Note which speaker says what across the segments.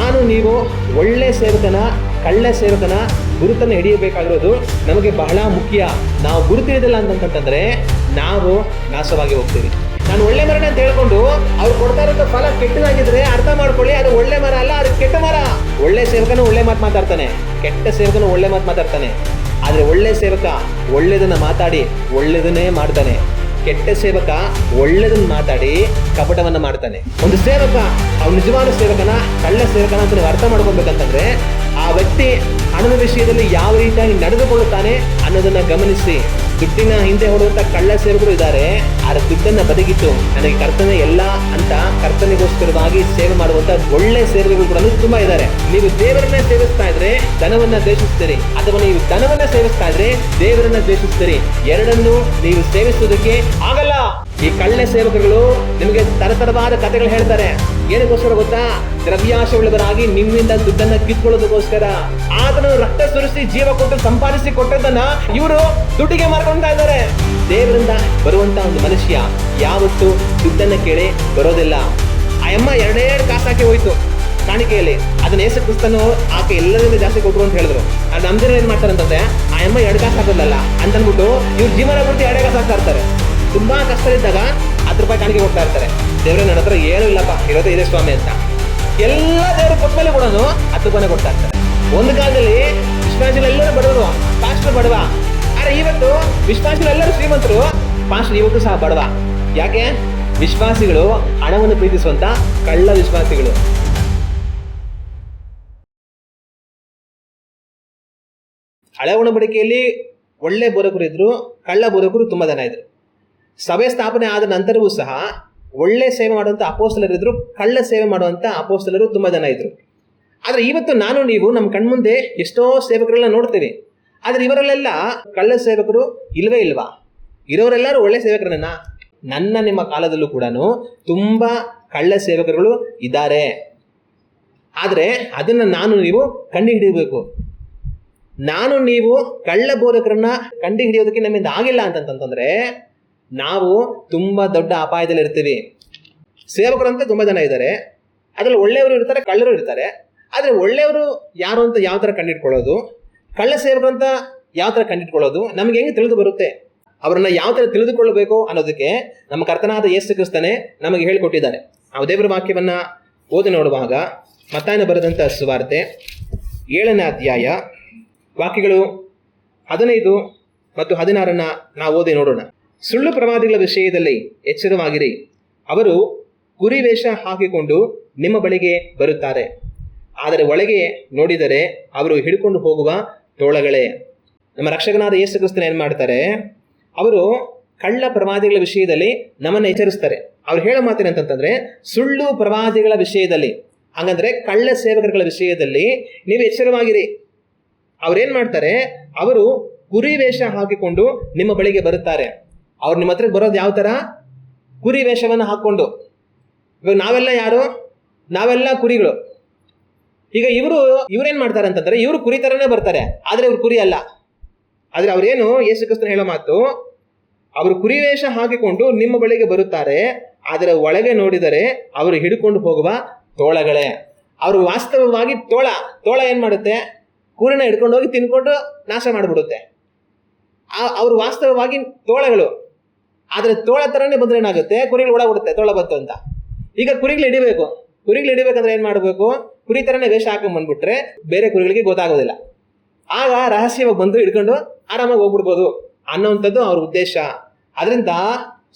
Speaker 1: ನಾನು ನೀವು ಒಳ್ಳೆ ಸೇವಕನ ಕಳ್ಳ ಸೇವಕನ ಗುರುತನ್ನು ಹಿಡಿಯಬೇಕಾಗಿರೋದು ನಮಗೆ ಬಹಳ ಮುಖ್ಯ. ನಾವು ಗುರುತು ಹಿಡಿದಿಲ್ಲ ಅಂತಂತಂದ್ರೆ ನಾವು ನಾಶವಾಗಿ ಹೋಗ್ತೀವಿ. ನಾನು ಒಳ್ಳೆ ಮರನ ಅಂತ ಹೇಳ್ಕೊಂಡು ಅವ್ರು ಕೊಡ್ತಾ ಇರೋ ಫಲ ಕೆಟ್ಟದಾಗಿದ್ರೆ ಅರ್ಥ ಮಾಡ್ಕೊಳ್ಳಿ, ಅದು ಒಳ್ಳೆ ಮರ ಅಲ್ಲ, ಅದು ಕೆಟ್ಟ ಮರ. ಒಳ್ಳೆ ಸೇವಕನು ಒಳ್ಳೆ ಮಾತು ಮಾತಾಡ್ತಾನೆ, ಕೆಟ್ಟ ಸೇವಕನು ಒಳ್ಳೆ ಮಾತು ಮಾತಾಡ್ತಾನೆ. ಆದ್ರೆ ಒಳ್ಳೆ ಸೇವಕ ಒಳ್ಳೆದನ್ನ ಮಾತಾಡಿ ಒಳ್ಳೆದನ್ನೇ ಮಾಡ್ತಾನೆ. ಕೆಟ್ಟ ಸೇವಕ ಒಳ್ಳೆದನ್ನ ಮಾತಾಡಿ ಕಪಟವನ್ನ ಮಾಡ್ತಾನೆ. ಒಂದು ಸೇವಕ ಅವ್ನು ನಿಜವಾದ ಸೇವಕನ ಕಳ್ಳ ಸೇವಕನ ಅಂತ ನೀವು ಅರ್ಥ ಮಾಡ್ಕೊಬೇಕಂತಂದ್ರೆ ಆ ವ್ಯಕ್ತಿ ಹಣದ ವಿಷಯದಲ್ಲಿ ಯಾವ ರೀತಿಯಾಗಿ ನಡೆದುಕೊಳ್ಳುತ್ತಾನೆ ಅನ್ನೋದನ್ನ ಗಮನಿಸಿ. ದುಡ್ಡಿನ ಹಿಂದೆ ಹೊಡುವಂತ ಕಳ್ಳ ಸೇವಕರು ಇದ್ದಾರೆ, ಆದ್ರೆ ದುಡ್ಡನ್ನ ಬದಿಗಿಟ್ಟು ನನಗೆ ಕರ್ತನೆ ಎಲ್ಲ ಅಂತ ಕರ್ತನಿಗೋಸ್ಕರವಾಗಿ ಸೇವೆ ಮಾಡುವಂತ ಒಳ್ಳೆ ಸೇವಕರು ಕೂಡ ತುಂಬಾ ಇದ್ದಾರೆ. ನೀವು ದೇವರನ್ನ ಸೇವಿಸ್ತಾ ಇದ್ರೆ ಧನವನ್ನ ದ್ವೇಷಿಸ್ತೀರಿ, ಅಥವಾ ನೀವು ಧನವನ್ನ ಸೇವಿಸ್ತಾ ಇದ್ರೆ ದೇವರನ್ನ ದ್ವೇಷಿಸ್ತೀರಿ. ಎರಡನ್ನು ನೀವು ಸೇವಿಸುವುದಕ್ಕೆ ಆಗಲ್ಲ. ಈ ಕಳ್ಳ ಸೇವಕರುಗಳು ನಿಮಗೆ ತರತರವಾದ ಕಥೆಗಳು ಹೇಳ್ತಾರೆ. ಏನಕ್ಕೋಸ್ಕರ ಗೊತ್ತಾ? ದ್ರವ್ಯಾಶ ಉಳ್ಳವರಾಗಿ ನಿಮ್ಮಿಂದ ದುಡ್ಡನ್ನ ಕಿತ್ಕೊಳ್ಳೋದಕ್ಕೋಸ್ಕರ. ಆತನು ರಕ್ತ ಸುರಿಸಿ ಜೀವ ಕೊಟ್ಟು ಸಂಪಾದಿಸಿ ಕೊಟ್ಟದನ್ನ ಇವರು ದುಡ್ಡಿಗೆ ಮಾರ್ಕೊಳ್ತಾ ಇದ್ದಾರೆ. ದೇವರಿಂದ ಬರುವಂತ ಒಂದು ಮನುಷ್ಯ ಯಾವತ್ತು ದುಡ್ಡನ್ನ ಕೇಳಿ ಬರೋದಿಲ್ಲ. ಆ ಅಮ್ಮ ಎರಡೇ ಕಾಸು ಹಾಕಿ ಹೋಯ್ತು ಕಾಣಿಕೆಯಲ್ಲಿ. ಅದನ್ನ ಯೇಸು ಕ್ರಿಸ್ತನು ಆಕೆ ಎಲ್ಲರಿಂದ ಜಾಸ್ತಿ ಕೊಟ್ಟರು ಅಂತ ಹೇಳಿದ್ರು. ಅದು ನಮ್ ಜನ ಏನ್ ಮಾಡ್ತಾರೆ ಅಂತಂದ್ರೆ ಆ ಅಮ್ಮ 2 ಕಾಸು ಹಾಕೋದಲ್ಲ ಅಂತಂದ್ಬಿಟ್ಟು ಇವ್ರು ಜೀವನ ಪೂರ್ತಿ 2 ಕಾಸು ಹಾಕ್ತಾ ಇರ್ತಾರೆ. ತುಂಬಾ ಕಷ್ಟ ಇದ್ದಾಗ 10 ರೂಪಾಯಿ ಕಾಣಿಕೆ ಹೋಗ್ತಾ ಇರ್ತಾರೆ. ದೇವ್ರೆ ನನ್ನ ಹತ್ರ ಏನೂ ಇಲ್ಲಪ್ಪ, ಇರೋದೇ ಇದೆ ಸ್ವಾಮಿ ಅಂತ ಎಲ್ಲ ದೇವ್ರ ಕೊಟ್ಮೇಲೆ ಕೂಡ 10 ರೂಪಾಯಿನೇ ಕೊಡ್ತಾ ಇರ್ತಾರೆ. ಒಂದು ಕಾಲದಲ್ಲಿ ವಿಶ್ವಾಸಿಗಳು ಎಲ್ಲರೂ ಬಡವರು, ಪಾಸ್ಟರ್ ಬಡವ. ಆದ್ರೆ ಇವತ್ತು ವಿಶ್ವಾಸಿಗಳು ಎಲ್ಲರೂ ಶ್ರೀಮಂತರು, ಪಾಸ್ಟರ್ ಇವತ್ತು ಸಹ ಬಡವ. ಯಾಕೆ? ವಿಶ್ವಾಸಿಗಳು ಹಣವನ್ನು ಪ್ರೀತಿಸುವಂತ ಕಳ್ಳ ವಿಶ್ವಾಸಿಗಳು. ಹಳೆ ಒಡಂಬಡಿಕೆಯಲ್ಲಿ ಒಳ್ಳೆ ಬೋಧಕರು ಇದ್ರು, ಕಳ್ಳ ಬೋಧಕರು ತುಂಬಾ ಜನ ಇದ್ರು. ಸಭೆ ಸ್ಥಾಪನೆ ಆದ ನಂತರವೂ ಸಹ ಒಳ್ಳೆ ಸೇವೆ ಮಾಡುವಂತ ಅಪೋಸ್ತಲರಿದ್ರು, ಕಳ್ಳ ಸೇವೆ ಮಾಡುವಂತ ಅಪೋಸ್ತಲರು ತುಂಬಾ ಜನ ಇದ್ರು. ಆದ್ರೆ ಇವತ್ತು ನಾನು ನೀವು ನಮ್ಮ ಕಣ್ಮುಂದೆ ಎಷ್ಟೋ ಸೇವಕರೆಲ್ಲ ನೋಡ್ತೇವೆ. ಆದ್ರೆ ಇವರಲ್ಲೆಲ್ಲ ಕಳ್ಳ ಸೇವಕರು ಇಲ್ವೇ ಇಲ್ವಾ? ಇರೋರೆಲ್ಲರೂ ಒಳ್ಳೆ ಸೇವಕರನ್ನ. ನನ್ನ ನಿಮ್ಮ ಕಾಲದಲ್ಲೂ ಕೂಡ ತುಂಬಾ ಕಳ್ಳ ಸೇವಕರುಗಳು ಇದ್ದಾರೆ. ಆದ್ರೆ ಅದನ್ನ ನಾನು ನೀವು ಕಂಡು ಹಿಡಿಯಬೇಕು. ನಾನು ನೀವು ಕಳ್ಳ ಬೋಧಕರನ್ನ ಕಂಡು ಹಿಡಿಯೋದಕ್ಕೆ ನಮ್ಮಿಂದ ಆಗಿಲ್ಲ ಅಂತಂತಂದ್ರೆ ನಾವು ತುಂಬಾ ದೊಡ್ಡ ಅಪಾಯದಲ್ಲಿ ಇರ್ತೀವಿ. ಸೇವಕರು ಅಂತ ತುಂಬಾ ಜನ ಇದ್ದಾರೆ, ಅದ್ರಲ್ಲಿ ಒಳ್ಳೆಯವರು ಇರ್ತಾರೆ, ಕಳ್ಳರು ಇರ್ತಾರೆ. ಆದ್ರೆ ಒಳ್ಳೆಯವರು ಯಾರು ಅಂತ ಯಾವ ತರ ಕಂಡಿಟ್ಕೊಳ್ಳೋದು, ಕಳ್ಳ ಸೇವಕರು ಅಂತ ಯಾವ ತರ ಕಂಡಿಟ್ಕೊಳ್ಳೋದು ನಮ್ಗೆ ಹೆಂಗೆ ತಿಳಿದು ಬರುತ್ತೆ? ಅವರನ್ನ ಯಾವ ತರ ತಿಳಿದುಕೊಳ್ಳಬೇಕು ಅನ್ನೋದಕ್ಕೆ ನಮ್ಮ ಕರ್ತನಾದ ಯೇಸು ಕ್ರಿಸ್ತನೇ ನಮಗೆ ಹೇಳಿಕೊಟ್ಟಿದ್ದಾರೆ. ನಾವು ದೇವರ ವಾಕ್ಯವನ್ನ ಓದಿ ನೋಡುವಾಗ ಮತ್ತಾಯನ ಬರೆದಂತ ಸುವಾರ್ತೆ 7ನೇ ಅಧ್ಯಾಯ ವಾಕ್ಯಗಳು 15 ಮತ್ತು 16 ನಾವು ಓದಿ ನೋಡೋಣ. ಸುಳ್ಳು ಪ್ರವಾದಿಗಳ ವಿಷಯದಲ್ಲಿ ಎಚ್ಚರವಾಗಿರಿ. ಅವರು ಕುರಿ ವೇಷ ಹಾಕಿಕೊಂಡು ನಿಮ್ಮ ಬಳಿಗೆ ಬರುತ್ತಾರೆ, ಆದರೆ ಒಳಗೆ ನೋಡಿದರೆ ಅವರು ಹಿಡ್ಕೊಂಡು ಹೋಗುವ ತೋಳಗಳೇ. ನಮ್ಮ ರಕ್ಷಕನಾದ ಯೇಸು ಕ್ರಿಸ್ತನ ಏನ್ ಮಾಡ್ತಾರೆ? ಅವರು ಕಳ್ಳ ಪ್ರವಾದಿಗಳ ವಿಷಯದಲ್ಲಿ ನಮ್ಮನ್ನು ಎಚ್ಚರಿಸ್ತಾರೆ. ಅವ್ರು ಹೇಳೋ ಮಾತೇನಂತಂದ್ರೆ ಸುಳ್ಳು ಪ್ರವಾದಿಗಳ ವಿಷಯದಲ್ಲಿ, ಹಂಗಂದ್ರೆ ಕಳ್ಳ ಸೇವಕರುಗಳ ವಿಷಯದಲ್ಲಿ ನೀವು ಎಚ್ಚರವಾಗಿರಿ. ಅವ್ರೇನ್ ಮಾಡ್ತಾರೆ? ಅವರು ಕುರಿ ವೇಷ ಹಾಕಿಕೊಂಡು ನಿಮ್ಮ ಬಳಿಗೆ ಬರುತ್ತಾರೆ. ಅವ್ರು ನಿಮ್ಮ ಹತ್ರ ಬರೋದು ಯಾವ ತರ? ಕುರಿ ವೇಷವನ್ನು ಹಾಕೊಂಡು. ಇವಾಗ ನಾವೆಲ್ಲ ಯಾರು? ನಾವೆಲ್ಲ ಕುರಿಗಳು. ಈಗ ಇವ್ರೇನ್ ಮಾಡ್ತಾರೆ ಅಂತಂದ್ರೆ ಇವರು ಕುರಿ ತರನೇ ಬರ್ತಾರೆ, ಆದ್ರೆ ಇವ್ರು ಕುರಿ ಅಲ್ಲ. ಆದ್ರೆ ಅವ್ರೇನು ಯೇಸು ಕ್ರಿಸ್ತನ ಹೇಳೋ ಮಾತು, ಅವರು ಕುರಿ ವೇಷ ಹಾಕಿಕೊಂಡು ನಿಮ್ಮ ಬಳಿಗೆ ಬರುತ್ತಾರೆ, ಆದರೆ ಒಳಗೆ ನೋಡಿದರೆ ಅವರು ಹಿಡ್ಕೊಂಡು ಹೋಗುವ ತೋಳಗಳೇ. ಅವರು ವಾಸ್ತವವಾಗಿ ತೋಳ ಏನ್ ಮಾಡುತ್ತೆ? ಕುರಿನ ಹಿಡ್ಕೊಂಡು ಹೋಗಿ ತಿನ್ಕೊಂಡು ನಾಶ ಮಾಡಿಬಿಡುತ್ತೆ. ಅವ್ರು ವಾಸ್ತವವಾಗಿ ತೋಳಗಳು. ಆದ್ರೆ ತೋಳ ತರನೇ ಬಂದ್ರೆ ಏನಾಗುತ್ತೆ? ಕುರಿಗಳು ಓಡಾಬಿಡುತ್ತೆ ತೋಳ ಬಂತು ಅಂತ. ಈಗ ಕುರಿಗಳು ಹಿಡಿಬೇಕಂದ್ರೆ ಏನ್ ಮಾಡ್ಬೇಕು? ಕುರಿ ತರನೇ ವೇಷ ಹಾಕೊಂಡ್ ಬಂದ್ಬಿಟ್ರೆ ಬೇರೆ ಕುರಿಗಳಿಗೆ ಗೊತ್ತಾಗೋದಿಲ್ಲ. ಆಗ ರಹಸ್ಯವಾಗಿ ಬಂದು ಹಿಡ್ಕೊಂಡು ಆರಾಮಾಗಿ ಹೋಗ್ಬಿಡ್ಬೋದು ಅನ್ನೋವಂಥದ್ದು ಅವ್ರ ಉದ್ದೇಶ. ಅದರಿಂದ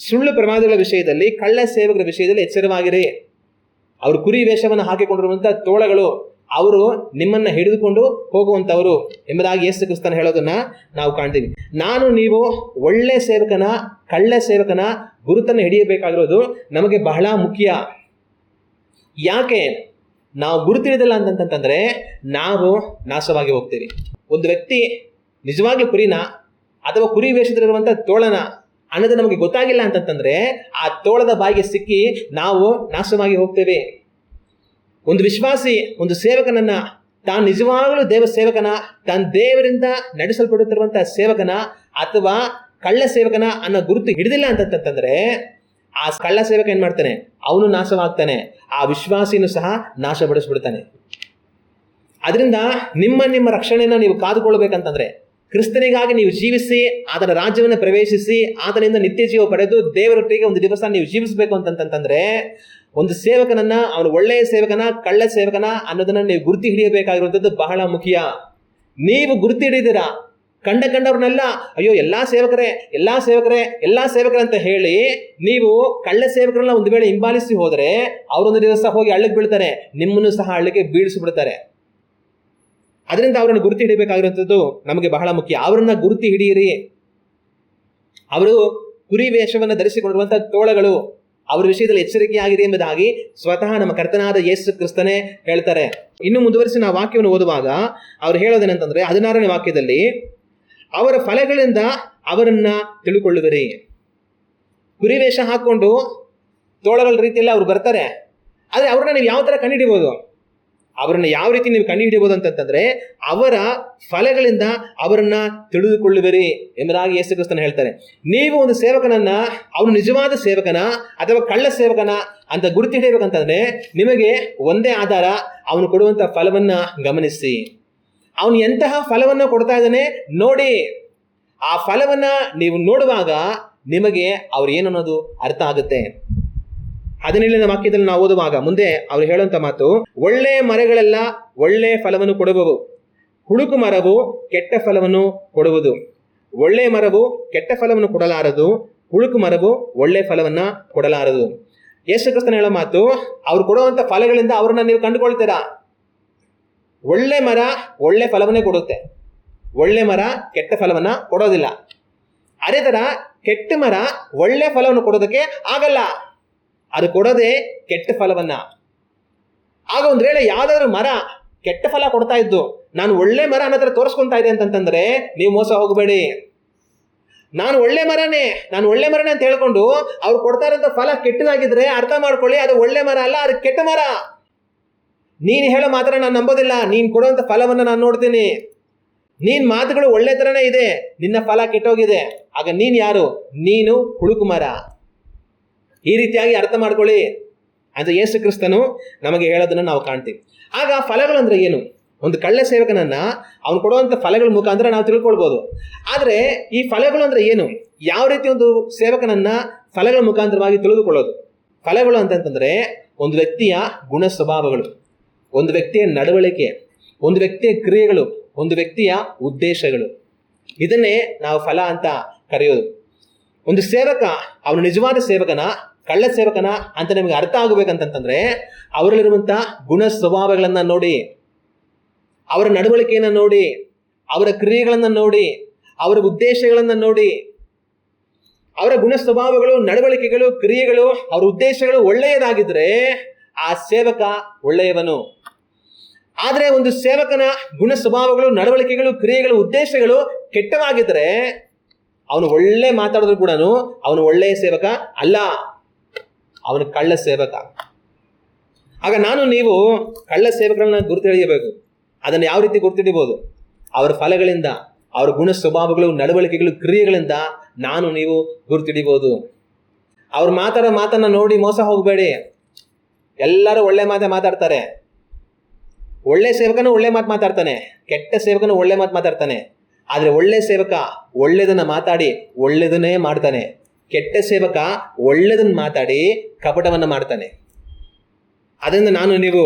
Speaker 1: ಸುಳ್ಳು ಪ್ರಮಾದಗಳ ವಿಷಯದಲ್ಲಿ, ಕಳ್ಳ ಸೇವಕರ ವಿಷಯದಲ್ಲಿ ಎಚ್ಚರವಾಗಿರಿ. ಅವರು ಕುರಿ ವೇಷವನ್ನು ಹಾಕಿಕೊಂಡಿರುವಂತ ತೋಳಗಳು, ಅವರು ನಿಮ್ಮನ್ನ ಹಿಡಿದುಕೊಂಡು ಹೋಗುವಂತವರು ಎಂಬುದಾಗಿ ಯೇಸು ಕ್ರಿಸ್ತನ ಹೇಳೋದನ್ನ ನಾವು ಕಾಣ್ತೀವಿ. ನಾನು ನೀವು ಒಳ್ಳೆ ಸೇವಕನ ಕಳ್ಳ ಸೇವಕನ ಗುರುತನ್ನು ಹಿಡಿಯಬೇಕಾಗಿರೋದು ನಮಗೆ ಬಹಳ ಮುಖ್ಯ. ಯಾಕೆ? ನಾವು ಗುರುತಿಡಿದಿಲ್ಲ ಅಂತಂತಂದ್ರೆ ನಾವು ನಾಶವಾಗಿ ಹೋಗ್ತೀವಿ. ಒಂದು ವ್ಯಕ್ತಿ ನಿಜವಾಗಿ ಕುರಿನ ಅಥವಾ ಕುರಿ ವೇಷದಲ್ಲಿರುವಂತ ತೋಳನ ಅನ್ನೋದು ನಮಗೆ ಗೊತ್ತಾಗಿಲ್ಲ ಅಂತಂತಂದ್ರೆ ಆ ತೋಳದ ಬಾಯಿಗೆ ಸಿಕ್ಕಿ ನಾವು ನಾಶವಾಗಿ ಹೋಗ್ತೇವೆ. ಒಂದು ವಿಶ್ವಾಸಿ ಒಂದು ಸೇವಕನನ್ನ, ತಾನು ನಿಜವಾಗಲೂ ದೇವ ಸೇವಕನ, ತಾನು ದೇವರಿಂದ ನಡೆಸಲ್ಪಡುತ್ತಿರುವಂತಹ ಸೇವಕನ ಅಥವಾ ಕಳ್ಳ ಸೇವಕನ ಅನ್ನೋ ಗುರುತು ಹಿಡಿದಿಲ್ಲ ಅಂತಂತಂದ್ರೆ ಆ ಕಳ್ಳ ಸೇವಕ ಏನ್ ಮಾಡ್ತಾನೆ? ಅವನು ನಾಶವಾಗ್ತಾನೆ, ಆ ವಿಶ್ವಾಸಿನೂ ಸಹ ನಾಶಪಡಿಸ್ಬಿಡ್ತಾನೆ. ಅದರಿಂದ ನಿಮ್ಮ ರಕ್ಷಣೆಯನ್ನು ನೀವು ಕಾದುಕೊಳ್ಬೇಕಂತಂದ್ರೆ, ಕ್ರಿಸ್ತನಿಗಾಗಿ ನೀವು ಜೀವಿಸಿ ಆತನ ರಾಜ್ಯವನ್ನು ಪ್ರವೇಶಿಸಿ ಆತನಿಂದ ನಿತ್ಯ ಜೀವ ಪಡೆದು ದೇವರೊಟ್ಟಿಗೆ ಒಂದು ದಿವಸ ನೀವು ಜೀವಿಸಬೇಕು ಅಂತಂತಂದ್ರೆ, ಒಂದು ಸೇವಕನನ್ನ, ಅವನು ಒಳ್ಳೆಯ ಸೇವಕನ ಕಳ್ಳ ಸೇವಕನ ಅನ್ನೋದನ್ನ ನೀವು ಗುರುತಿ ಹಿಡಿಯಬೇಕಾಗಿರುವಂಥದ್ದು ಬಹಳ ಮುಖ್ಯ. ನೀವು ಗುರುತಿ ಹಿಡಿದಿರಾ, ಕಂಡವ್ರನ್ನೆಲ್ಲ ಅಯ್ಯೋ ಎಲ್ಲಾ ಸೇವಕರೇ ಅಂತ ಹೇಳಿ ನೀವು ಕಳ್ಳ ಸೇವಕರನ್ನ ಒಂದು ವೇಳೆ ಹಿಂಬಾಲಿಸಿ ಹೋದ್ರೆ ಅವರೊಂದು ದಿವಸ ಹೋಗಿ ಹಳ್ಳಕ್ಕೆ ಬೀಳ್ತಾರೆ, ನಿಮ್ಮನ್ನು ಸಹ ಹಳ್ಳಕ್ಕೆ ಬೀಳಿಸಿಬಿಡ್ತಾರೆ. ಅದರಿಂದ ಅವರನ್ನು ಗುರುತಿ ಹಿಡಿಯಬೇಕಾಗಿರುವಂಥದ್ದು ನಮಗೆ ಬಹಳ ಮುಖ್ಯ. ಅವರನ್ನ ಗುರುತಿ ಹಿಡಿಯಿರಿ. ಅವರು ಕುರಿ ವೇಷವನ್ನು ಧರಿಸಿಕೊಂಡಿರುವಂತಹ ತೋಳಗಳು, ಅವರ ವಿಷಯದಲ್ಲಿ ಎಚ್ಚರಿಕೆಯಾಗಿರಿ ಎಂಬುದಾಗಿ ಸ್ವತಃ ನಮ್ಮ ಕರ್ತನಾದ ಯೇಸು ಕ್ರಿಸ್ತನೇ ಹೇಳ್ತಾರೆ. ಇನ್ನು ಮುಂದುವರಿಸಿ ನಾವು ವಾಕ್ಯವನ್ನು ಓದುವಾಗ ಅವ್ರು ಹೇಳೋದೇನಂತಂದ್ರೆ 16ನೇ ವಾಕ್ಯದಲ್ಲಿ, ಅವರ ಫಲಗಳಿಂದ ಅವರನ್ನ ತಿಳ್ಕೊಳ್ಳುವಿರಿ. ಕುರಿ ವೇಷ ಹಾಕೊಂಡು ತೋಳಗಳ ರೀತಿಯಲ್ಲಿ ಅವ್ರು ಬರ್ತಾರೆ, ಆದ್ರೆ ಅವ್ರನ್ನ ನೀವು ಯಾವ ತರ ಕಂಡುಹಿಡಿಬೋದು? ಅವರನ್ನ ಯಾವ ರೀತಿ ನೀವು ಕಂಡುಹಿಡಿಯಬಹುದು ಅಂತಂದ್ರೆ, ಅವರ ಫಲಗಳಿಂದ ಅವರನ್ನ ತಿಳಿದುಕೊಳ್ಳುವಿರಿ ಎಂಬುದಾಗಿ ಯೇಸು ಕ್ರಿಸ್ತನು ಹೇಳ್ತಾರೆ. ನೀವು ಒಂದು ಸೇವಕನನ್ನ, ಅವನು ನಿಜವಾದ ಸೇವಕನ ಅಥವಾ ಕಳ್ಳ ಸೇವಕನ ಅಂತ ಗುರುತು ಹಿಡಿಯಬೇಕಂತಂದ್ರೆ ನಿಮಗೆ ಒಂದೇ ಆಧಾರ, ಅವನು ಕೊಡುವಂತ ಫಲವನ್ನ ಗಮನಿಸಿ. ಅವನು ಎಂತಹ ಫಲವನ್ನ ಕೊಡ್ತಾ ಇದ್ದಾನೆ ನೋಡಿ. ಆ ಫಲವನ್ನ ನೀವು ನೋಡುವಾಗ ನಿಮಗೆ ಅವ್ರು ಏನು ಅನ್ನೋದು ಅರ್ಥ ಆಗುತ್ತೆ. 17ನೇ ವಾಕ್ಯದಲ್ಲಿ ನಾವು ಓದುವಾಗ ಮುಂದೆ ಅವ್ರು ಹೇಳುವಂತ ಮಾತು, ಒಳ್ಳೆ ಮರಗಳೆಲ್ಲ ಒಳ್ಳೆ ಫಲವನ್ನು ಕೊಡುವವು, ಹುಳುಕು ಮರವು ಕೆಟ್ಟ ಫಲವನ್ನು ಕೊಡುವುದು. ಒಳ್ಳೆ ಮರವು ಕೆಟ್ಟ ಫಲವನ್ನು ಕೊಡಲಾರದು, ಹುಳುಕು ಮರವು ಒಳ್ಳೆ ಫಲವನ್ನ ಕೊಡಲಾರದು. ಯೇಸು ಕ್ರಿಸ್ತನ ಹೇಳೋ ಮಾತು, ಅವ್ರು ಕೊಡುವಂತ ಫಲಗಳಿಂದ ಅವ್ರನ್ನ ನೀವು ಕಂಡುಕೊಳ್ತೀರಾ. ಒಳ್ಳೆ ಮರ ಒಳ್ಳೆ ಫಲವನ್ನೇ ಕೊಡುತ್ತೆ, ಒಳ್ಳೆ ಮರ ಕೆಟ್ಟ ಫಲವನ್ನ ಕೊಡೋದಿಲ್ಲ. ಅದೇ ತರ ಕೆಟ್ಟ ಮರ ಒಳ್ಳೆ ಫಲವನ್ನು ಕೊಡೋದಕ್ಕೆ ಆಗಲ್ಲ, ಅದು ಕೊಡೋದೇ ಕೆಟ್ಟ ಫಲವನ್ನ. ಆಗ ಒಂದ್ ವೇಳೆ ಯಾವ್ದಾದ್ರು ಮರ ಕೆಟ್ಟ ಫಲ ಕೊಡ್ತಾ ಇದ್ದು ನಾನು ಒಳ್ಳೆ ಮರ ಅನ್ನೋದ್ರ ತೋರಿಸ್ಕೊಂತಾ ಇದೆ ಅಂತಂದ್ರೆ ನೀವು ಮೋಸ ಹೋಗಬೇಡಿ. ನಾನು ಒಳ್ಳೆ ಮರನೇ ಅಂತ ಹೇಳ್ಕೊಂಡು ಅವ್ರು ಕೊಡ್ತಾ ಇರೋಂಥ ಫಲ ಕೆಟ್ಟದಾಗಿದ್ರೆ ಅರ್ಥ ಮಾಡ್ಕೊಳ್ಳಿ, ಅದು ಒಳ್ಳೆ ಮರ ಅಲ್ಲ, ಅದು ಕೆಟ್ಟ ಮರ. ನೀನು ಹೇಳೋ ಮಾತ್ರ ನಾನು ನಂಬೋದಿಲ್ಲ, ನೀನ್ ಕೊಡುವಂತ ಫಲವನ್ನ ನಾನು ನೋಡ್ತೀನಿ. ನೀನ್ ಮಾತುಗಳು ಒಳ್ಳೆ ತರನೇ ಇದೆ, ನಿನ್ನ ಫಲ ಕೆಟ್ಟೋಗಿದೆ, ಆಗ ನೀನ್ ಯಾರು? ನೀನು ಹುಳುಕು ಮರ. ಈ ರೀತಿಯಾಗಿ ಅರ್ಥ ಮಾಡ್ಕೊಳ್ಳಿ ಅಂತ ಯೇಸು ಕ್ರಿಸ್ತನು ನಮಗೆ ಹೇಳೋದನ್ನ ನಾವು ಕಾಣ್ತೀವಿ. ಆಗ ಫಲಗಳು ಅಂದ್ರೆ ಏನು? ಒಂದು ಕಳ್ಳ ಸೇವಕನನ್ನ ಅವನು ಕೊಡುವಂತ ಫಲಗಳ ಮುಖಾಂತರ ನಾವು ತಿಳ್ಕೊಳ್ಬಹುದು. ಆದ್ರೆ ಈ ಫಲಗಳು ಅಂದ್ರೆ ಏನು? ಯಾವ ರೀತಿ ಒಂದು ಸೇವಕನನ್ನ ಫಲಗಳ ಮುಖಾಂತರವಾಗಿ ತಿಳಿದುಕೊಳ್ಳೋದು? ಫಲಗಳು ಅಂತಂತಂದ್ರೆ ಒಂದು ವ್ಯಕ್ತಿಯ ಗುಣ ಸ್ವಭಾವಗಳು, ಒಂದು ವ್ಯಕ್ತಿಯ ನಡವಳಿಕೆ, ಒಂದು ವ್ಯಕ್ತಿಯ ಕ್ರಿಯೆಗಳು, ಒಂದು ವ್ಯಕ್ತಿಯ ಉದ್ದೇಶಗಳು. ಇದನ್ನೇ ನಾವು ಫಲ ಅಂತ ಕರೆಯೋದು. ಒಂದು ಸೇವಕ ಅವನು ನಿಜವಾದ ಸೇವಕನ ಕಳ್ಳ ಸೇವಕನ ಅಂತ ನಿಮಗೆ ಅರ್ಥ ಆಗಬೇಕಂತಂದ್ರೆ ಅವರಲ್ಲಿರುವಂತಹ ಗುಣ ಸ್ವಭಾವಗಳನ್ನ ನೋಡಿ, ಅವರ ನಡವಳಿಕೆಯನ್ನ ನೋಡಿ, ಅವರ ಕ್ರಿಯೆಗಳನ್ನ ನೋಡಿ, ಅವರ ಉದ್ದೇಶಗಳನ್ನ ನೋಡಿ. ಅವರ ಗುಣ ಸ್ವಭಾವಗಳು, ನಡವಳಿಕೆಗಳು, ಕ್ರಿಯೆಗಳು, ಅವರ ಉದ್ದೇಶಗಳು ಒಳ್ಳೆಯದಾಗಿದ್ರೆ ಆ ಸೇವಕ ಒಳ್ಳೆಯವನು. ಆದ್ರೆ ಒಂದು ಸೇವಕನ ಗುಣ ಸ್ವಭಾವಗಳು, ನಡವಳಿಕೆಗಳು, ಕ್ರಿಯೆಗಳು, ಉದ್ದೇಶಗಳು ಕೆಟ್ಟವಾಗಿದ್ರೆ ಅವನು ಒಳ್ಳೆ ಮಾತಾಡಿದ್ರು ಕೂಡ ಅವನು ಒಳ್ಳೆಯ ಸೇವಕ ಅಲ್ಲ, ಅವನು ಕಳ್ಳ ಸೇವಕ. ಆಗ ನಾನು ನೀವು ಕಳ್ಳ ಸೇವಕರನ್ನ ಗುರುತು ಹಿಡಿಯಬೇಕು. ಅದನ್ನು ಯಾವ ರೀತಿ ಗುರುತಿಡಿಬಹುದು? ಅವರ ಫಲಗಳಿಂದ, ಅವರ ಗುಣ ಸ್ವಭಾವಗಳು, ನಡವಳಿಕೆಗಳು, ಕ್ರಿಯೆಗಳಿಂದ ನಾನು ನೀವು ಗುರುತಿಡಿಬಹುದು. ಅವ್ರು ಮಾತಾಡೋ ಮಾತನ್ನ ನೋಡಿ ಮೋಸ ಹೋಗಬೇಡಿ. ಎಲ್ಲರೂ ಒಳ್ಳೆ ಮಾತಾಡ್ತಾರೆ. ಒಳ್ಳೆ ಸೇವಕನು ಒಳ್ಳೆ ಮಾತಾಡ್ತಾನೆ, ಕೆಟ್ಟ ಸೇವಕನು ಒಳ್ಳೆ ಮಾತಾಡ್ತಾನೆ. ಆದ್ರೆ ಒಳ್ಳೆ ಸೇವಕ ಒಳ್ಳೆದನ್ನ ಮಾತಾಡಿ ಒಳ್ಳೆದನ್ನೇ ಮಾಡ್ತಾನೆ, ಕೆಟ್ಟ ಸೇವಕ ಒಳ್ಳೆದನ್ನ ಮಾತಾಡಿ ಕಪಟವನ್ನ ಮಾಡ್ತಾನೆ. ಅದರಿಂದ ನಾನು ನೀವು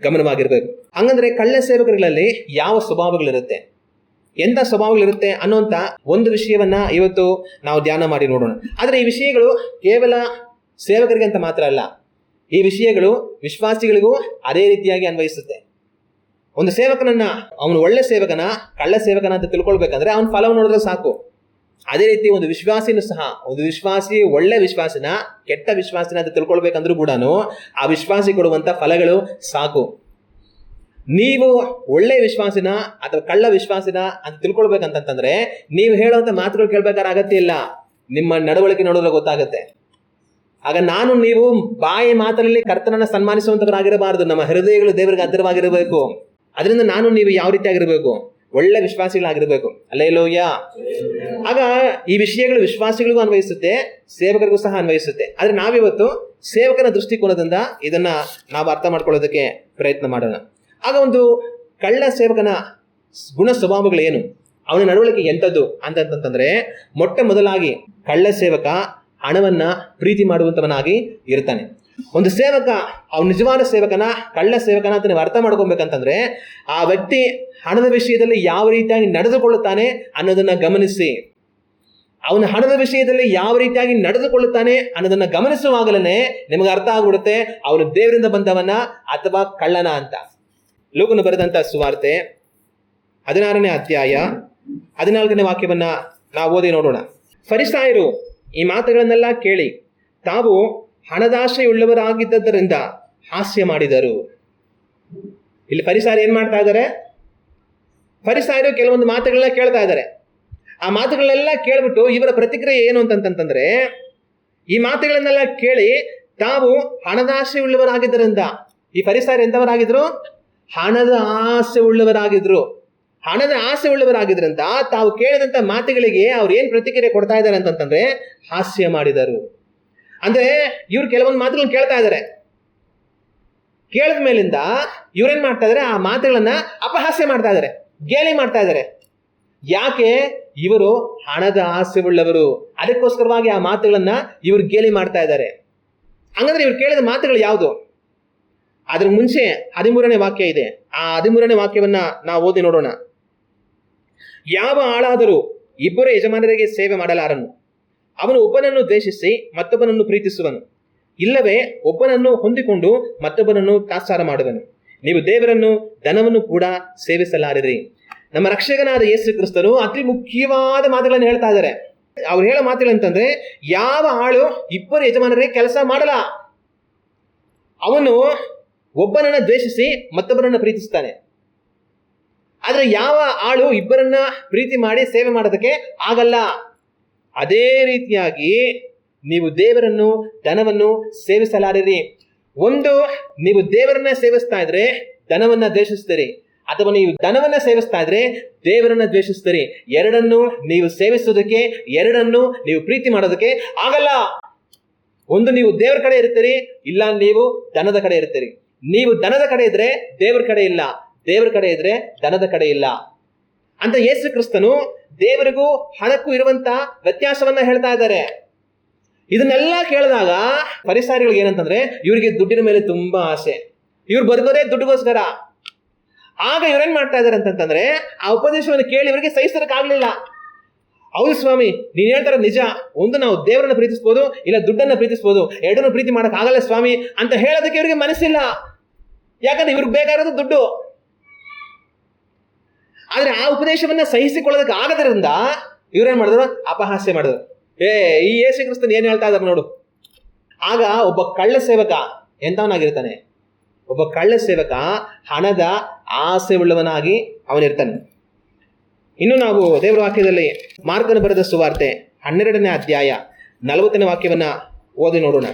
Speaker 1: ಗಮನವಾಗಿರ್ಬೇಕು. ಹಂಗಂದ್ರೆ ಕಳ್ಳ ಸೇವಕರುಗಳಲ್ಲಿ ಯಾವ ಸ್ವಭಾವಗಳಿರುತ್ತೆ, ಎಂಥ ಸ್ವಭಾವಗಳಿರುತ್ತೆ ಅನ್ನುವಂಥ ಒಂದು ವಿಷಯವನ್ನ ಇವತ್ತು ನಾವು ಧ್ಯಾನ ಮಾಡಿ ನೋಡೋಣ. ಆದ್ರೆ ಈ ವಿಷಯಗಳು ಕೇವಲ ಸೇವಕರಿಗೆ ಅಂತ ಮಾತ್ರ ಅಲ್ಲ, ಈ ವಿಷಯಗಳು ವಿಶ್ವಾಸಿಗಳಿಗೂ ಅದೇ ರೀತಿಯಾಗಿ ಅನ್ವಯಿಸುತ್ತೆ. ಒಂದು ಸೇವಕನನ್ನ, ಅವನು ಒಳ್ಳೆ ಸೇವಕನ ಕಳ್ಳ ಸೇವಕನ ಅಂತ ತಿಳ್ಕೊಳ್ಬೇಕಂದ್ರೆ ಅವನ ಫಲವನ್ನು ನೋಡಿದ್ರೆ ಸಾಕು. ಅದೇ ರೀತಿ ಒಂದು ವಿಶ್ವಾಸಿನೂ ಸಹ, ಒಂದು ವಿಶ್ವಾಸಿ ಒಳ್ಳೆ ವಿಶ್ವಾಸಿನ ಕೆಟ್ಟ ವಿಶ್ವಾಸಿನ ಅಂತ ತಿಳ್ಕೊಳ್ಬೇಕಂದ್ರೂ ಕೂಡ ಆ ವಿಶ್ವಾಸಿ ಕೊಡುವಂತ ಫಲಗಳು ಸಾಕು. ನೀವು ಒಳ್ಳೆ ವಿಶ್ವಾಸಿನ ಅಥವಾ ಕಳ್ಳ ವಿಶ್ವಾಸಿನ ಅಂತ ತಿಳ್ಕೊಳ್ಬೇಕಂತಂದ್ರೆ ನೀವು ಹೇಳುವಂತ ಮಾತುಗಳು ಕೇಳ್ಬೇಕಾದ್ರೆ ಅಗತ್ಯ ಇಲ್ಲ, ನಿಮ್ಮ ನಡವಳಿಕೆ ನೋಡಿದ್ರೆ ಗೊತ್ತಾಗುತ್ತೆ. ಆಗ ನಾನು ನೀವು ಬಾಯಿ ಮಾತಲ್ಲಿ ಕರ್ತನನ್ನ ಸನ್ಮಾನಿಸುವಂತವರಾಗಿರಬಾರದು, ನಮ್ಮ ಹೃದಯಗಳು ದೇವರಿಗೆ ಹತ್ತಿರವಾಗಿರಬೇಕು. ಅದರಿಂದ ನಾನು ನೀವು ಯಾವ ರೀತಿ ಆಗಿರಬೇಕು? ಒಳ್ಳೆ ವಿಶ್ವಾಸಿಗಳಾಗಿರ್ಬೇಕು. ಅಲ್ಲೇಲೂಯ. ಆಗ ಈ ವಿಷಯಗಳು ವಿಶ್ವಾಸಿಗಳಿಗೂ ಅನ್ವಯಿಸುತ್ತೆ, ಸೇವಕರಿಗೂ ಸಹ ಅನ್ವಯಿಸುತ್ತೆ. ಆದ್ರೆ ನಾವಿವತ್ತು ಸೇವಕನ ದೃಷ್ಟಿಕೋನದಿಂದ ಇದನ್ನ ನಾವು ಅರ್ಥ ಮಾಡ್ಕೊಳ್ಳೋದಕ್ಕೆ ಪ್ರಯತ್ನ ಮಾಡೋಣ. ಆಗ ಒಂದು ಕಳ್ಳ ಸೇವಕನ ಗುಣ ಸ್ವಭಾವಗಳೇನು, ಅವನ ನಡವಳಿಕೆ ಎಂಥದ್ದು ಅಂತಂತಂದ್ರೆ, ಮೊಟ್ಟ ಮೊದಲಾಗಿ ಕಳ್ಳ ಸೇವಕ ಹಣವನ್ನ ಪ್ರೀತಿ ಮಾಡುವಂತವನಾಗಿ ಇರ್ತಾನೆ. ಒಂದು ಸೇವಕ ಅವ್ನು ನಿಜವಾದ ಸೇವಕನ ಕಳ್ಳ ಸೇವಕನ ಅಂತ ನೀವು ಅರ್ಥ ಮಾಡ್ಕೊಬೇಕಂತಂದ್ರೆ, ಆ ವ್ಯಕ್ತಿ ಹಣದ ವಿಷಯದಲ್ಲಿ ಯಾವ ರೀತಿಯಾಗಿ ನಡೆದುಕೊಳ್ಳುತ್ತಾನೆ ಅನ್ನೋದನ್ನ ಗಮನಿಸಿ. ಅವನ ಹಣದ ವಿಷಯದಲ್ಲಿ ಯಾವ ರೀತಿಯಾಗಿ ನಡೆದುಕೊಳ್ಳುತ್ತಾನೆ ಅನ್ನೋದನ್ನ ಗಮನಿಸುವಾಗಲೇ ನಿಮಗೆ ಅರ್ಥ ಆಗ್ಬಿಡುತ್ತೆ ಅವನು ದೇವರಿಂದ ಬಂದವನ ಅಥವಾ ಕಳ್ಳನ ಅಂತ. ಲೂಕನು ಬರೆದಂತ ಸುವಾರ್ತೆ 16ನೇ ಅಧ್ಯಾಯ 14ನೇ ವಾಕ್ಯವನ್ನ ನಾವು ಓದಿ ನೋಡೋಣ. ಫರಿಸಾಯರು ಈ ಮಾತುಗಳನ್ನೆಲ್ಲ ಕೇಳಿ ತಾವು ಹಣದಾಶೆಯುಳ್ಳವರಾಗಿದ್ದರಿಂದ ಹಾಸ್ಯ ಮಾಡಿದರು. ಇಲ್ಲಿ ಫರಿಸಾಯರು ಏನ್ ಮಾಡ್ತಾ ಇದ್ದಾರೆ? ಫರಿಸಾಯರು ಕೆಲವೊಂದು ಮಾತುಗಳನ್ನ ಕೇಳ್ತಾ ಇದ್ದಾರೆ. ಆ ಮಾತುಗಳನ್ನೆಲ್ಲ ಕೇಳ್ಬಿಟ್ಟು ಇವರ ಪ್ರತಿಕ್ರಿಯೆ ಏನು ಅಂತಂತಂದ್ರೆ, ಈ ಮಾತುಗಳನ್ನೆಲ್ಲ ಕೇಳಿ ತಾವು ಹಣದಾಸೆ ಉಳ್ಳವರಾಗಿದ್ದರಿಂದ. ಈ ಫರಿಸಾಯರು ಎಂತವರಾಗಿದ್ರು? ಹಣದ ಆಸೆ ಉಳ್ಳವರಾಗಿದ್ರು. ಹಣದ ಆಸೆ ಉಳ್ಳವರಾಗಿದ್ರಂತ ತಾವು ಕೇಳಿದಂತ ಮಾತುಗಳಿಗೆ ಅವ್ರು ಏನ್ ಪ್ರತಿಕ್ರಿಯೆ ಕೊಡ್ತಾ ಇದ್ದಾರೆ ಅಂತಂತಂದ್ರೆ, ಹಾಸ್ಯ ಮಾಡಿದರು. ಅಂದ್ರೆ ಇವ್ರು ಕೆಲವೊಂದು ಮಾತುಗಳನ್ನ ಕೇಳ್ತಾ ಇದ್ದಾರೆ. ಕೇಳಿದ ಮೇಲಿಂದ ಇವ್ರೇನ್ ಮಾಡ್ತಾ ಇದಾರೆ? ಆ ಮಾತುಗಳನ್ನ ಅಪಹಾಸ್ಯ ಮಾಡ್ತಾ ಇದ್ದಾರೆ, ಗೇಲಿ ಮಾಡ್ತಾ ಇದ್ದಾರೆ. ಯಾಕೆ? ಇವರು ಹಣದ ಆಸೆ ಉಳ್ಳವರು, ಅದಕ್ಕೋಸ್ಕರವಾಗಿ ಆ ಮಾತುಗಳನ್ನ ಇವರು ಗೇಲಿ ಮಾಡ್ತಾ ಇದ್ದಾರೆ. ಹಂಗಂದ್ರೆ ಇವ್ರು ಕೇಳಿದ ಮಾತುಗಳು ಯಾವುದು? ಅದ್ರ ಮುಂಚೆ 13ನೇ ವಾಕ್ಯ ಇದೆ. ಆ 13ನೇ ವಾಕ್ಯವನ್ನ ನಾವು ಓದಿ ನೋಡೋಣ. ಯಾವ ಆಳಾದರೂ ಇಬ್ಬರು ಯಜಮಾನರಿಗೆ ಸೇವೆ ಮಾಡಲಾರನು. ಅವನು ಒಬ್ಬನನ್ನು ದ್ವೇಷಿಸಿ ಮತ್ತೊಬ್ಬನನ್ನು ಪ್ರೀತಿಸುವನು, ಇಲ್ಲವೇ ಒಬ್ಬನನ್ನು ಹೊಂದಿಕೊಂಡು ಮತ್ತೊಬ್ಬನನ್ನು ತಾತ್ಸಾರ ಮಾಡುವನು. ನೀವು ದೇವರನ್ನು ಧನವನ್ನು ಕೂಡ ಸೇವಿಸಲಾರಿರಿ. ನಮ್ಮ ರಕ್ಷಕನಾದ ಯೇಸು ಕ್ರಿಸ್ತನು ಅತಿ ಮುಖ್ಯವಾದ ಮಾತುಗಳನ್ನು ಹೇಳ್ತಾ ಇದ್ದಾರೆ. ಅವ್ರು ಹೇಳೋ ಮಾತುಗಳಂತಂದ್ರೆ, ಯಾವ ಆಳು ಇಬ್ಬರು ಯಜಮಾನರಿಗೆ ಕೆಲಸ ಮಾಡಲ್ಲ. ಅವನು ಒಬ್ಬನನ್ನ ದ್ವೇಷಿಸಿ ಮತ್ತೊಬ್ಬರನ್ನ ಪ್ರೀತಿಸ್ತಾನೆ. ಆದ್ರೆ ಯಾವ ಆಳು ಇಬ್ಬರನ್ನ ಪ್ರೀತಿ ಮಾಡಿ ಸೇವೆ ಮಾಡೋದಕ್ಕೆ ಆಗಲ್ಲ. ಅದೇ ರೀತಿಯಾಗಿ ನೀವು ದೇವರನ್ನು ಧನವನ್ನು ಸೇವಿಸಲಾರಿರಿ. ಒಂದು, ನೀವು ದೇವರನ್ನ ಸೇವಿಸ್ತಾ ಇದ್ರೆ ಧನವನ್ನ ದ್ವೇಷಿಸ್ತೀರಿ, ಅಥವಾ ನೀವು ಧನವನ್ನ ಸೇವಿಸ್ತಾ ಇದ್ರೆ ದೇವರನ್ನ ದ್ವೇಷಿಸ್ತೀರಿ. ಎರಡನ್ನು ನೀವು ಸೇವಿಸೋದಕ್ಕೆ, ಎರಡನ್ನು ನೀವು ಪ್ರೀತಿ ಮಾಡೋದಕ್ಕೆ ಆಗಲ್ಲ. ಒಂದು, ನೀವು ದೇವರ ಕಡೆ ಇರ್ತೀರಿ, ಇಲ್ಲ ನೀವು ದನದ ಕಡೆ ಇರ್ತೀರಿ. ನೀವು ದನದ ಕಡೆ ಇದ್ರೆ ದೇವರ ಕಡೆ ಇಲ್ಲ, ದೇವರ ಕಡೆ ಇದ್ರೆ ದನದ ಕಡೆ ಇಲ್ಲ ಅಂತ ಯೇಸು ಕ್ರಿಸ್ತನು ದೇವರಿಗೂ ಹಣಕ್ಕೂ ಇರುವಂತ ವ್ಯತ್ಯಾಸವನ್ನ ಹೇಳ್ತಾ ಇದ್ದಾರೆ. ಇದನ್ನೆಲ್ಲ ಕೇಳಿದಾಗ ಫರಿಸಾಯರಿಗೆ ಏನಂತಂದ್ರೆ, ಇವರಿಗೆ ದುಡ್ಡಿನ ಮೇಲೆ ತುಂಬಾ ಆಸೆ, ಇವ್ರು ಬದುಕೋದೇ ದುಡ್ಡಿಗೋಸ್ಕರ. ಆಗ ಇವ್ರೇನ್ ಮಾಡ್ತಾ ಇದಾರೆ ಅಂತಂದ್ರೆ, ಆ ಉಪದೇಶವನ್ನು ಕೇಳಿ ಇವರಿಗೆ ಸಹಿಸೋದಕ್ಕಾಗ್ಲಿಲ್ಲ. ಹೌದು ಸ್ವಾಮಿ, ನೀನ್ ಹೇಳ್ತಾರ ನಿಜ. ಒಂದು, ನಾವು ದೇವರನ್ನ ಪ್ರೀತಿಸ್ಬೋದು, ಇಲ್ಲ ದುಡ್ಡನ್ನ ಪ್ರೀತಿಸ್ಬೋದು, ಎರಡನ್ನೂ ಪ್ರೀತಿ ಮಾಡಕ್ ಆಗಲ್ಲ ಸ್ವಾಮಿ ಅಂತ ಹೇಳೋದಕ್ಕೆ ಇವರಿಗೆ ಮನಸ್ಸಿಲ್ಲ. ಯಾಕಂದ್ರೆ ಇವ್ರಿಗೆ ಬೇಕಾಗಿರೋದು ದುಡ್ಡು. ಆದ್ರೆ ಆ ಉಪದೇಶವನ್ನ ಸಹಿಸಿಕೊಳ್ಳೋದಕ್ಕೆ ಆಗದ್ರಿಂದ ಇವ್ರೇನ್ ಮಾಡಿದ್ರು? ಅಪಹಾಸ್ಯ ಮಾಡಿದ್ರು. ಈ ಯೇಸು ಕ್ರಿಸ್ತನ್ ಏನ್ ಹೇಳ್ತಾ ಇದಾರೆ ನೋಡು. ಆಗ ಒಬ್ಬ ಕಳ್ಳ ಸೇವಕ ಎಂತವನಾಗಿರ್ತಾನೆ? ಒಬ್ಬ ಕಳ್ಳ ಸೇವಕ ಹಣದ ಆಸೆ ಉಳ್ಳವನಾಗಿ ಅವನಿರ್ತಾನೆ. ಇನ್ನು ನಾವು ದೇವರ ವಾಕ್ಯದಲ್ಲಿ ಮಾರ್ಕನ ಬರೆದ ಸುವಾರ್ತೆ 12ನೇ ಅಧ್ಯಾಯ 40ನೇ ವಾಕ್ಯವನ್ನ ಓದಿ ನೋಡೋಣ.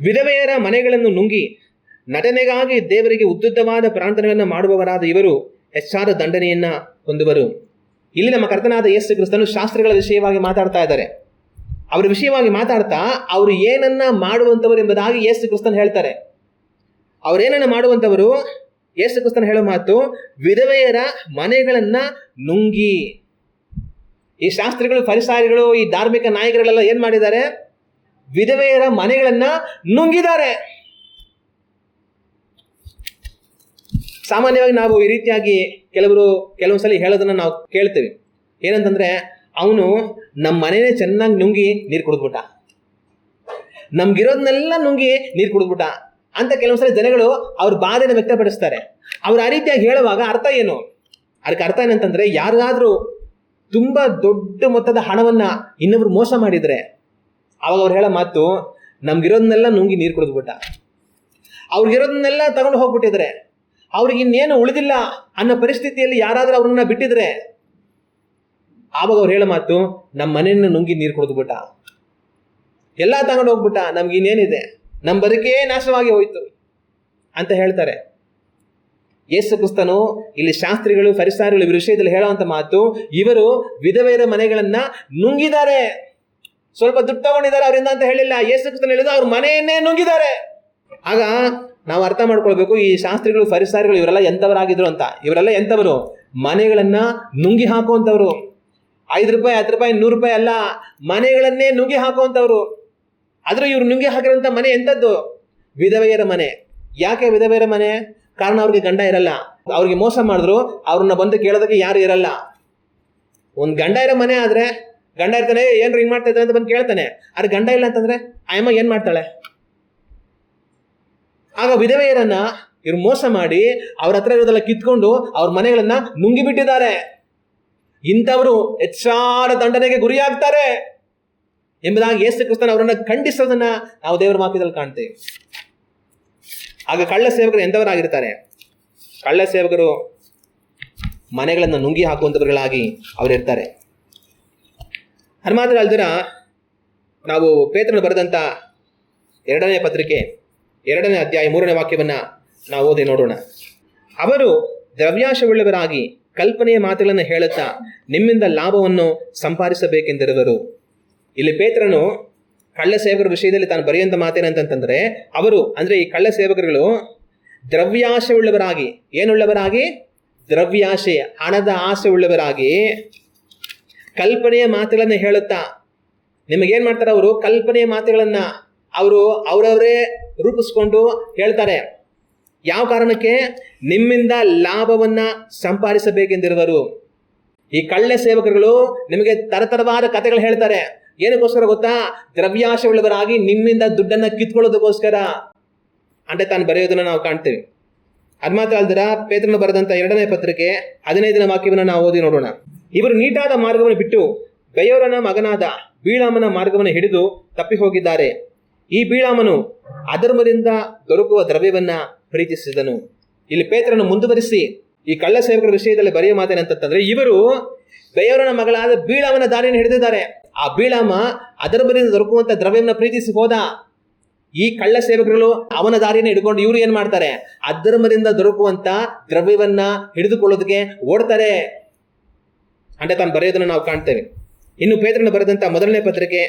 Speaker 1: ವಿಧವೆಯರ ಮನೆಗಳನ್ನು ನುಂಗಿ ನಟನೆಗಾಗಿ ದೇವರಿಗೆ ಉದ್ದುದ್ದವಾದ ಪ್ರಾರ್ಥನೆಯನ್ನು ಮಾಡುವವರಾದ ಇವರು ಹೆಚ್ಚಾದ ದಂಡನೆಯನ್ನ ಹೊಂದುವರು. ಇಲ್ಲಿ ನಮ್ಮ ಕರ್ತನಾದ ಯೇಸು ಕ್ರಿಸ್ತನು ಶಾಸ್ತ್ರಗಳ ವಿಷಯವಾಗಿ ಮಾತಾಡ್ತಾ ಇದ್ದಾರೆ. ಅವರ ವಿಷಯವಾಗಿ ಮಾತಾಡ್ತಾ ಅವರು ಏನನ್ನ ಮಾಡುವಂತವರು ಎಂಬುದಾಗಿ ಯೇಸು ಕ್ರಿಸ್ತನ್ ಹೇಳ್ತಾರೆ. ಅವರೇನನ್ನ ಮಾಡುವಂತವರು? ಯೇಸು ಕ್ರಿಸ್ತನ್ ಹೇಳೋ ಮಾತು, ವಿಧವೆಯರ ಮನೆಗಳನ್ನ ನುಂಗಿ. ಈ ಶಾಸ್ತ್ರಿಗಳು, ಫರಿಸಾಯಗಳು, ಈ ಧಾರ್ಮಿಕ ನಾಯಕರೆಲ್ಲ ಏನ್ ಮಾಡಿದ್ದಾರೆ? ವಿಧವೆಯರ ಮನೆಗಳನ್ನ ನುಂಗಿದ್ದಾರೆ. ಸಾಮಾನ್ಯವಾಗಿ ನಾವು ಈ ರೀತಿಯಾಗಿ ಕೆಲವೊಂದ್ಸಲ ಹೇಳೋದನ್ನ ನಾವು ಕೇಳ್ತೇವೆ. ಏನಂತಂದ್ರೆ, ಅವನು ನಮ್ಮ ಮನೇನೆ ಚೆನ್ನಾಗಿ ನುಂಗಿ ನೀರು ಕುಡಿದ್ಬಿಟ್ಟ, ನಮ್ಗಿರೋದನ್ನೆಲ್ಲ ನುಂಗಿ ನೀರು ಕುಡಿದ್ಬಿಟ್ಟ ಅಂತ ಕೆಲವೊಂದ್ಸಲ ಜನಗಳು ಅವ್ರ ಬಾಧೆನ ವ್ಯಕ್ತಪಡಿಸ್ತಾರೆ. ಅವ್ರು ಆ ರೀತಿಯಾಗಿ ಹೇಳುವಾಗ ಅರ್ಥ ಏನು? ಅದಕ್ಕೆ ಅರ್ಥ ಏನಂತಂದ್ರೆ, ಯಾರಿಗಾದ್ರೂ ತುಂಬಾ ದೊಡ್ಡ ಮೊತ್ತದ ಹಣವನ್ನ ಇನ್ನೊಬ್ರು ಮೋಸ ಮಾಡಿದ್ರೆ ಅವಾಗ ಅವ್ರು ಹೇಳೋ ಮಾತು, ನಮ್ಗಿರೋದನ್ನೆಲ್ಲ ನುಂಗಿ ನೀರು ಕುಡಿದ್ಬಿಟ್ಟ. ಅವ್ರಿಗಿರೋದನ್ನೆಲ್ಲ ತಗೊಂಡು ಹೋಗ್ಬಿಟ್ಟಿದ್ರೆ, ಅವ್ರಿಗೆ ಇನ್ನೇನು ಉಳಿದಿಲ್ಲ ಅನ್ನೋ ಪರಿಸ್ಥಿತಿಯಲ್ಲಿ ಯಾರಾದ್ರೂ ಅವ್ರನ್ನ ಬಿಟ್ಟಿದ್ರೆ ಆವಾಗ ಅವ್ರು ಹೇಳೋ ಮಾತು, ನಮ್ಮ ಮನೆಯನ್ನು ನುಂಗಿ ನೀರು ಕುಡಿದ್ಬಿಟ್ಟ, ಎಲ್ಲ ತಗೊಂಡು ಹೋಗ್ಬಿಟ್ಟ, ನಮ್ಗೆ ಇನ್ನೇನಿದೆ, ನಮ್ಮ ಬದುಕೇ ನಾಶವಾಗಿ ಹೋಯ್ತು ಅಂತ ಹೇಳ್ತಾರೆ. ಯೇಸು ಕ್ರಿಸ್ತನು ಇಲ್ಲಿ ಶಾಸ್ತ್ರಿಗಳು, ಫರಿಸಾಯರು ಇವ್ರ ವಿಷಯದಲ್ಲಿ ಹೇಳುವಂತ ಮಾತು, ಇವರು ವಿಧವೆಯರ ಮನೆಗಳನ್ನ ನುಂಗಿದ್ದಾರೆ. ಸ್ವಲ್ಪ ದುಡ್ಡು ತಗೊಂಡಿದ್ದಾರೆ ಅವರಿಂದ ಅಂತ ಹೇಳಿಲ್ಲ. ಯೇಸು ಕ್ರಿಸ್ತನು ಹೇಳಿದ ಅವ್ರ ಮನೆಯನ್ನೇ ನುಂಗಿದ್ದಾರೆ. ಆಗ ನಾವು ಅರ್ಥ ಮಾಡ್ಕೊಳ್ಬೇಕು, ಈ ಶಾಸ್ತ್ರಿಗಳು ಫರಿಸಾಯಗಳು ಇವರೆಲ್ಲ ಎಂಥವರಾಗಿದ್ರು ಅಂತ. ಇವರೆಲ್ಲ ಎಂಥವರು? ಮನೆಗಳನ್ನ ನುಂಗಿ ಹಾಕುವಂಥವ್ರು. 5 ರೂಪಾಯಿ 10 ರೂಪಾಯಿ 100 ರೂಪಾಯಿ ಅಲ್ಲ, ಮನೆಗಳನ್ನೇ ನುಂಗಿ ಹಾಕುವಂಥವ್ರು. ಆದ್ರೂ ಇವ್ರು ನುಂಗಿ ಹಾಕಿರೋಂಥ ಮನೆ ಎಂಥದ್ದು? ವಿಧವೆಯರ ಮನೆ. ಯಾಕೆ ವಿಧವೆಯರ ಮನೆ? ಕಾರಣ ಅವ್ರಿಗೆ ಗಂಡ ಇರಲ್ಲ. ಅವ್ರಿಗೆ ಮೋಸ ಮಾಡಿದ್ರು, ಅವ್ರನ್ನ ಬಂದು ಕೇಳೋದಕ್ಕೆ ಯಾರು ಇರಲ್ಲ. ಒಂದು ಗಂಡ ಇರೋ ಮನೆ ಆದ್ರೆ ಗಂಡ ಇರ್ತಾನೆ, ಏನ್ರು ಹಿಂಗ್ ಮಾಡ್ತಾ ಇದ್ದಾರೆ ಅಂತ ಬಂದು ಕೇಳ್ತಾನೆ. ಆದ್ರೆ ಗಂಡ ಇಲ್ಲ ಅಂತಂದ್ರೆ ಅಮ್ಮ ಏನ್ ಮಾಡ್ತಾಳೆ? ಆಗ ವಿಧವೆಯರನ್ನ ಇವ್ರು ಮೋಸ ಮಾಡಿ ಅವ್ರ ಹತ್ರ ಇರೋದೆಲ್ಲ ಕಿತ್ಕೊಂಡು ಅವ್ರ ಮನೆಗಳನ್ನ ನುಂಗಿಬಿಟ್ಟಿದ್ದಾರೆ. ಇಂಥವರು ಹೆಚ್ಚಾದ ದಂಡನೆಗೆ ಗುರಿಯಾಗ್ತಾರೆ ಎಂಬುದಾಗಿ ಯೇಸು ಕ್ರಿಸ್ತನ ಅವರನ್ನ ಖಂಡಿಸೋದನ್ನ ನಾವು ದೇವರ ವಾಕ್ಯದಲ್ಲಿ ಕಾಣ್ತೇವೆ. ಆಗ ಕಳ್ಳ ಸೇವಕರು ಎಂಥವರಾಗಿರ್ತಾರೆ? ಕಳ್ಳ ಸೇವಕರು ಮನೆಗಳನ್ನು ನುಂಗಿ ಹಾಕುವಂಥವರುಗಳಾಗಿ ಅವರಿರ್ತಾರೆ. ಅದು ಮಾತ್ರ ಅಲ್ದಿರ, ನಾವು ಪೇತ್ರನು ಬರೆದಂಥ 2ನೇ ಪತ್ರಿಕೆ 2ನೇ ಅಧ್ಯಾಯ 3ನೇ ವಾಕ್ಯವನ್ನ ನಾವು ಓದಿ ನೋಡೋಣ. ಅವರು ದ್ರವ್ಯಾಶವುಳ್ಳವರಾಗಿ ಕಲ್ಪನೆಯ ಮಾತುಗಳನ್ನು ಹೇಳುತ್ತಾ ನಿಮ್ಮಿಂದ ಲಾಭವನ್ನು ಸಂಪಾದಿಸಬೇಕೆಂದಿರುವರು. ಇಲ್ಲಿ ಪೇತ್ರನು ಕಳ್ಳ ಸೇವಕರ ವಿಷಯದಲ್ಲಿ ತಾನು ಬರೆಯುವಂಥ ಮಾತೇನಂತಂದ್ರೆ, ಅವರು ಅಂದ್ರೆ ಈ ಕಳ್ಳ ಸೇವಕರುಗಳು ದ್ರವ್ಯಾಶೆ ಉಳ್ಳವರಾಗಿ, ಏನುಳ್ಳವರಾಗಿ? ದ್ರವ್ಯಾಶೆ, ಹಣದ ಆಸೆ ಉಳ್ಳವರಾಗಿ ಕಲ್ಪನೆಯ ಮಾತುಗಳನ್ನು ಹೇಳುತ್ತಾ. ನಿಮಗೇನ್ ಮಾಡ್ತಾರೆ ಅವರು? ಕಲ್ಪನೆಯ ಮಾತುಗಳನ್ನ ಅವರು ಅವರವರೇ ರೂಪಿಸ್ಕೊಂಡು ಹೇಳ್ತಾರೆ. ಯಾವ ಕಾರಣಕ್ಕೆ? ನಿಮ್ಮಿಂದ ಲಾಭವನ್ನ ಸಂಪಾದಿಸಬೇಕೆಂದಿರುವರು. ಈ ಕಳ್ಳ ಸೇವಕರುಗಳು ನಿಮಗೆ ತರತರವಾದ ಕಥೆಗಳು ಹೇಳ್ತಾರೆ. ಏನಕ್ಕೋಸ್ಕರ ಗೊತ್ತಾ? ದ್ರವ್ಯಾಶೆ ಉಳ್ಳವರಾಗಿ ನಿಮ್ಮಿಂದ ದುಡ್ಡನ್ನ ಕಿತ್ಕೊಳ್ಳೋದಕ್ಕೋಸ್ಕರ ಅಂತ ತಾನು ಬರೆಯೋದನ್ನ ನಾವು ಕಾಣ್ತೇವೆ. ಅದು ಮಾತ್ರ ಅಲ್ದಿರ, ಪೇತ್ರನು ಬರೆದಂಥ 2ನೇ ಪತ್ರಿಕೆ 15ನೇ ವಾಕ್ಯವನ್ನು ನಾವು ಓದಿ ನೋಡೋಣ. ಇವರು ನೀಟಾದ ಮಾರ್ಗವನ್ನು ಬಿಟ್ಟು ಬೆಯೋರನ ಮಗನಾದ ಬೀಳಾಮನ ಮಾರ್ಗವನ್ನು ಹಿಡಿದು ತಪ್ಪಿ ಹೋಗಿದ್ದಾರೆ. ಈ ಬೀಳಾಮನು ಅಧರ್ಮದಿಂದ ದೊರಕುವ ದ್ರವ್ಯವನ್ನ ಪ್ರೀತಿಸಿದನು. ಇಲ್ಲಿ ಪೇತ್ರನು ಮುಂದುವರಿಸಿ ಈ ಕಳ್ಳ ಸೇವಕರ ವಿಷಯದಲ್ಲಿ ಬರೆಯುವ ಮಾತೇನಂತಂದ್ರೆ, ಇವರು ಬೆಯೋರನ ಮಗಳಾದ ಬೀಳಾಮನ ದಾರಿಯನ್ನು ಹಿಡಿದಿದ್ದಾರೆ. ಆ ಬೀಳಾಮ ಅಧರ್ಮದಿಂದ ದೊರಕುವಂತ ದ್ರವ್ಯವನ್ನ ಪ್ರೀತಿಸಿ ಹೋದ. ಈ ಕಳ್ಳ ಸೇವಕರು ಅವನ ದಾರಿಯನ್ನು ಹಿಡ್ಕೊಂಡು ಇವರು ಏನ್ ಮಾಡ್ತಾರೆ? ಅಧರ್ಮದಿಂದ ದೊರಕುವಂತ ದ್ರವ್ಯವನ್ನ ಹಿಡಿದುಕೊಳ್ಳೋದಕ್ಕೆ ಓಡ್ತಾರೆ ಅಂತ ತಾನು ಬರೆಯೋದನ್ನು ನಾವು ಕಾಣ್ತೇವೆ. ಇನ್ನು ಪೇತ್ರನು ಬರೆದಂತ 1ನೇ ಪತ್ರಿಕೆ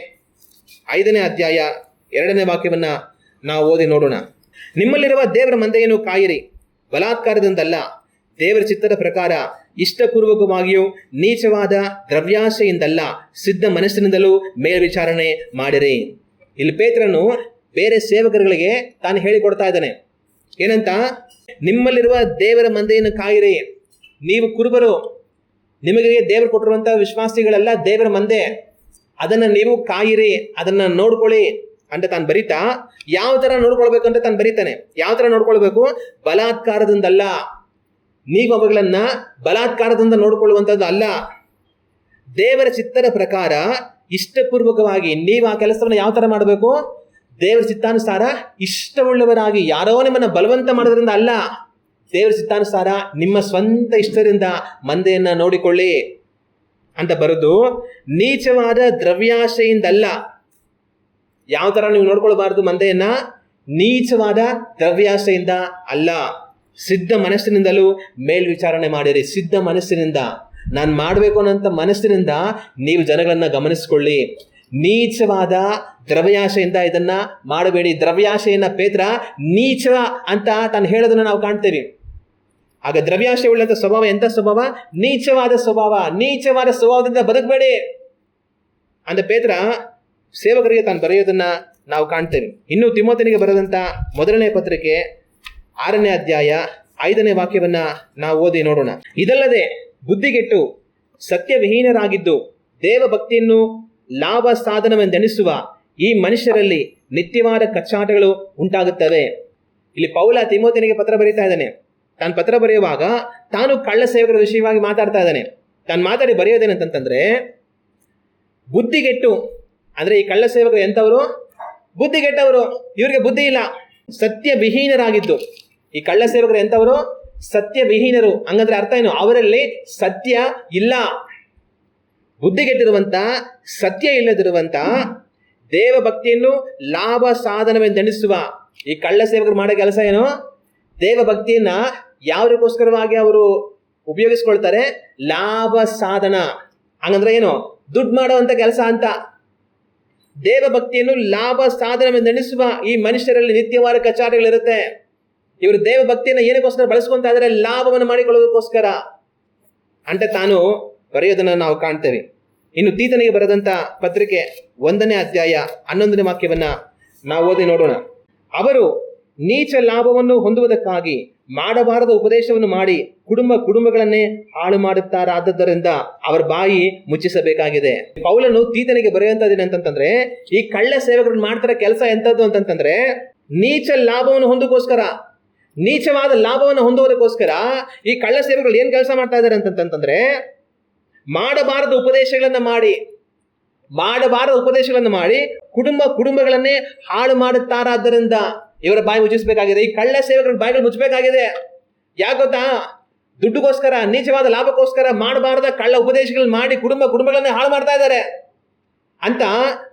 Speaker 1: 5ನೇ ಅಧ್ಯಾಯ 2ನೇ ವಾಕ್ಯವನ್ನ ನಾವು ಓದಿ ನೋಡೋಣ. ನಿಮ್ಮಲ್ಲಿರುವ ದೇವರ ಮಂದೆಯನ್ನು ಕಾಯಿರಿ, ಬಲಾತ್ಕಾರದಿಂದಲ್ಲ, ದೇವರ ಚಿತ್ತದ ಪ್ರಕಾರ ಇಷ್ಟಪೂರ್ವಕವಾಗಿಯೂ ನೀಚವಾದ ದ್ರವ್ಯಾಶೆಯಿಂದಲ್ಲ, ಸಿದ್ಧ ಮನಸ್ಸಿನಿಂದಲೂ ಮೇಲ್ವಿಚಾರಣೆ ಮಾಡಿರಿ. ಇಲ್ಲಿ ಪೇತ್ರನು ಬೇರೆ ಸೇವಕರುಗಳಿಗೆ ತಾನು ಹೇಳಿಕೊಡ್ತಾ ಇದ್ದಾನೆ. ಏನಂತ? ನಿಮ್ಮಲ್ಲಿರುವ ದೇವರ ಮಂದೆಯನ್ನು ಕಾಯಿರಿ. ನೀವು ಕುರುಬರು, ನಿಮಗೆ ದೇವರು ಕೊಟ್ಟಿರುವಂತಹ ವಿಶ್ವಾಸಿಗಳೆಲ್ಲ ದೇವರ ಮಂದೆ, ಅದನ್ನ ನೀವು ಕಾಯಿರಿ, ಅದನ್ನ ನೋಡ್ಕೊಳ್ಳಿ ಅಂತ ತಾನು ಬರೀತಾ. ಯಾವ ತರ ನೋಡ್ಕೊಳ್ಬೇಕು ಅಂತ ತಾನು ಬರೀತಾನೆ. ಯಾವ ತರ ನೋಡ್ಕೊಳ್ಬೇಕು? ಬಲಾತ್ಕಾರದಿಂದಲ್ಲ. ನೀವು ಅವುಗಳನ್ನ ಬಲಾತ್ಕಾರದಿಂದ ನೋಡ್ಕೊಳ್ಳುವಂಥದ್ದು ಅಲ್ಲ. ದೇವರ ಚಿತ್ತದ ಪ್ರಕಾರ ಇಷ್ಟಪೂರ್ವಕವಾಗಿ ನೀವು ಆ ಕೆಲಸವನ್ನು ಯಾವ ತರ ಮಾಡಬೇಕು? ದೇವರ ಚಿತ್ತಾನುಸಾರ ಇಷ್ಟವುಳ್ಳವರಾಗಿ. ಯಾರೋ ನಿಮ್ಮನ್ನ ಬಲವಂತ ಮಾಡೋದ್ರಿಂದ ಅಲ್ಲ, ದೇವರ ಚಿತ್ತಾನುಸಾರ ನಿಮ್ಮ ಸ್ವಂತ ಇಷ್ಟದಿಂದ ಮಂದೆಯನ್ನ ನೋಡಿಕೊಳ್ಳಿ ಅಂತ ಬರೆದು, ನೀಚವಾದ ದ್ರವ್ಯಾಶೆಯಿಂದಲ್ಲ. ಯಾವ ತರ ನೀವು ನೋಡ್ಕೊಳ್ಬಾರ್ದು ಮಂದೆಯನ್ನ? ನೀಚವಾದ ದ್ರವ್ಯಾಶೆಯಿಂದ ಅಲ್ಲ, ಸಿದ್ಧ ಮನಸ್ಸಿನಿಂದಲೂ ಮೇಲ್ವಿಚಾರಣೆ ಮಾಡಿರಿ. ಸಿದ್ಧ ಮನಸ್ಸಿನಿಂದ, ನಾನು ಮಾಡಬೇಕು ಅನ್ನೋಂಥ ಮನಸ್ಸಿನಿಂದ ನೀವು ಜನಗಳನ್ನ ಗಮನಿಸ್ಕೊಳ್ಳಿ. ನೀಚವಾದ ದ್ರವ್ಯಾಶೆಯಿಂದ ಇದನ್ನ ಮಾಡಬೇಡಿ. ದ್ರವ್ಯಾಶೆಯನ್ನ ಪೇತ್ರ ನೀಚ ಅಂತ ತಾನು ಹೇಳೋದನ್ನ ನಾವು ಕಾಣ್ತೇವೆ. ಆಗ ದ್ರವ್ಯಾಶೆ ಉಳ್ಳಂತ ಸ್ವಭಾವ ಎಂತ ಸ್ವಭಾವ? ನೀಚವಾದ ಸ್ವಭಾವ. ನೀಚವಾದ ಸ್ವಭಾವದಿಂದ ಬದುಕಬೇಡಿ ಅಂತ ಪೇತ್ರ ಸೇವಕರಿಗೆ ತಾನು ಬರೆಯೋದನ್ನ ನಾವು ಕಾಣ್ತೇವೆ. ಇನ್ನು ತಿಮೋಥನಿಗೆ ಬರೆದಂತ 1ನೇ ಪತ್ರಿಕೆ 6ನೇ ಅಧ್ಯಾಯ 5ನೇ ವಾಕ್ಯವನ್ನ ನಾವು ಓದಿ ನೋಡೋಣ. ಇದಲ್ಲದೆ ಬುದ್ಧಿಗೆಟ್ಟು ಸತ್ಯವಿಹೀನರಾಗಿದ್ದು ದೇವಭಕ್ತಿಯನ್ನು ಲಾಭ ಸಾಧನವೆಂದೆಣಿಸುವ ಈ ಮನುಷ್ಯರಲ್ಲಿ ನಿತ್ಯವಾದ ಕಚ್ಚಾಟಗಳು ಉಂಟಾಗುತ್ತವೆ. ಇಲ್ಲಿ ಪೌಲ ತಿಮೋಥನಿಗೆ ಪತ್ರ ಬರೀತಾ ಇದ್ದಾನೆ. ತಾನು ಪತ್ರ ಬರೆಯುವಾಗ ತಾನು ಕಳ್ಳ ಸೇವಕರ ವಿಷಯವಾಗಿ ಮಾತಾಡ್ತಾ ಇದ್ದಾನೆ. ತಾನು ಮಾತಾಡಿ ಬರೆಯೋದೇನಂತಂದ್ರೆ, ಬುದ್ಧಿಗೆಟ್ಟು ಅಂದ್ರೆ ಈ ಕಳ್ಳ ಸೇವಕರು ಎಂಥವರು? ಬುದ್ಧಿಗೆಟ್ಟವರು. ಇವರಿಗೆ ಬುದ್ಧಿ ಇಲ್ಲ, ಸತ್ಯವಿಹೀನರಾಗಿದ್ದು. ಈ ಕಳ್ಳ ಸೇವಕರು ಎಂಥವರು? ಸತ್ಯವಿಹೀನರು. ಹಂಗಂದ್ರೆ ಅರ್ಥ ಏನು? ಅವರಲ್ಲಿ ಸತ್ಯ ಇಲ್ಲ. ಬುದ್ಧಿಗೆಟ್ಟಿರುವಂತ, ಸತ್ಯ ಇಲ್ಲದಿರುವಂತ, ದೇವಭಕ್ತಿಯನ್ನು ಲಾಭ ಸಾಧನವೆಂದೆಣಿಸುವ ಈ ಕಳ್ಳ ಸೇವಕರು ಮಾಡೋ ಕೆಲಸ ಏನು? ದೇವಭಕ್ತಿಯನ್ನ ಯಾವುದಕ್ಕೋಸ್ಕರವಾಗಿ ಅವರು ಉಪಯೋಗಿಸ್ಕೊಳ್ತಾರೆ? ಲಾಭ ಸಾಧನ. ಹಂಗಂದ್ರೆ ಏನು? ದುಡ್ಡು ಮಾಡುವಂತ ಕೆಲಸ ಅಂತ. ದೇವಭಕ್ತಿಯನ್ನು ಲಾಭ ಸಾಧನವೆಂದೆಣಿಸುವ ಈ ಮನುಷ್ಯರಲ್ಲಿ ನಿತ್ಯವಾದ ಕಚ್ಚಾಟಗಳಿರುತ್ತೆ. ಇವರು ದೇವ ಭಕ್ತಿಯನ್ನು ಏನಕ್ಕೋಸ್ಕರ ಬಳಸ್ಕೊಂತಾ ಇದ್ದಾರೆ? ಲಾಭವನ್ನು ಮಾಡಿಕೊಳ್ಳೋದಕ್ಕೋಸ್ಕರ ಅಂತ ತಾನು ಬರೆಯೋದನ್ನ ನಾವು ಕಾಣ್ತೇವೆ. ಇನ್ನು ತೀತನಿಗೆ ಬರೆದಂತ ಪತ್ರಿಕೆ 1ನೇ ಅಧ್ಯಾಯ 11ನೇ ವಾಕ್ಯವನ್ನ ನಾವು ಓದಿ ನೋಡೋಣ. ಅವರು ನೀಚ ಲಾಭವನ್ನು ಹೊಂದುವುದಕ್ಕಾಗಿ ಮಾಡಬಾರದ ಉಪದೇಶವನ್ನು ಮಾಡಿ ಕುಟುಂಬಗಳನ್ನೇ ಹಾಳು ಮಾಡುತ್ತಾರಾದ್ದರಿಂದ ಅವರ ಬಾಯಿ ಮುಚ್ಚಿಸಬೇಕಾಗಿದೆ. ಪೌಲನು ತೀತನಿಗೆ ಬರೆಯುವಂತದ್ದೇನಂತಂದ್ರೆ, ಈ ಕಳ್ಳ ಸೇವಕರು ಮಾಡ್ತಾರ ಕೆಲಸ ಎಂತದ್ದು ಅಂತಂತಂದ್ರೆ, ನೀಚ ಲಾಭವನ್ನು ಹೊಂದೋಕೋಸ್ಕರ, ನೀಚವಾದ ಲಾಭವನ್ನು ಹೊಂದುವುದಕ್ಕೋಸ್ಕರ ಈ ಕಳ್ಳ ಸೇವಕರು ಏನ್ ಕೆಲಸ ಮಾಡ್ತಾ ಇದ್ದಾರೆ ಅಂತಂತಂದ್ರೆ, ಮಾಡಬಾರದ ಉಪದೇಶಗಳನ್ನ ಮಾಡಿ ಕುಟುಂಬಗಳನ್ನೇ ಹಾಳು ಮಾಡುತ್ತಾರಾದ್ದರಿಂದ ಇವರ ಬಾಯಿ ಮುಚ್ಚಿಸಬೇಕಾಗಿದೆ. ಈ ಕಳ್ಳ ಸೇವಕರ ಬಾಯಿಗಳು ಮುಚ್ಚಬೇಕಾಗಿದೆ. ಯಾಕೆ ಗೊತ್ತಾ? ದುಡ್ಡುಗೋಸ್ಕರ, ನೀಚವಾದ ಲಾಭಕ್ಕೋಸ್ಕರ ಮಾಡಬಾರದ ಕಳ್ಳ ಉಪದೇಶಗಳನ್ನ ಮಾಡಿ ಕುಟುಂಬಗಳನ್ನೇ ಹಾಳು ಮಾಡ್ತಾ ಇದ್ದಾರೆ ಅಂತ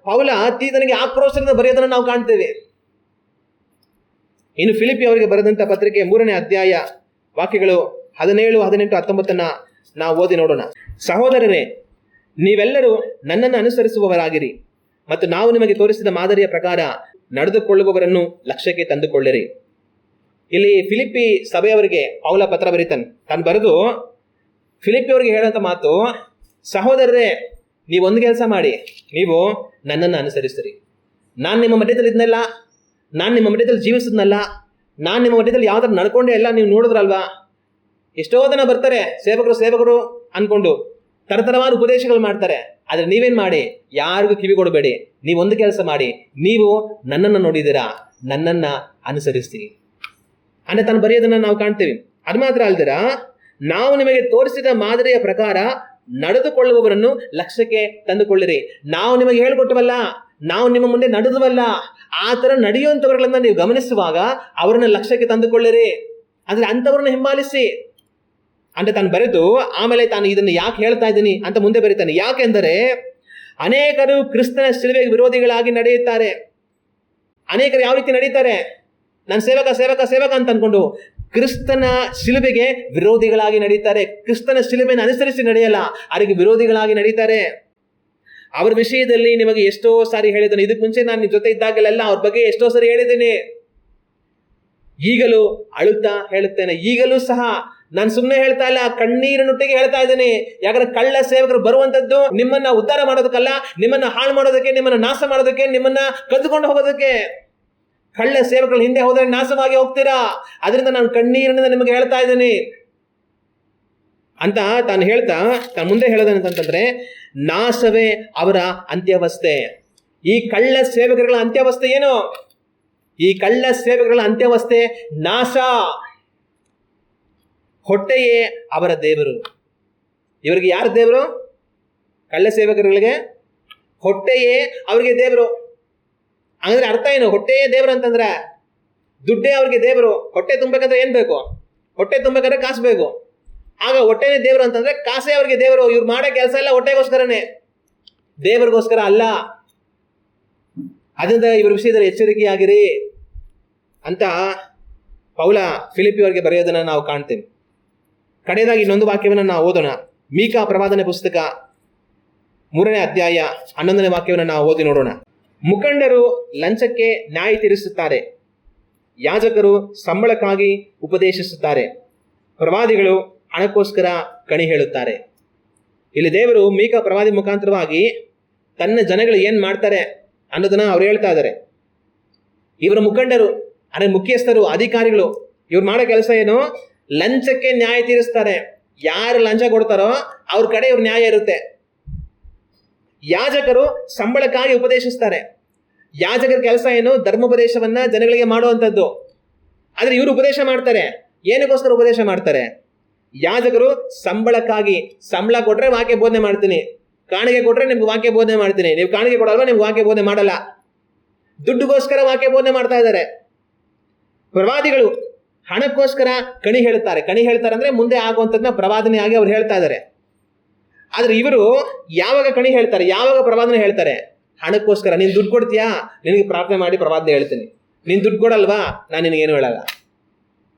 Speaker 1: ಪೌಲ ತೀತನಿಗೆ ಆಕ್ರೋಶದಿಂದ ಬರೆಯೋದನ್ನು ನಾವು ಕಾಣ್ತೇವೆ. ಇನ್ನು ಫಿಲಿಪ್ಪಿ ಅವರಿಗೆ ಬರೆದಂತ ಪತ್ರಿಕೆ 3ನೇ ಅಧ್ಯಾಯ ವಾಕ್ಯಗಳು 17, 18, 19 ನಾವು ಓದಿ ನೋಡೋಣ. ಸಹೋದರರೇ, ನೀವೆಲ್ಲರೂ ನನ್ನನ್ನು ಅನುಸರಿಸುವವರಾಗಿರಿ ಮತ್ತು ನಾವು ನಿಮಗೆ ತೋರಿಸಿದ ಮಾದರಿಯ ಪ್ರಕಾರ ನಡೆದುಕೊಳ್ಳುವವರನ್ನು ಲಕ್ಷ್ಯಕ್ಕೆ ತಂದುಕೊಳ್ಳಿರಿ. ಇಲ್ಲಿ ಫಿಲಿಪ್ಪಿ ಸಭೆಯವರಿಗೆ ಪೌಲ ಪತ್ರ ಬರೀತಾನೆ. ತಾನು ಬರೆದು ಫಿಲಿಪ್ಪಿ ಅವರಿಗೆ ಹೇಳುವಂತ ಮಾತು, ಸಹೋದರರೇ, ನೀವೊಂದು ಕೆಲಸ ಮಾಡಿ, ನೀವು ನನ್ನನ್ನು ಅನುಸರಿಸಿರಿ. ನಾನು ನಿಮ್ಮ ಮಧ್ಯದಲ್ಲಿ ಇದ್ನಲ್ಲ, ನಾನು ನಿಮ್ಮ ಮಧ್ಯದಲ್ಲಿ ಜೀವಿಸಿದ್ನಲ್ಲ, ನಾನು ನಿಮ್ಮ ಮಧ್ಯದಲ್ಲಿ ಯಾವ ಥರ ನಡ್ಕೊಂಡೆ ಎಲ್ಲ ನೀವು ನೋಡಿದ್ರಲ್ವಾ. ಎಷ್ಟೋ ಜನ ಬರ್ತಾರೆ ಸೇವಕರು ಅನ್ಕೊಂಡು ತರತರವಾದ ಉಪದೇಶಗಳು ಮಾಡ್ತಾರೆ. ಆದ್ರೆ ನೀವೇನ್ ಮಾಡಿ, ಯಾರಿಗೂ ಕಿವಿ ಕೊಡಬೇಡಿ. ನೀವೊಂದು ಕೆಲಸ ಮಾಡಿ, ನೀವು ನನ್ನನ್ನು ನೋಡಿದ್ದೀರಾ, ನನ್ನನ್ನ ಅನುಸರಿಸ್ತೀರಿ ಅಂದ್ರೆ ತಾನು ಬರೆಯೋದನ್ನ ನಾವು ಕಾಣ್ತೀವಿ. ಅದು ಮಾತ್ರ ಅಲ್ದಿರ, ನಾವು ನಿಮಗೆ ತೋರಿಸಿದ ಮಾದರಿಯ ಪ್ರಕಾರ ನಡೆದುಕೊಳ್ಳುವವರನ್ನು ಲಕ್ಷ್ಯಕ್ಕೆ ತಂದುಕೊಳ್ಳಿರಿ. ನಾವು ನಿಮಗೆ ಹೇಳ್ಕೊಟ್ಟವಲ್ಲ, ನಾವು ನಿಮ್ಮ ಮುಂದೆ ನಡೆದುವಲ್ಲ, ಆ ತರ ನಡೆಯುವಂಥವ್ರಗಳನ್ನ ನೀವು ಗಮನಿಸುವಾಗ ಅವರನ್ನ ಲಕ್ಷ್ಯಕ್ಕೆ ತಂದುಕೊಳ್ಳಿರಿ. ಅಂದ್ರೆ ಅಂಥವ್ರನ್ನ ಹಿಂಬಾಲಿಸಿ ಅಂತ ತಾನು ಬರೆದು, ಆಮೇಲೆ ತಾನು ಇದನ್ನು ಯಾಕೆ ಹೇಳ್ತಾ ಇದ್ದೀನಿ ಅಂತ ಮುಂದೆ ಬರೀತಾನೆ. ಯಾಕೆಂದರೆ ಅನೇಕರು ಕ್ರಿಸ್ತನ ಶಿಲುಬೆಗೆ ವಿರೋಧಿಗಳಾಗಿ ನಡೆಯುತ್ತಾರೆ. ಅನೇಕರು ಯಾವ ರೀತಿ ನಡೀತಾರೆ? ನಾನು ಸೇವಕ ಅಂತ ಅನ್ಕೊಂಡು ಕ್ರಿಸ್ತನ ಶಿಲುಬೆಗೆ ವಿರೋಧಿಗಳಾಗಿ ನಡೀತಾರೆ. ಕ್ರಿಸ್ತನ ಶಿಲುಬೆಯನ್ನು ಅನುಸರಿಸಿ ನಡೆಯಲ್ಲ, ಅವರಿಗೆ ವಿರೋಧಿಗಳಾಗಿ ನಡೀತಾರೆ. ಅವ್ರ ವಿಷಯದಲ್ಲಿ ನಿಮಗೆ ಎಷ್ಟೋ ಸಾರಿ ಹೇಳಿದ್ದೇನೆ. ಇದಕ್ಕೆ ಮುಂಚೆ ನಾನು ನಿಮ್ಮ ಜೊತೆ ಇದ್ದಾಗಲೆಲ್ಲ ಅವ್ರ ಬಗ್ಗೆ ಎಷ್ಟೋ ಸಾರಿ ಹೇಳಿದ್ದೀನಿ. ಈಗಲೂ ಅಳುತ್ತಾ ಹೇಳುತ್ತೇನೆ. ಈಗಲೂ ಸಹ ನಾನು ಸುಮ್ಮನೆ ಹೇಳ್ತಾ ಇಲ್ಲ, ಕಣ್ಣೀರಿನೊಟ್ಟಿಗೆ ಹೇಳ್ತಾ ಇದ್ದೀನಿ. ಯಾಕಂದ್ರೆ ಕಳ್ಳ ಸೇವಕರು ಬರುವಂತದ್ದು ನಿಮ್ಮನ್ನ ಉದ್ಧಾರ ಮಾಡೋದಕ್ಕಲ್ಲ, ನಿಮ್ಮನ್ನ ಹಾಳು ಮಾಡೋದಕ್ಕೆ, ನಿಮ್ಮನ್ನ ನಾಶ ಮಾಡೋದಕ್ಕೆ, ನಿಮ್ಮನ್ನ ಕದ್ದುಕೊಂಡು ಹೋಗೋದಕ್ಕೆ. ಕಳ್ಳ ಸೇವಕರು ಹಿಂದೆ ಹೋದರೆ ನಾಶವಾಗಿ ಹೋಗ್ತೀರಾ. ಅದರಿಂದ ನಾನು ಕಣ್ಣೀರಿನಿಂದ ನಿಮಗೆ ಹೇಳ್ತಾ ಇದ್ದೀನಿ ಅಂತ ತಾನು ಹೇಳ್ತಾ ತಾನು ಮುಂದೆ ಹೇಳೋದಂತಂದ್ರೆ, ನಾಶವೇ ಅವರ ಅಂತ್ಯವಸ್ಥೆ. ಈ ಕಳ್ಳ ಸೇವಕರುಗಳ ಅಂತ್ಯವಸ್ಥೆ ಏನು? ಈ ಕಳ್ಳ ಸೇವಕರುಗಳ ಅಂತ್ಯವಸ್ಥೆ ನಾಶ. ಹೊಟ್ಟೆಯೇ ಅವರ ದೇವರು. ಇವರಿಗೆ ಯಾರು ದೇವರು? ಕಳ್ಳ ಸೇವಕರುಗಳಿಗೆ ಹೊಟ್ಟೆಯೇ ಅವರಿಗೆ ದೇವರು. ಅಂದ್ರೆ ಅರ್ಥ ಏನು? ಹೊಟ್ಟೆಯೇ ದೇವರು ಅಂತಂದ್ರೆ ದುಡ್ಡೇ ಅವ್ರಿಗೆ ದೇವರು. ಹೊಟ್ಟೆ ತುಂಬಬೇಕಂದ್ರೆ ಏನ್ ಬೇಕು? ಹೊಟ್ಟೆ ತುಂಬಬೇಕಾದ್ರೆ ಕಾಸು ಬೇಕು. ಆಗ ಹೊಟ್ಟೆನೇ ದೇವರು ಅಂತಂದ್ರೆ ಕಾಸೇ ಅವ್ರಿಗೆ ದೇವರು. ಇವ್ರು ಮಾಡೋ ಕೆಲಸ ಎಲ್ಲ ಹೊಟ್ಟೆಗೋಸ್ಕರನೇ, ದೇವರಿಗೋಸ್ಕರ ಅಲ್ಲ. ಅದರಿಂದ ಇವ್ರ ವಿಷಯದಲ್ಲಿ ಎಚ್ಚರಿಕೆಯಾಗಿರಿ ಅಂತ ಪೌಲ ಫಿಲಿಪ್ಪಿ ಅವರಿಗೆ ಬರೆಯೋದನ್ನ ನಾವು ಕಾಣ್ತೇವೆ. ಕಡೆಯದಾಗಿ ಇನ್ನೊಂದು ವಾಕ್ಯವನ್ನು ನಾವು ಓದೋಣ. ಮೀಕಾ ಪ್ರವಾದನೆ ಪುಸ್ತಕ 3ನೇ ಅಧ್ಯಾಯ 11ನೇ ವಾಕ್ಯವನ್ನು ನಾವು ಓದಿ ನೋಡೋಣ. ಮುಖಂಡರು ಲಂಚಕ್ಕೆ ನ್ಯಾಯ ತೀರಿಸುತ್ತಾರೆ, ಯಾಜಕರು ಸಂಬಳಕ್ಕಾಗಿ ಉಪದೇಶಿಸುತ್ತಾರೆ, ಪ್ರವಾದಿಗಳು ಹಣಕ್ಕೋಸ್ಕರ ಕಣಿ ಹೇಳುತ್ತಾರೆ. ಇಲ್ಲಿ ದೇವರು ಮೀಕಾ ಪ್ರವಾದಿ ಮುಖಾಂತರವಾಗಿ ತನ್ನ ಜನಗಳು ಏನ್ ಮಾಡ್ತಾರೆ ಅನ್ನೋದನ್ನ ಅವ್ರು ಹೇಳ್ತಾ ಇದ್ದಾರೆ. ಇವರ ಮುಖಂಡರು ಅಂದ್ರೆ ಮುಖ್ಯಸ್ಥರು, ಅಧಿಕಾರಿಗಳು, ಇವ್ರು ಮಾಡೋ ಕೆಲಸ ಏನು? ಲಂಚಕ್ಕೆ ನ್ಯಾಯ ತೀರಿಸ್ತಾರೆ. ಯಾರು ಲಂಚ ಕೊಡ್ತಾರೋ ಅವ್ರ ಕಡೆ ಇವ್ರ ನ್ಯಾಯ ಇರುತ್ತೆ. ಯಾಜಕರು ಸಂಬಳಕ್ಕಾಗಿ ಉಪದೇಶಿಸ್ತಾರೆ. ಯಾಜಕರ ಕೆಲಸ ಏನು? ಧರ್ಮೋಪದೇಶವನ್ನ ಜನಗಳಿಗೆ ಮಾಡುವಂಥದ್ದು. ಆದ್ರೆ ಇವರು ಉಪದೇಶ ಮಾಡ್ತಾರೆ. ಏನಕ್ಕೋಸ್ಕರ ಉಪದೇಶ ಮಾಡ್ತಾರೆ? ಯಾಜಕರು ಸಂಬಳಕ್ಕಾಗಿ. ಸಂಬಳ ಕೊಟ್ರೆ ವಾಕ್ಯ ಬೋಧನೆ ಮಾಡ್ತೀನಿ, ಕಾಣಿಕೆ ಕೊಟ್ರೆ ನಿಮ್ಗೆ ವಾಕ್ಯ ಬೋಧನೆ ಮಾಡ್ತೀನಿ. ನೀವು ಕಾಣಿಕೆ ಕೊಡಲ್ವಾ, ನಿಮ್ಗೆ ವಾಕ್ಯ ಬೋಧನೆ ಮಾಡಲ್ಲ. ದುಡ್ಡುಗೋಸ್ಕರ ವಾಕ್ಯ ಬೋಧನೆ ಮಾಡ್ತಾ ಇದ್ದಾರೆ. ಪ್ರವಾದಿಗಳು ಹಣಕ್ಕೋಸ್ಕರ ಕಣಿ ಹೇಳ್ತಾರೆ. ಕಣಿ ಹೇಳ್ತಾರೆ ಅಂದ್ರೆ ಮುಂದೆ ಆಗುವಂಥದ್ದನ್ನ ಪ್ರವಾದನೆಯಾಗಿ ಅವ್ರು ಹೇಳ್ತಾ ಇದ್ದಾರೆ. ಆದ್ರೆ ಇವರು ಯಾವಾಗ ಕಣಿ ಹೇಳ್ತಾರೆ, ಯಾವಾಗ ಪ್ರವಾದನೆ ಹೇಳ್ತಾರೆ? ಹಣಕ್ಕೋಸ್ಕರ. ನೀನು ದುಡ್ಡು ಕೊಡ್ತೀಯಾ, ನಿನಗೆ ಪ್ರಾರ್ಥನೆ ಮಾಡಿ ಪ್ರವಾದನೆ ಹೇಳ್ತೀನಿ. ನೀನು ದುಡ್ಡು ಕೊಡಲ್ವಾ, ನಾನು ನಿನಗೇನು ಹೇಳಲ್ಲ.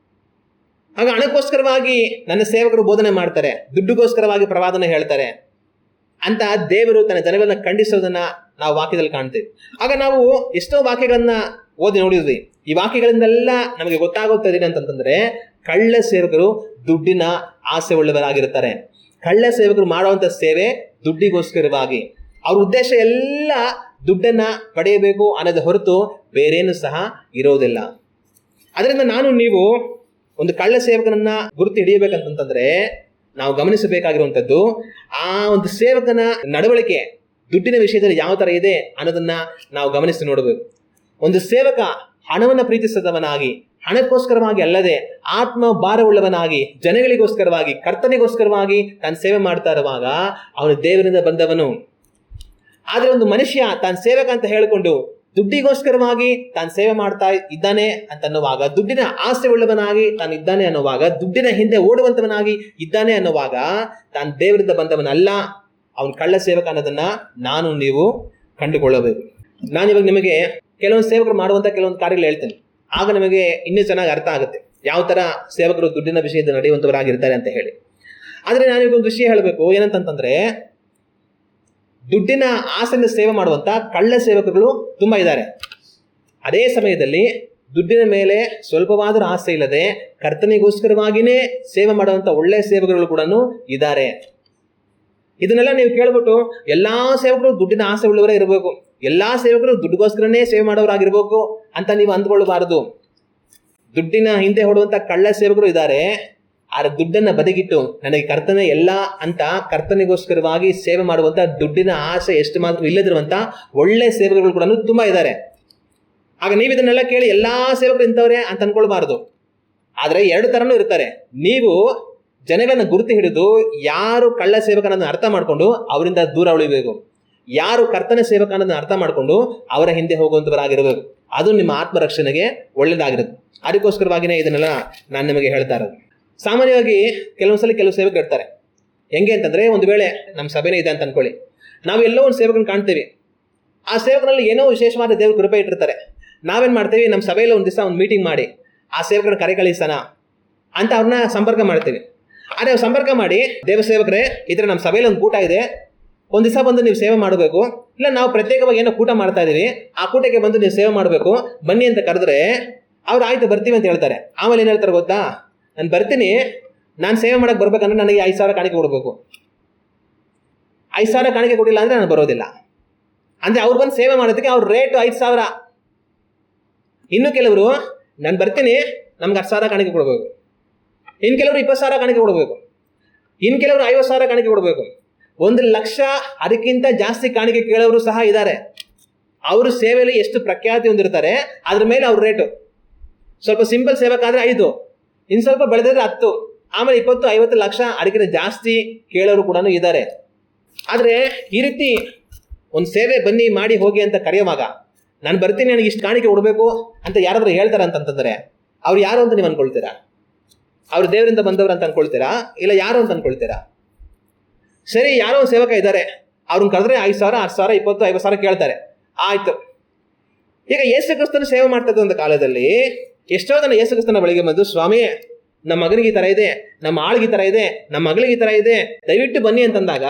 Speaker 1: ಆಗ ಹಣಕ್ಕೋಸ್ಕರವಾಗಿ ನನ್ನ ಸೇವಕರು ಬೋಧನೆ ಮಾಡ್ತಾರೆ, ದುಡ್ಡುಗೋಸ್ಕರವಾಗಿ ಪ್ರವಾದನೆ ಹೇಳ್ತಾರೆ ಅಂತ ದೇವರು ತನ್ನ ಜನಗಳನ್ನ ಖಂಡಿಸೋದನ್ನ ನಾವು ವಾಕ್ಯದಲ್ಲಿ ಕಾಣ್ತೀವಿ. ಆಗ ನಾವು ಎಷ್ಟೋ ವಾಕ್ಯಗಳನ್ನ ಓದಿ ನೋಡಿದ್ವಿ. ಈ ವಾಕ್ಯಗಳಿಂದೆಲ್ಲ ನಮಗೆ ಗೊತ್ತಾಗುತ್ತದೆ ಏನಂತಂದ್ರೆ, ಕಳ್ಳ ಸೇವಕರು ದುಡ್ಡಿನ ಆಸೆ ಉಳ್ಳವರಾಗಿರ್ತಾರೆ. ಕಳ್ಳ ಸೇವಕರು ಮಾಡುವಂತ ಸೇವೆ ದುಡ್ಡಿಗೋಸ್ಕರವಾಗಿ, ಅವ್ರ ಉದ್ದೇಶ ಎಲ್ಲ ದುಡ್ಡನ್ನ ಪಡೆಯಬೇಕು ಅನ್ನೋದು ಹೊರತು ಬೇರೇನು ಸಹ ಇರೋದಿಲ್ಲ. ಅದರಿಂದ ನಾನು ನೀವು ಒಂದು ಕಳ್ಳ ಸೇವಕನನ್ನ ಗುರುತು ಹಿಡಿಯಬೇಕಂತಂದ್ರೆ ನಾವು ಗಮನಿಸಬೇಕಾಗಿರುವಂಥದ್ದು, ಆ ಒಂದು ಸೇವಕನ ನಡವಳಿಕೆ ದುಡ್ಡಿನ ವಿಷಯದಲ್ಲಿ ಯಾವ ತರ ಇದೆ ಅನ್ನೋದನ್ನ ನಾವು ಗಮನಿಸಿ ನೋಡಬೇಕು. ಒಂದು ಸೇವಕ ಹಣವನ್ನ ಪ್ರೀತಿಸದವನಾಗಿ, ಹಣಕ್ಕೋಸ್ಕರವಾಗಿ ಅಲ್ಲದೆ ಆತ್ಮ ಭಾರವುಳ್ಳವನಾಗಿ, ಜನಗಳಿಗೋಸ್ಕರವಾಗಿ, ಕರ್ತನಿಗೋಸ್ಕರವಾಗಿ ತಾನು ಸೇವೆ ಮಾಡ್ತಾ ಇರುವಾಗ ಅವನು ದೇವರಿಂದ ಬಂದವನು. ಆದ್ರೆ ಒಂದು ಮನುಷ್ಯ ತಾನು ಸೇವಕ ಅಂತ ಹೇಳಿಕೊಂಡು ದುಡ್ಡಿಗೋಸ್ಕರವಾಗಿ ತಾನು ಸೇವೆ ಮಾಡ್ತಾ ಇದ್ದಾನೆ ಅಂತ ಅನ್ನುವಾಗ, ದುಡ್ಡಿನ ಆಸೆ ಉಳ್ಳವನಾಗಿ ತಾನು ಇದ್ದಾನೆ ಅನ್ನುವಾಗ, ದುಡ್ಡಿನ ಹಿಂದೆ ಓಡುವಂತವನಾಗಿ ಇದ್ದಾನೆ ಅನ್ನುವಾಗ ತಾನು ದೇವರಿಂದ ಬಂದವನಲ್ಲ, ಅವನು ಕಳ್ಳ ಸೇವಕ ಅನ್ನೋದನ್ನ ನಾನು ನೀವು ಕಂಡುಕೊಳ್ಳಬೇಕು. ನಾನಿವಾಗ ನಿಮಗೆ ಕೆಲವೊಂದು ಸೇವಕರು ಮಾಡುವಂತ ಕೆಲವೊಂದು ಕಾರ್ಯಗಳು ಹೇಳ್ತೇನೆ, ಆಗ ನಿಮಗೆ ಇನ್ನೂ ಚೆನ್ನಾಗಿ ಅರ್ಥ ಆಗುತ್ತೆ ಯಾವ ತರ ಸೇವಕರು ದುಡ್ಡಿನ ವಿಷಯದಲ್ಲಿ ನಡೆಯುವಂತವರಾಗಿರ್ತಾರೆ ಅಂತ ಹೇಳಿ. ಆದ್ರೆ ನಾನೀಗ ಒಂದು ವಿಷಯ ಹೇಳಬೇಕು, ಏನಂತಂದ್ರೆ ದುಡ್ಡಿನ ಆಸೆಯಿಂದ ಸೇವೆ ಮಾಡುವಂತ ಕಳ್ಳ ಸೇವಕರುಗಳು ತುಂಬಾ ಇದ್ದಾರೆ. ಅದೇ ಸಮಯದಲ್ಲಿ ದುಡ್ಡಿನ ಮೇಲೆ ಸ್ವಲ್ಪವಾದರೂ ಆಸೆ ಇಲ್ಲದೆ ಕರ್ತನಿಗೋಸ್ಕರವಾಗಿನೇ ಸೇವೆ ಮಾಡುವಂತ ಒಳ್ಳೆಯ ಸೇವಕರುಗಳು ಕೂಡ ಇದ್ದಾರೆ. ಇದನ್ನೆಲ್ಲ ನೀವು ಕೇಳ್ಬಿಟ್ಟು ಎಲ್ಲಾ ಸೇವಕರು ದುಡ್ಡಿನ ಆಸೆ ಉಳ್ಳವರೇ ಇರಬೇಕು, ಎಲ್ಲಾ ಸೇವಕರು ದುಡ್ಡಿಗೋಸ್ಕರನೇ ಸೇವೆ ಮಾಡೋರಾಗಿರ್ಬೇಕು ಅಂತ ನೀವು ಅಂದ್ಕೊಳ್ಬಾರದು. ದುಡ್ಡಿನ ಹಿಂದೆ ಹೊಡುವಂತ ಕಳ್ಳ ಸೇವಕರು ಇದ್ದಾರೆ, ಆದ್ರೆ ದುಡ್ಡನ್ನ ಬದಿಗಿಟ್ಟು ನನಗೆ ಕರ್ತನೆ ಎಲ್ಲ ಅಂತ ಕರ್ತನಿಗೋಸ್ಕರವಾಗಿ ಸೇವೆ ಮಾಡುವಂತ, ದುಡ್ಡಿನ ಆಸೆ ಎಷ್ಟು ಮಾತ್ರ ಇಲ್ಲದಿರುವಂತ ಒಳ್ಳೆ ಸೇವಕರುಗಳು ಕೂಡ ತುಂಬಾ ಇದ್ದಾರೆ. ಆಗ ನೀವು ಇದನ್ನೆಲ್ಲ ಕೇಳಿ ಎಲ್ಲಾ ಸೇವಕರು ಇಂಥವ್ರೆ ಅಂತ ಅನ್ಕೊಳ್ಬಾರದು. ಆದ್ರೆ ಎರಡು ತರನೂ ಇರ್ತಾರೆ. ನೀವು ಜನಗಳನ್ನ ಗುರುತು ಹಿಡಿದು ಯಾರು ಕಳ್ಳ ಸೇವಕ ಅನ್ನೋದನ್ನ ಅರ್ಥ ಮಾಡ್ಕೊಂಡು ಅವರಿಂದ ದೂರ ಉಳಿಬೇಕು, ಯಾರು ಕರ್ತನ ಸೇವಕ ಅನ್ನೋದನ್ನ ಅರ್ಥ ಮಾಡ್ಕೊಂಡು ಅವರ ಹಿಂದೆ ಹೋಗುವಂತವರಾಗಿರ್ಬೇಕು. ಅದು ನಿಮ್ಮ ಆತ್ಮರಕ್ಷಣೆಗೆ ಒಳ್ಳೇದಾಗಿರುತ್ತೆ. ಅದಕ್ಕೋಸ್ಕರವಾಗಿನೇ ಇದನ್ನೆಲ್ಲ ನಾನು ನಿಮಗೆ ಹೇಳ್ತಾ ಇರೋದು. ಸಾಮಾನ್ಯವಾಗಿ ಕೆಲವೊಂದ್ಸಲ ಕೆಲವು ಸೇವಕರು ಇರ್ತಾರೆ. ಹೆಂಗೆ ಅಂತಂದ್ರೆ, ಒಂದು ವೇಳೆ ನಮ್ಮ ಸಭೆನೇ ಇದೆ ಅಂತ ಅನ್ಕೊಳ್ಳಿ, ನಾವು ಎಲ್ಲೋ ಒಂದು ಸೇವಕನ ಕಾಣ್ತೀವಿ, ಆ ಸೇವಕನಲ್ಲಿ ಏನೋ ವಿಶೇಷವಾದ ದೇವ್ರ ಕೃಪೆ ಇಟ್ಟಿರ್ತಾರೆ. ನಾವೇನ್ ಮಾಡ್ತೀವಿ, ನಮ್ಮ ಸಭೆಯಲ್ಲಿ ಒಂದು ದಿವಸ ಒಂದು ಮೀಟಿಂಗ್ ಮಾಡಿ ಆ ಸೇವಕರ ಕರೆ ಕಳಿಸೋಣ ಅಂತ ಅವ್ರನ್ನ ಸಂಪರ್ಕ ಮಾಡ್ತೀವಿ. ಆದ್ರೆ ಸಂಪರ್ಕ ಮಾಡಿ, ದೇವ ಸೇವಕರೇ ಇದ್ರೆ ನಮ್ಮ ಸಭೆಯಲ್ಲಿ ಒಂದು ಕೂಟ ಇದೆ, ಒಂದು ದಿವಸ ಬಂದು ನೀವು ಸೇವೆ ಮಾಡಬೇಕು, ಇಲ್ಲ ನಾವು ಪ್ರತ್ಯೇಕವಾಗಿ ಏನೋ ಕೂಟ ಮಾಡ್ತಾ ಇದೀವಿ, ಆ ಕೂಟಕ್ಕೆ ಬಂದು ನೀವು ಸೇವೆ ಮಾಡಬೇಕು ಬನ್ನಿ ಅಂತ ಕರೆದ್ರೆ ಅವ್ರು ಆಯ್ತು ಬರ್ತೀವಿ ಅಂತ ಹೇಳ್ತಾರೆ. ಆಮೇಲೆ ಏನ್ ಹೇಳ್ತಾರೆ ಗೊತ್ತಾ, ನಾನು ಬರ್ತೀನಿ, ನಾನು ಸೇವೆ ಮಾಡಕ್ಕೆ ಬರ್ಬೇಕಂದ್ರೆ ನನಗೆ 5,000 ಕಾಣಿಕೆ ಕೊಡಬೇಕು, 5,000 ಕಾಣಿಕೆ ಕೊಡಿಲ್ಲ ಅಂದ್ರೆ ನಾನು ಬರೋದಿಲ್ಲ. ಅಂದ್ರೆ ಅವ್ರು ಬಂದು ಸೇವೆ ಮಾಡೋದಕ್ಕೆ ಅವ್ರ ರೇಟ್ 5,000. ಇನ್ನು ಕೆಲವರು ನಾನು ಬರ್ತೀನಿ, ನಮ್ಗೆ 10,000 ಕಾಣಿಕೆ ಕೊಡಬೇಕು, ಇನ್ನು ಕೆಲವರು 20,000 ಕಾಣಿಕೆ ಕೊಡಬೇಕು, ಇನ್ನು ಕೆಲವರು 50,000 ಕಾಣಿಕೆ ಕೊಡಬೇಕು, 1,00,000 ಅದಕ್ಕಿಂತ ಜಾಸ್ತಿ ಕಾಣಿಕೆ ಕೇಳೋರು ಸಹ ಇದ್ದಾರೆ. ಅವರು ಸೇವೆಯಲ್ಲಿ ಎಷ್ಟು ಪ್ರಖ್ಯಾತಿ ಹೊಂದಿರ್ತಾರೆ ಅದ್ರ ಮೇಲೆ ಅವ್ರ ರೇಟು. ಸ್ವಲ್ಪ ಸಿಂಪಲ್ ಸೇವಕ ಆದ್ರೆ 5, ಇನ್ನು ಸ್ವಲ್ಪ ಬೆಳೆದ್ರೆ 10, ಆಮೇಲೆ 20-50 ಲಕ್ಷ ಅದಕ್ಕಿಂತ ಜಾಸ್ತಿ ಕೇಳೋರು ಕೂಡ ಇದ್ದಾರೆ. ಆದ್ರೆ ಈ ರೀತಿ ಒಂದು ಸೇವೆ ಬನ್ನಿ ಮಾಡಿ ಹೋಗಿ ಅಂತ ಕರೆಯುವಾಗ, ನಾನು ಬರ್ತೀನಿ ನನಗೆ ಇಷ್ಟು ಕಾಣಿಕೆ ಕೊಡಬೇಕು ಅಂತ ಯಾರಾದ್ರೂ ಹೇಳ್ತಾರ ಅಂತಂತಂದ್ರೆ ಅವ್ರು ಯಾರು ಅಂತ ನೀವು ಅನ್ಕೊಳ್ತೀರಾ? ಅವ್ರು ದೇವರಿಂದ ಬಂದವರು ಅಂತ ಅನ್ಕೊಳ್ತೀರಾ, ಇಲ್ಲ ಯಾರು ಅಂತ ಅನ್ಕೊಳ್ತೀರಾ? ಸರಿ, ಯಾರೋ ಒಂದು ಸೇವಕ ಇದ್ದಾರೆ, ಅವ್ರನ್ನ ಕರೆದ್ರೆ 5,000, 10,000, 20, 50,000 ಕೇಳ್ತಾರೆ. ಆಯ್ತು. ಈಗ ಯೇಸು ಕ್ರಿಸ್ತನ ಸೇವೆ ಮಾಡ್ತಾ ಇದ್ದ ಕಾಲದಲ್ಲಿ ಎಷ್ಟೋ ಜನ ಯೇಸು ಕ್ರಿಸ್ತನ ಬಳಿಗೆ ಬಂದು, ಸ್ವಾಮಿ ನಮ್ಮ ಮಗನಿಗೆ ಈ ತರ ಇದೆ, ನಮ್ಮ ಆಳಿಗೆ ಈ ತರ ಇದೆ, ನಮ್ಮ ಮಗಳಿಗೆ ಈ ತರ ಇದೆ, ದಯವಿಟ್ಟು ಬನ್ನಿ ಅಂತಂದಾಗ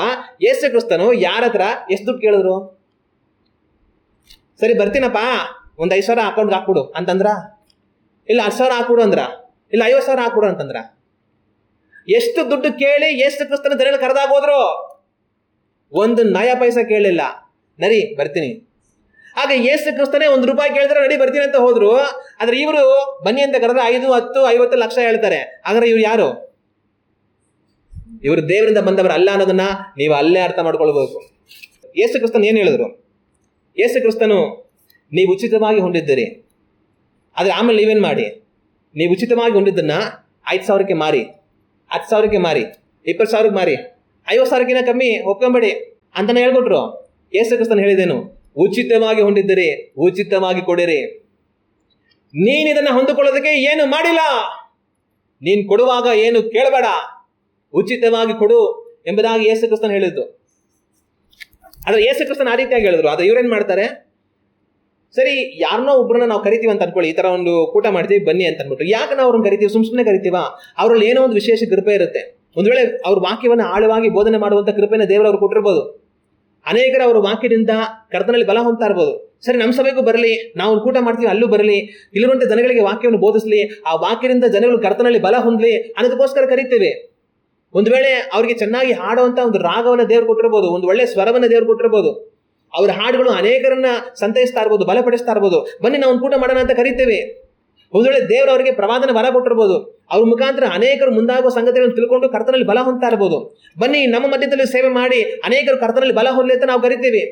Speaker 1: ಯೇಸು ಕ್ರಿಸ್ತನು ಯಾರ ಹತ್ರ ಎಷ್ಟು ದುಡ್ಡು ಕೇಳಿದ್ರು? ಸರಿ ಬರ್ತೀನಪ್ಪ, ಒಂದು 5,000 ಅಕೌಂಟ್ಗೆ ಹಾಕ್ಬಿಡು ಅಂತಂದ್ರ, ಇಲ್ಲ 10,000 ಹಾಕ್ಬಿಡು ಅಂದ್ರ, ಇಲ್ಲ 50,000 ಹಾಕ್ಬಿಡು ಅಂತಂದ್ರ. ಎಷ್ಟು ದುಡ್ಡು ಕೇಳಿ ಯೇಸು ಕ್ರಿಸ್ತನ ಜನಗಳು ಕರೆದಾಗ ಹೋದ್ರು? ಒಂದು ನಯ ಪೈಸಾ ಕೇಳಲಿಲ್ಲ. ನರಿ ಬರ್ತೀನಿ. ಆಗ ಯೇಸು ಕ್ರಿಸ್ತನೇ ₹1 ಕೇಳಿದ್ರೆ ನಡಿ ಬರ್ತೀನಿ ಅಂತ ಹೋದ್ರು. ಆದ್ರೆ ಇವರು ಬನ್ನಿ ಅಂತ ಕರೆದ್ರೆ 5, 10, 50 ಲಕ್ಷ ಹೇಳ್ತಾರೆ. ಹಾಗಾದ್ರೆ ಇವ್ರು ಯಾರು? ಇವರು ದೇವರಿಂದ ಬಂದವರು ಅಲ್ಲ ಅನ್ನೋದನ್ನ ನೀವು ಅಲ್ಲೇ ಅರ್ಥ ಮಾಡ್ಕೊಳ್ಬೇಕು. ಯೇಸು ಕ್ರಿಸ್ತನ್ ಏನ್ ಹೇಳಿದ್ರು? ಯೇಸು ಕ್ರಿಸ್ತನು ನೀವು ಉಚಿತವಾಗಿ ಹೊಂದಿದ್ದೀರಿ, ಆದ್ರೆ ಆಮೇಲೆ ನೀವೇನ್ ಮಾಡಿ, ನೀವು ಉಚಿತವಾಗಿ ಹೊಂದಿದ್ದನ್ನ 5,000ಕ್ಕೆ ಮಾರಿ, 10,000ಕ್ಕೆ ಮಾರಿ, 20,000ಕ್ಕೆ ಮಾರಿ, 50,000ಕ್ಕಿಂತ ಕಮ್ಮಿ ಒಪ್ಕೊಂಬೇಡಿ ಅಂತಾನೆ ಹೇಳ್ಕೊಟ್ರು. ಯೇಸು ಕ್ರಿಸ್ತನ್ ಹೇಳಿದೇನು? ಉಚಿತವಾಗಿ ಹೊಂದಿದ್ದೀರಿ, ಉಚಿತವಾಗಿ ಕೊಡಿರಿ. ನೀನ್ ಇದನ್ನ ಹೊಂದಿಕೊಳ್ಳೋದಕ್ಕೆ ಏನು ಮಾಡಿಲ್ಲ, ನೀನ್ ಕೊಡುವಾಗ ಏನು ಕೇಳಬೇಡ, ಉಚಿತವಾಗಿ ಕೊಡು ಎಂಬುದಾಗಿ ಯೇಸು ಕ್ರಿಸ್ತನ್ ಹೇಳಿದ್ದು. ಆದ್ರೆ ಯೇಸು ಕ್ರಿಸ್ತನ್ ಆ ರೀತಿಯಾಗಿ ಹೇಳಿದ್ರು. ಆದ್ರೆ ಇವ್ರೇನ್ ಮಾಡ್ತಾರೆ, ಸರಿ ಯಾರನ್ನೋ ಒಬ್ಬರನ್ನ ನಾವು ಕರಿತೀವಿ ಅಂತ ಅನ್ಕೊಳ್ಳಿ, ಈ ತರ ಒಂದು ಕೂಟ ಮಾಡ್ತೀವಿ ಬನ್ನಿ ಅಂತ ಅನ್ಬಿಟ್ಟು, ಯಾಕೆ ನಾವು ಅವ್ರನ್ನ ಕರಿತೀವಿ? ಸುಮ್ಮನೆ ಕರಿತೀವ? ಅವ್ರಲ್ಲಿ ಏನೋ ಒಂದು ವಿಶೇಷ ಕೃಪೆ ಇರುತ್ತೆ. ಒಂದ್ ವೇಳೆ ಅವ್ರ ವಾಕ್ಯವನ್ನ ಆಳವಾಗಿ ಬೋಧನೆ ಮಾಡುವಂತ ಕೃಪೆನ ದೇವರು ಅವ್ರು ಕೊಟ್ಟಿರ್ಬೋದು. ಅನೇಕರ ಅವರ ವಾಕ್ಯದಿಂದ ಕರ್ತನಲ್ಲಿ ಬಲ ಹೊಂದ್ತಾ ಇರ್ಬೋದು. ಸರಿ, ನಮ್ಮ ಸಭೆಗೂ ಬರಲಿ, ನಾವು ಊಟ ಮಾಡ್ತೀವಿ ಅಲ್ಲೂ ಬರಲಿ, ಇಲ್ಲಿರುವಂಥ ಜನಗಳಿಗೆ ವಾಕ್ಯವನ್ನು ಬೋಧಿಸಲಿ, ಆ ವಾಕ್ಯದಿಂದ ಜನಗಳು ಕರ್ತನಲ್ಲಿ ಬಲ ಹೊಂದಲಿ ಅನ್ನೋದಕ್ಕೋಸ್ಕರ ಕರಿತೇವೆ. ಒಂದು ವೇಳೆ ಅವ್ರಿಗೆ ಚೆನ್ನಾಗಿ ಹಾಡುವಂತ ಒಂದು ರಾಗವನ್ನು ದೇವ್ರು ಕೊಟ್ಟಿರ್ಬೋದು, ಒಂದು ಒಳ್ಳೆ ಸ್ವರವನ್ನು ದೇವ್ರು ಕೊಟ್ಟಿರ್ಬೋದು, ಅವ್ರ ಹಾಡುಗಳು ಅನೇಕರನ್ನ ಸಂತೈಸ್ತಾ ಇರ್ಬೋದು, ಬಲಪಡಿಸ್ತಾ ಇರ್ಬೋದು. ಬನ್ನಿ ನಾವು ಒಂದು ಊಟ ಮಾಡೋಣ ಅಂತ ಕರಿತೇವೆ. ಒಂದು ವೇಳೆ ದೇವರು ಅವರಿಗೆ ಪ್ರವಾದನ ವರ ಕೊಟ್ಟಿರ್ಬೋದು, ಅವ್ರ ಮುಖಾಂತರ ಅನೇಕರು ಮುಂದಾಗುವ ಸಂಗತಿಗಳನ್ನು ತಿಳ್ಕೊಂಡು ಕರ್ತನಲ್ಲಿ ಬಲ ಹೊಂದ್ತಾ ಇರ್ಬೋದು. ಬನ್ನಿ ನಮ್ಮ ಮಧ್ಯದಲ್ಲಿ ಸೇವೆ ಮಾಡಿ ಅನೇಕರು ಕರ್ತನಲ್ಲಿ ಬಲ ಹೊಂದಲಿ ಅಂತ ನಾವು ಕರಿತೇವೆ.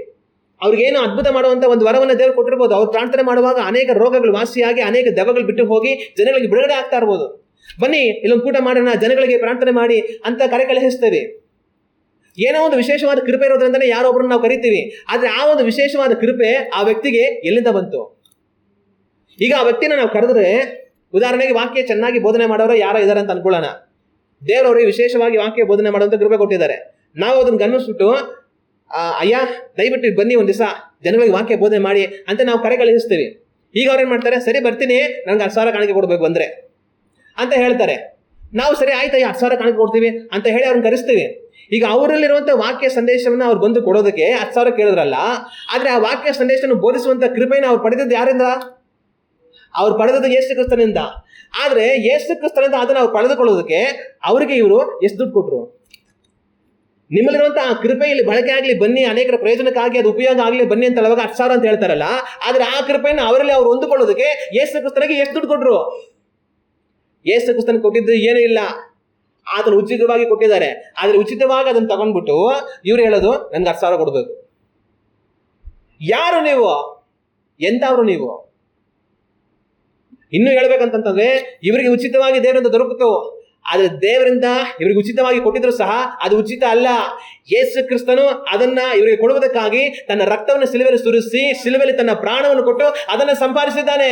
Speaker 1: ಅವ್ರಿಗೇನು ಅದ್ಭುತ ಮಾಡುವಂತ ಒಂದು ವರವನ್ನು ದೇವರು ಕೊಟ್ಟಿರ್ಬೋದು. ಅವ್ರು ಪ್ರಾರ್ಥನೆ ಮಾಡುವಾಗ ಅನೇಕ ರೋಗಗಳು ವಾಸಿಯಾಗಿ, ಅನೇಕ ದೆವ್ವಗಳು ಬಿಟ್ಟು ಹೋಗಿ ಜನಗಳಿಗೆ ಬಿಡುಗಡೆ ಆಗ್ತಾ ಇರ್ಬೋದು. ಬನ್ನಿ ಇಲ್ಲೊಂದು ಊಟ ಮಾಡೋಣ, ಜನಗಳಿಗೆ ಪ್ರಾರ್ಥನೆ ಮಾಡಿ ಅಂತ ಕರೆ ಕಳುಹಿಸ್ತೇವೆ. ಏನೋ ಒಂದು ವಿಶೇಷವಾದ ಕೃಪೆ ಇರೋದ್ರಿಂದನೇ ಯಾರೊಬ್ಬರನ್ನ ನಾವು ಕರಿತೀವಿ. ಆದ್ರೆ ಆ ಒಂದು ವಿಶೇಷವಾದ ಕೃಪೆ ಆ ವ್ಯಕ್ತಿಗೆ ಎಲ್ಲಿಂದ ಬಂತು? ಈಗ ಆ ವ್ಯಕ್ತಿನ ನಾವು ಕರೆದ್ರೆ, ಉದಾಹರಣೆಗೆ ವಾಕ್ಯ ಚೆನ್ನಾಗಿ ಬೋಧನೆ ಮಾಡೋರು ಯಾರೋ ಇದ್ದಾರೆ ಅಂತ ಅನ್ಕೊಳ್ಳೋಣ. ದೇವರವರಿಗೆ ವಿಶೇಷವಾಗಿ ವಾಕ್ಯ ಬೋಧನೆ ಮಾಡುವಂತ ಕೃಪೆ ಕೊಟ್ಟಿದ್ದಾರೆ. ನಾವು ಅದನ್ನ ಗಮನಿಸ್ಬಿಟ್ಟು ಅಯ್ಯ ದಯವಿಟ್ಟು ಬನ್ನಿ ಒಂದು ದಿವಸ ಜನಗಳಿಗೆ ವಾಕ್ಯ ಬೋಧನೆ ಮಾಡಿ ಅಂತ ನಾವು ಕರೆ ಕಳುಹಿಸ್ತೀವಿ. ಈಗ ಅವ್ರೇನ್ ಮಾಡ್ತಾರೆ, ಸರಿ ಬರ್ತೀನಿ, ನನ್ಗೆ 10,000 ಕಾಣಿಕೆ ಕೊಡ್ಬೇಕು ಬಂದ್ರೆ ಅಂತ ಹೇಳ್ತಾರೆ. ನಾವು ಸರಿ ಆಯ್ತಾ 10,000 ಕಾಣಿಕೆ ಕೊಡ್ತೀವಿ ಅಂತ ಹೇಳಿ ಅವ್ರನ್ನ ಕರೆಸ್ತೀವಿ. ಈಗ ಅವರಲ್ಲಿರುವಂತ ವಾಕ್ಯ ಸಂದೇಶವನ್ನ ಅವ್ರು ಬಂದು ಕೊಡೋದಕ್ಕೆ 10,000 ಕೇಳಿದ್ರಲ್ಲ, ಆದ್ರೆ ಆ ವಾಕ್ಯ ಸಂದೇಶವನ್ನು ಬೋಧಿಸುವಂತ ಕೃಪೆಯನ್ನು ಅವ್ರು ಪಡೆದದ್ದು ಯಾರಿಂದ? ಅವ್ರು ಪಡೆದದ್ದು ಯೇಸು ಕ್ರಿಸ್ತನಿಂದ. ಆದ್ರೆ ಯೇಸು ಕ್ರಿಸ್ತನಿಂದ ಅದನ್ನ ಅವ್ರು ಪಡೆದುಕೊಳ್ಳೋದಕ್ಕೆ ಅವರಿಗೆ ಇವರು ಎಷ್ಟು ದುಡ್ಡು ಕೊಟ್ರು? ನಿಮ್ಮಲ್ಲಿರುವಂತಹ ಕೃಪೆಯಲ್ಲಿ ಬಳಕೆ ಆಗ್ಲಿ ಬನ್ನಿ, ಅನೇಕರ ಪ್ರಯೋಜನಕ್ಕಾಗಿ ಅದು ಉಪಯೋಗ ಆಗ್ಲಿ ಬನ್ನಿ ಅಂತ ಹೇಳುವಾಗ 10,000 ಅಂತ ಹೇಳ್ತಾರಲ್ಲ, ಆದ್ರೆ ಆ ಕೃಪೆಯನ್ನು ಅವರಲ್ಲಿ ಅವ್ರು ಹೊಂದಿಕೊಳ್ಳೋದಕ್ಕೆ ಯೇಸು ಕ್ರಿಸ್ತನಿಗೆ ಎಷ್ಟು ದುಡ್ಡು ಕೊಟ್ರು? ಯೇಸು ಕ್ರಿಸ್ತನ ಕೊಟ್ಟಿದ್ದು ಏನೂ ಇಲ್ಲ, ಆತನು ಉಚಿತವಾಗಿ ಕೊಟ್ಟಿದ್ದಾರೆ. ಆದ್ರೆ ಉಚಿತವಾಗಿ ಅದನ್ನು ತಗೊಂಡ್ಬಿಟ್ಟು ಇವ್ರು ಹೇಳೋದು ನನ್ಗೆ 10,000 ಕೊಡ್ಬೇಕು. ಯಾರು ನೀವು? ಎಂತವ್ರು ನೀವು? ಇನ್ನು ಹೇಳ್ಬೇಕಂತಂದ್ರೆ ಇವರಿಗೆ ಉಚಿತವಾಗಿ ದೇವರಿಂದ ದೊರಕಿತು, ಆದ್ರೆ ದೇವರಿಂದ ಇವರಿಗೆ ಉಚಿತವಾಗಿ ಕೊಟ್ಟಿದ್ರು ಸಹ ಅದು ಉಚಿತ ಅಲ್ಲ. ಯೇಸು ಕ್ರಿಸ್ತನು ಅದನ್ನ ಇವರಿಗೆ ಕೊಡುವುದಕ್ಕಾಗಿ ತನ್ನ ರಕ್ತವನ್ನು ಸಿಲುವೆಯಲ್ಲಿ ಸುರಿಸಿ, ಸಿಲುವೆಯಲ್ಲಿ ತನ್ನ ಪ್ರಾಣವನ್ನು ಕೊಟ್ಟು ಅದನ್ನ ಸಂಪಾದಿಸಿದ್ದಾನೆ.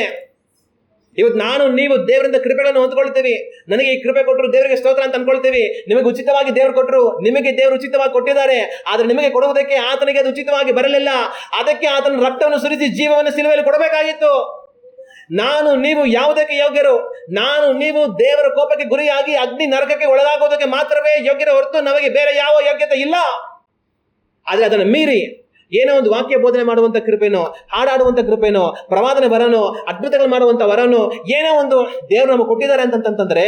Speaker 1: ಇವತ್ತು ನಾನು ನೀವು ದೇವರಿಂದ ಕೃಪೆಗಳನ್ನು ಹೊಂದ್ಕೊಳ್ತೀವಿ. ನನಗೆ ಈ ಕೃಪೆ ಕೊಟ್ಟರು, ದೇವರಿಗೆ ಸ್ತೋತ್ರ ಅಂತ ಅನ್ಕೊಳ್ತೀವಿ. ನಿಮಗೆ ಉಚಿತವಾಗಿ ದೇವರು ಕೊಟ್ಟರು, ನಿಮಗೆ ದೇವರು ಉಚಿತವಾಗಿ ಕೊಟ್ಟಿದ್ದಾರೆ. ಆದ್ರೆ ನಿಮಗೆ ಕೊಡುವುದಕ್ಕೆ ಆತನಿಗೆ ಅದು ಉಚಿತವಾಗಿ ಬರಲಿಲ್ಲ. ಅದಕ್ಕೆ ಆತನ ರಕ್ತವನ್ನು ಸುರಿಸಿ ಜೀವವನ್ನು ಸಿಲುವೆಯಲ್ಲಿ ಕೊಡಬೇಕಾಗಿತ್ತು. ನಾನು ನೀವು ಯಾವುದಕ್ಕೆ ಯೋಗ್ಯರು? ನಾನು ನೀವು ದೇವರ ಕೋಪಕ್ಕೆ ಗುರಿಯಾಗಿ ಅಗ್ನಿ ನರಕಕ್ಕೆ ಒಳಗಾಗೋದಕ್ಕೆ ಮಾತ್ರವೇ ಯೋಗ್ಯರ ಹೊರತು ನಮಗೆ ಬೇರೆ ಯಾವ ಯೋಗ್ಯತೆ ಇಲ್ಲ. ಆದ್ರೆ ಅದನ್ನು ಮೀರಿ ಏನೋ ಒಂದು ವಾಕ್ಯ ಬೋಧನೆ ಮಾಡುವಂತ ಕೃಪೆನೋ, ಹಾಡಾಡುವಂತ ಕೃಪೆನೋ, ಪ್ರವಾದನೆ ವರನೋ, ಅದ್ಭುತಗಳು ಮಾಡುವಂತ ವರನೋ, ಏನೋ ಒಂದು ದೇವರು ನಮಗೆ ಕೊಟ್ಟಿದ್ದಾರೆ ಅಂತಂತಂದ್ರೆ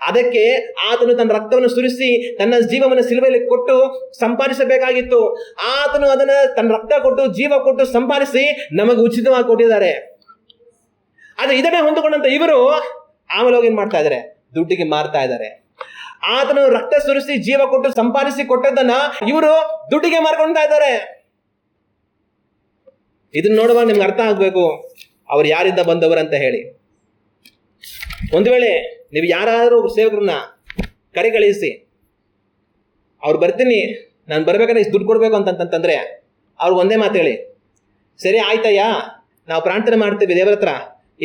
Speaker 1: ಅದಕ್ಕೆ ಆತನು ತನ್ನ ರಕ್ತವನ್ನು ಸುರಿಸಿ ತನ್ನ ಜೀವವನ್ನು ಸಿಲುಬೆಯಲ್ಲಿ ಕೊಟ್ಟು ಸಂಪಾದಿಸಬೇಕಾಗಿತ್ತು. ಆತನು ಅದನ್ನ ತನ್ನ ರಕ್ತ ಕೊಟ್ಟು ಜೀವ ಕೊಟ್ಟು ಸಂಪಾದಿಸಿ ನಮಗೆ ಉಚಿತವಾಗಿ ಕೊಟ್ಟಿದ್ದಾರೆ. ಆದ್ರೆ ಇದನ್ನೇ ಹೊಂದಿಕೊಂಡಂತ ಇವರು ಆಮೇಲೆ ಹೋಗಿ ಏನ್ ಮಾಡ್ತಾ ಇದ್ದಾರೆ? ದುಡ್ಡಿಗೆ ಮಾರ್ತಾ ಇದ್ದಾರೆ. ಆತನು ರಕ್ತ ಸುರಿಸಿ ಜೀವ ಕೊಟ್ಟು ಸಂಪಾದಿಸಿ ಕೊಟ್ಟದನ್ನ ಇವರು ದುಡ್ಡಿಗೆ ಮಾರ್ಕೊಳ್ತಾ ಇದ್ದಾರೆ. ಇದನ್ನ ನೋಡುವಾಗ ನಿಮ್ಗೆ ಅರ್ಥ ಆಗ್ಬೇಕು ಅವ್ರು ಯಾರಿಂದ ಬಂದವರಂತ ಹೇಳಿ. ಒಂದು ವೇಳೆ ನೀವು ಯಾರಾದ್ರೂ ಸೇವಕರನ್ನ ಕರೆ ಕಳಿಸಿ ಅವ್ರು ಬರ್ತೀನಿ, ನಾನು ಬರ್ಬೇಕಾದ್ರೆ ಇಷ್ಟು ದುಡ್ಡು ಕೊಡ್ಬೇಕು ಅಂತಂತಂದ್ರೆ ಅವ್ರು ಒಂದೇ ಮಾತು ಹೇಳಿ, ಸರಿ ಆಯ್ತಯ್ಯ, ನಾವು ಪ್ರಾರ್ಥನೆ ಮಾಡ್ತೀವಿ ದೇವರ ಹತ್ರ,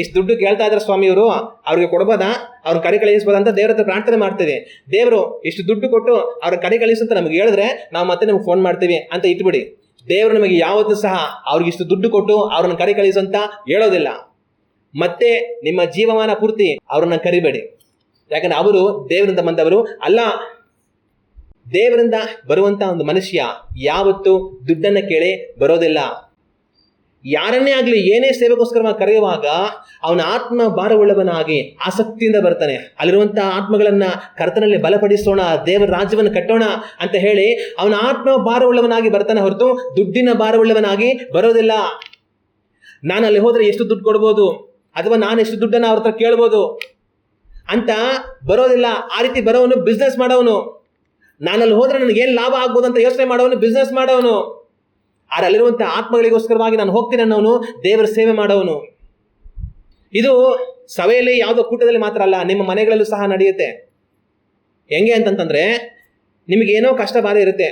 Speaker 1: ಇಷ್ಟು ದುಡ್ಡು ಕೇಳ್ತಾ ಇದ್ದಾರೆ ಸ್ವಾಮಿಯವರು, ಅವ್ರಿಗೆ ಕೊಡ್ಬೋದಾ, ಅವ್ರ ಕಡೆ ಕಳಿಸ್ಬೋದ ಅಂತ ದೇವ್ರ ಹತ್ರ ಪ್ರಾರ್ಥನೆ ಮಾಡ್ತೀವಿ. ದೇವರು ಇಷ್ಟು ದುಡ್ಡು ಕೊಟ್ಟು ಅವ್ರ ಕಡೆ ಕಳಿಸಂತ ನಮ್ಗೆ ಹೇಳಿದ್ರೆ ನಾವು ಮತ್ತೆ ನಿಮ್ಗೆ ಫೋನ್ ಮಾಡ್ತೀವಿ ಅಂತ ಇಟ್ಬಿಡಿ. ದೇವರು ನಮಗೆ ಯಾವತ್ತೂ ಸಹ ಅವ್ರಿಗೆ ಇಷ್ಟು ದುಡ್ಡು ಕೊಟ್ಟು ಅವ್ರನ್ನ ಕರೆ ಕಳಿಸಂತ ಹೇಳೋದಿಲ್ಲ. ಮತ್ತೆ ನಿಮ್ಮ ಜೀವಮಾನ ಪೂರ್ತಿ ಅವ್ರನ್ನ ಕರಿಬೇಡಿ, ಯಾಕಂದ್ರೆ ಅವರು ದೇವರಿಂದ ಬಂದವರು ಅಲ್ಲ. ದೇವರಿಂದ ಬರುವಂತ ಒಂದು ಮನುಷ್ಯ ಯಾವತ್ತೂ ದುಡ್ಡನ್ನ ಕೇಳಿ ಬರೋದಿಲ್ಲ. ಯಾರನ್ನೇ ಆಗ್ಲಿ ಏನೇ ಸೇವೆಗೋಸ್ಕರ ಕರೆಯುವಾಗ ಅವನ ಆತ್ಮ ಭಾರವುಳ್ಳವನಾಗಿ ಆಸಕ್ತಿಯಿಂದ ಬರ್ತಾನೆ. ಅಲ್ಲಿರುವಂತಹ ಆತ್ಮಗಳನ್ನ ಕರ್ತನಲ್ಲಿ ಬಲಪಡಿಸೋಣ, ದೇವರ ರಾಜ್ಯವನ್ನು ಕಟ್ಟೋಣ ಅಂತ ಹೇಳಿ ಅವನ ಆತ್ಮ ಭಾರವುಳ್ಳವನಾಗಿ ಬರ್ತಾನೆ ಹೊರತು ದುಡ್ಡಿನ ಭಾರವುಳ್ಳವನಾಗಿ ಬರೋದಿಲ್ಲ. ನಾನು ಅಲ್ಲಿ ಹೋದ್ರೆ ಎಷ್ಟು ದುಡ್ಡು ಕೊಡ್ಬೋದು, ಅಥವಾ ನಾನು ಎಷ್ಟು ದುಡ್ಡನ್ನ ಅವ್ರ ಹತ್ರ ಕೇಳ್ಬೋದು ಅಂತ ಬರೋದಿಲ್ಲ. ಆ ರೀತಿ ಬರೋವನು ಬಿಸ್ನೆಸ್ ಮಾಡೋವನು. ನಾನಲ್ಲಿ ಹೋದ್ರೆ ನನಗೆ ಏನ್ ಲಾಭ ಆಗ್ಬೋದು ಅಂತ ಯೋಚನೆ ಮಾಡೋವನು ಬಿಸ್ನೆಸ್ ಮಾಡೋವನು. ಆದ್ರೆ ಅಲ್ಲಿರುವಂತಹ ಆತ್ಮಗಳಿಗೋಸ್ಕರವಾಗಿ ನಾನು ಹೋಗ್ತೀನಿ ಅನ್ನೋನು ದೇವರ ಸೇವೆ ಮಾಡೋವನು. ಇದು ಸಭೆಯಲ್ಲಿ ಯಾವುದೋ ಕೂಟದಲ್ಲಿ ಮಾತ್ರ ಅಲ್ಲ, ನಿಮ್ಮ ಮನೆಗಳಲ್ಲೂ ಸಹ ನಡೆಯುತ್ತೆ. ಹೆಂಗೆ ಅಂತಂತಂದ್ರೆ ನಿಮಗೇನೋ ಕಷ್ಟ ಬಾಧೆ ಇರುತ್ತೆ,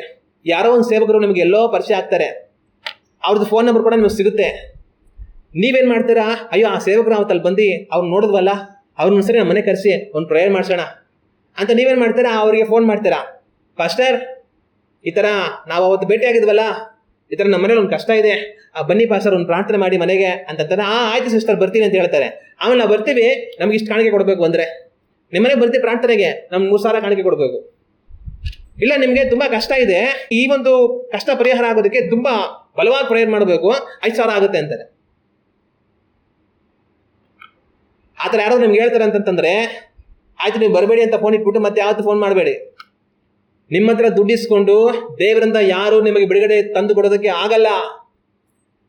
Speaker 1: ಯಾರೋ ಒಂದು ಸೇವಕರು ನಿಮಗೆ ಎಲ್ಲೋ ಪರಿಚಯ ಆಗ್ತಾರೆ, ಅವ್ರದ್ದು ಫೋನ್ ನಂಬರ್ ಕೂಡ ನಿಮಗೆ ಸಿಗುತ್ತೆ. ನೀವೇನ್ ಮಾಡ್ತೀರಾ? ಅಯ್ಯೋ ಆ ಸೇವಕರು ಅವತ್ತಲ್ಲಿ ಬಂದು ಅವ್ರು ನೋಡಿದ್ವಲ್ಲ, ಅವ್ರನ್ನ ಸರಿ ನಮ್ಮ ಮನೆ ಕರೆಸಿ ಒಂದು ಪ್ರೇಯರ್ ಮಾಡಿಸೋಣ ಅಂತ ನೀವೇನ್ ಮಾಡ್ತೀರಾ? ಅವರಿಗೆ ಫೋನ್ ಮಾಡ್ತೀರಾ, ಪಾಸ್ಟರ್ ಈ ಥರ ನಾವು ಅವತ್ತು ಭೇಟಿ ಆಗಿದ್ವಲ್ಲ, ಈ ಥರ ನಮ್ಮ ಮನೇಲಿ ಒಂದು ಕಷ್ಟ ಇದೆ, ಬನ್ನಿ ಪಾಸ್ಟರ್ ಒಂದು ಪ್ರಾರ್ಥನೆ ಮಾಡಿ ಮನೆಗೆ ಅಂತಂತಾರೆ. ಆಯ್ತು ಸಿಸ್ಟರ್ ಬರ್ತೀನಿ ಅಂತ ಹೇಳ್ತಾರೆ. ಆಮೇಲೆ ನಾವು ಬರ್ತೀವಿ, ನಮ್ಗೆ ಇಷ್ಟು ಕಾಣಿಕೆ ಕೊಡಬೇಕು ಅಂದರೆ ನಿಮ್ಮನೆಗೆ ಬರ್ತೀವಿ ಪ್ರಾರ್ಥನೆಗೆ, ನಮ್ಗೆ 3,000 ಕಾಣಿಕೆ ಕೊಡಬೇಕು. ಇಲ್ಲ ನಿಮಗೆ ತುಂಬಾ ಕಷ್ಟ ಇದೆ, ಈ ಒಂದು ಕಷ್ಟ ಪರಿಹಾರ ಆಗೋದಕ್ಕೆ ತುಂಬಾ ಬಲವಾದ ಪ್ರೇಯರ್ ಮಾಡಬೇಕು, 5,000 ಆಗುತ್ತೆ ಅಂತಾರೆ. ಆ ಥರ ಯಾರಾದ್ರು ನಿಮ್ಗೆ ಹೇಳ್ತಾರೆ ಅಂತಂದ್ರೆ ಆಯ್ತು ನೀವು ಬರಬೇಡಿ ಅಂತ ಫೋನ್ ಇಟ್ಬಿಟ್ಟು ಮತ್ತೆ ಯಾವತ್ತು ಫೋನ್ ಮಾಡಬೇಡಿ. ನಿಮ್ಮ ಹತ್ರ ದುಡ್ಡಿಸ್ಕೊಂಡು ದೇವರಿಂದ ಯಾರು ನಿಮಗೆ ಬಿಡುಗಡೆ ತಂದು ಕೊಡೋದಕ್ಕೆ ಆಗಲ್ಲ.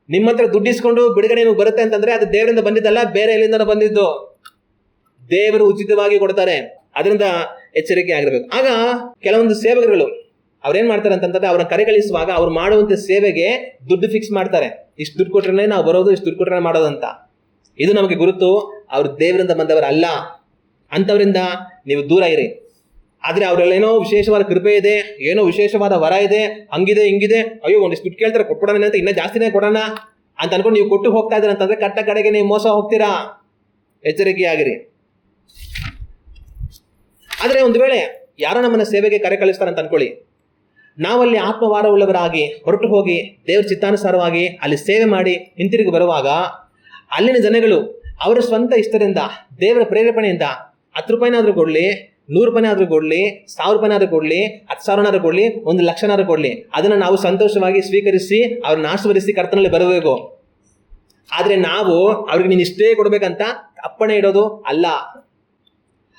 Speaker 1: ನಿಮ್ಮ ಹತ್ರ ದುಡ್ಡಿಸ್ಕೊಂಡು ಬಿಡುಗಡೆ ನಿಮಗೆ ಬರುತ್ತೆ ಅಂತಂದ್ರೆ ಅದು ದೇವರಿಂದ ಬಂದಿದ್ದಲ್ಲ, ಬೇರೆ ಎಲ್ಲಿಂದ ಬಂದಿದ್ದು. ದೇವರು ಉಚಿತವಾಗಿ ಕೊಡ್ತಾರೆ, ಅದರಿಂದ ಎಚ್ಚರಿಕೆ ಆಗಿರ್ಬೇಕು. ಆಗ ಕೆಲವೊಂದು ಸೇವಕರುಗಳು ಅವ್ರೇನ್ ಮಾಡ್ತಾರೆ ಅಂತಂದ್ರೆ ಅವ್ರನ್ನ ಕರೆಗಳಿಸುವಾಗ ಅವ್ರು ಮಾಡುವಂತ ಸೇವೆಗೆ ದುಡ್ಡು ಫಿಕ್ಸ್ ಮಾಡ್ತಾರೆ. ಇಷ್ಟು ದುಡ್ಡು ಕೊಟ್ರೆ ನಾವು ಬರೋದು, ಇಷ್ಟು ದುಡ್ಡು ಕೊಟ್ರೆ ಮಾಡೋದಂತ. ಇದು ನಮಗೆ ಗುರುತು, ಅವ್ರು ದೇವರಿಂದ ಬಂದವರಲ್ಲ. ಅಂಥವರಿಂದ ನೀವು ದೂರ ಇರಿ. ಆದ್ರೆ ಅವರಲ್ಲೇನೋ ವಿಶೇಷವಾದ ಕೃಪೆ ಇದೆ, ಏನೋ ವಿಶೇಷವಾದ ವರ ಇದೆ, ಹಂಗಿದೆ ಹಿಂಗಿದೆ, ಅಯ್ಯೋ ಒಂದಿಷ್ಟು ದುಡ್ಡು ಕೇಳ್ತಾರೆ ಕೊಟ್ಬಿಡೋಣ ಅಂತ ಇನ್ನೂ ಜಾಸ್ತಿನೇ ಕೊಡೋಣ ಅಂತ ಅನ್ಕೊಂಡು ನೀವು ಕೊಟ್ಟು ಹೋಗ್ತಾ ಇದ್ದೀರ ಅಂತಂದ್ರೆ ಕಟ್ಟ ಕಡೆಗೆ ನೀವು ಮೋಸ ಹೋಗ್ತೀರಾ. ಎಚ್ಚರಿಕೆಯಾಗಿರಿ. ಆದ್ರೆ ಒಂದು ವೇಳೆ ಯಾರೋ ನಮ್ಮನ್ನ ಸೇವೆಗೆ ಕರೆ ಕಳಿಸ್ತಾರೆ ಅಂತ ಅನ್ಕೊಳ್ಳಿ, ನಾವಲ್ಲಿ ಆತ್ಮವಾರ ಉಳ್ಳವರಾಗಿ ಹೊರಟು ಹೋಗಿ ದೇವರ ಚಿತ್ತಾನುಸಾರವಾಗಿ ಅಲ್ಲಿ ಸೇವೆ ಮಾಡಿ ಹಿಂತಿರುಗಿ ಬರುವಾಗ ಅಲ್ಲಿನ ಜನಗಳು ಅವರ ಸ್ವಂತ ಇಷ್ಟದಿಂದ ದೇವರ ಪ್ರೇರೇಪಣೆಯಿಂದ 10 ರೂಪಾಯಿನಾದ್ರೂ ಕೊಡ್ಲಿ, 100 ರೂಪಾಯಿನಾದ್ರೂ ಕೊಡ್ಲಿ, 1000 ರೂಪಾಯಿನಾದ್ರೂ ಕೊಡ್ಲಿ, 10,000ನಾದ್ರೂ ಕೊಡ್ಲಿ, 1,00,000ನಾದ್ರೂ ಕೊಡ್ಲಿ, ಅದನ್ನ ನಾವು ಸಂತೋಷವಾಗಿ ಸ್ವೀಕರಿಸಿ ಅವ್ರನ್ನ ಆಶೀರ್ವದಿಸಿ ಕರ್ತನಲ್ಲಿ ಬರಬೇಕು. ಆದ್ರೆ ನಾವು ಅವ್ರಿಗೆ ನೀನು ಇಷ್ಟೇ ಕೊಡ್ಬೇಕಂತ ಅಪ್ಪಣೆ ಇಡೋದು ಅಲ್ಲ.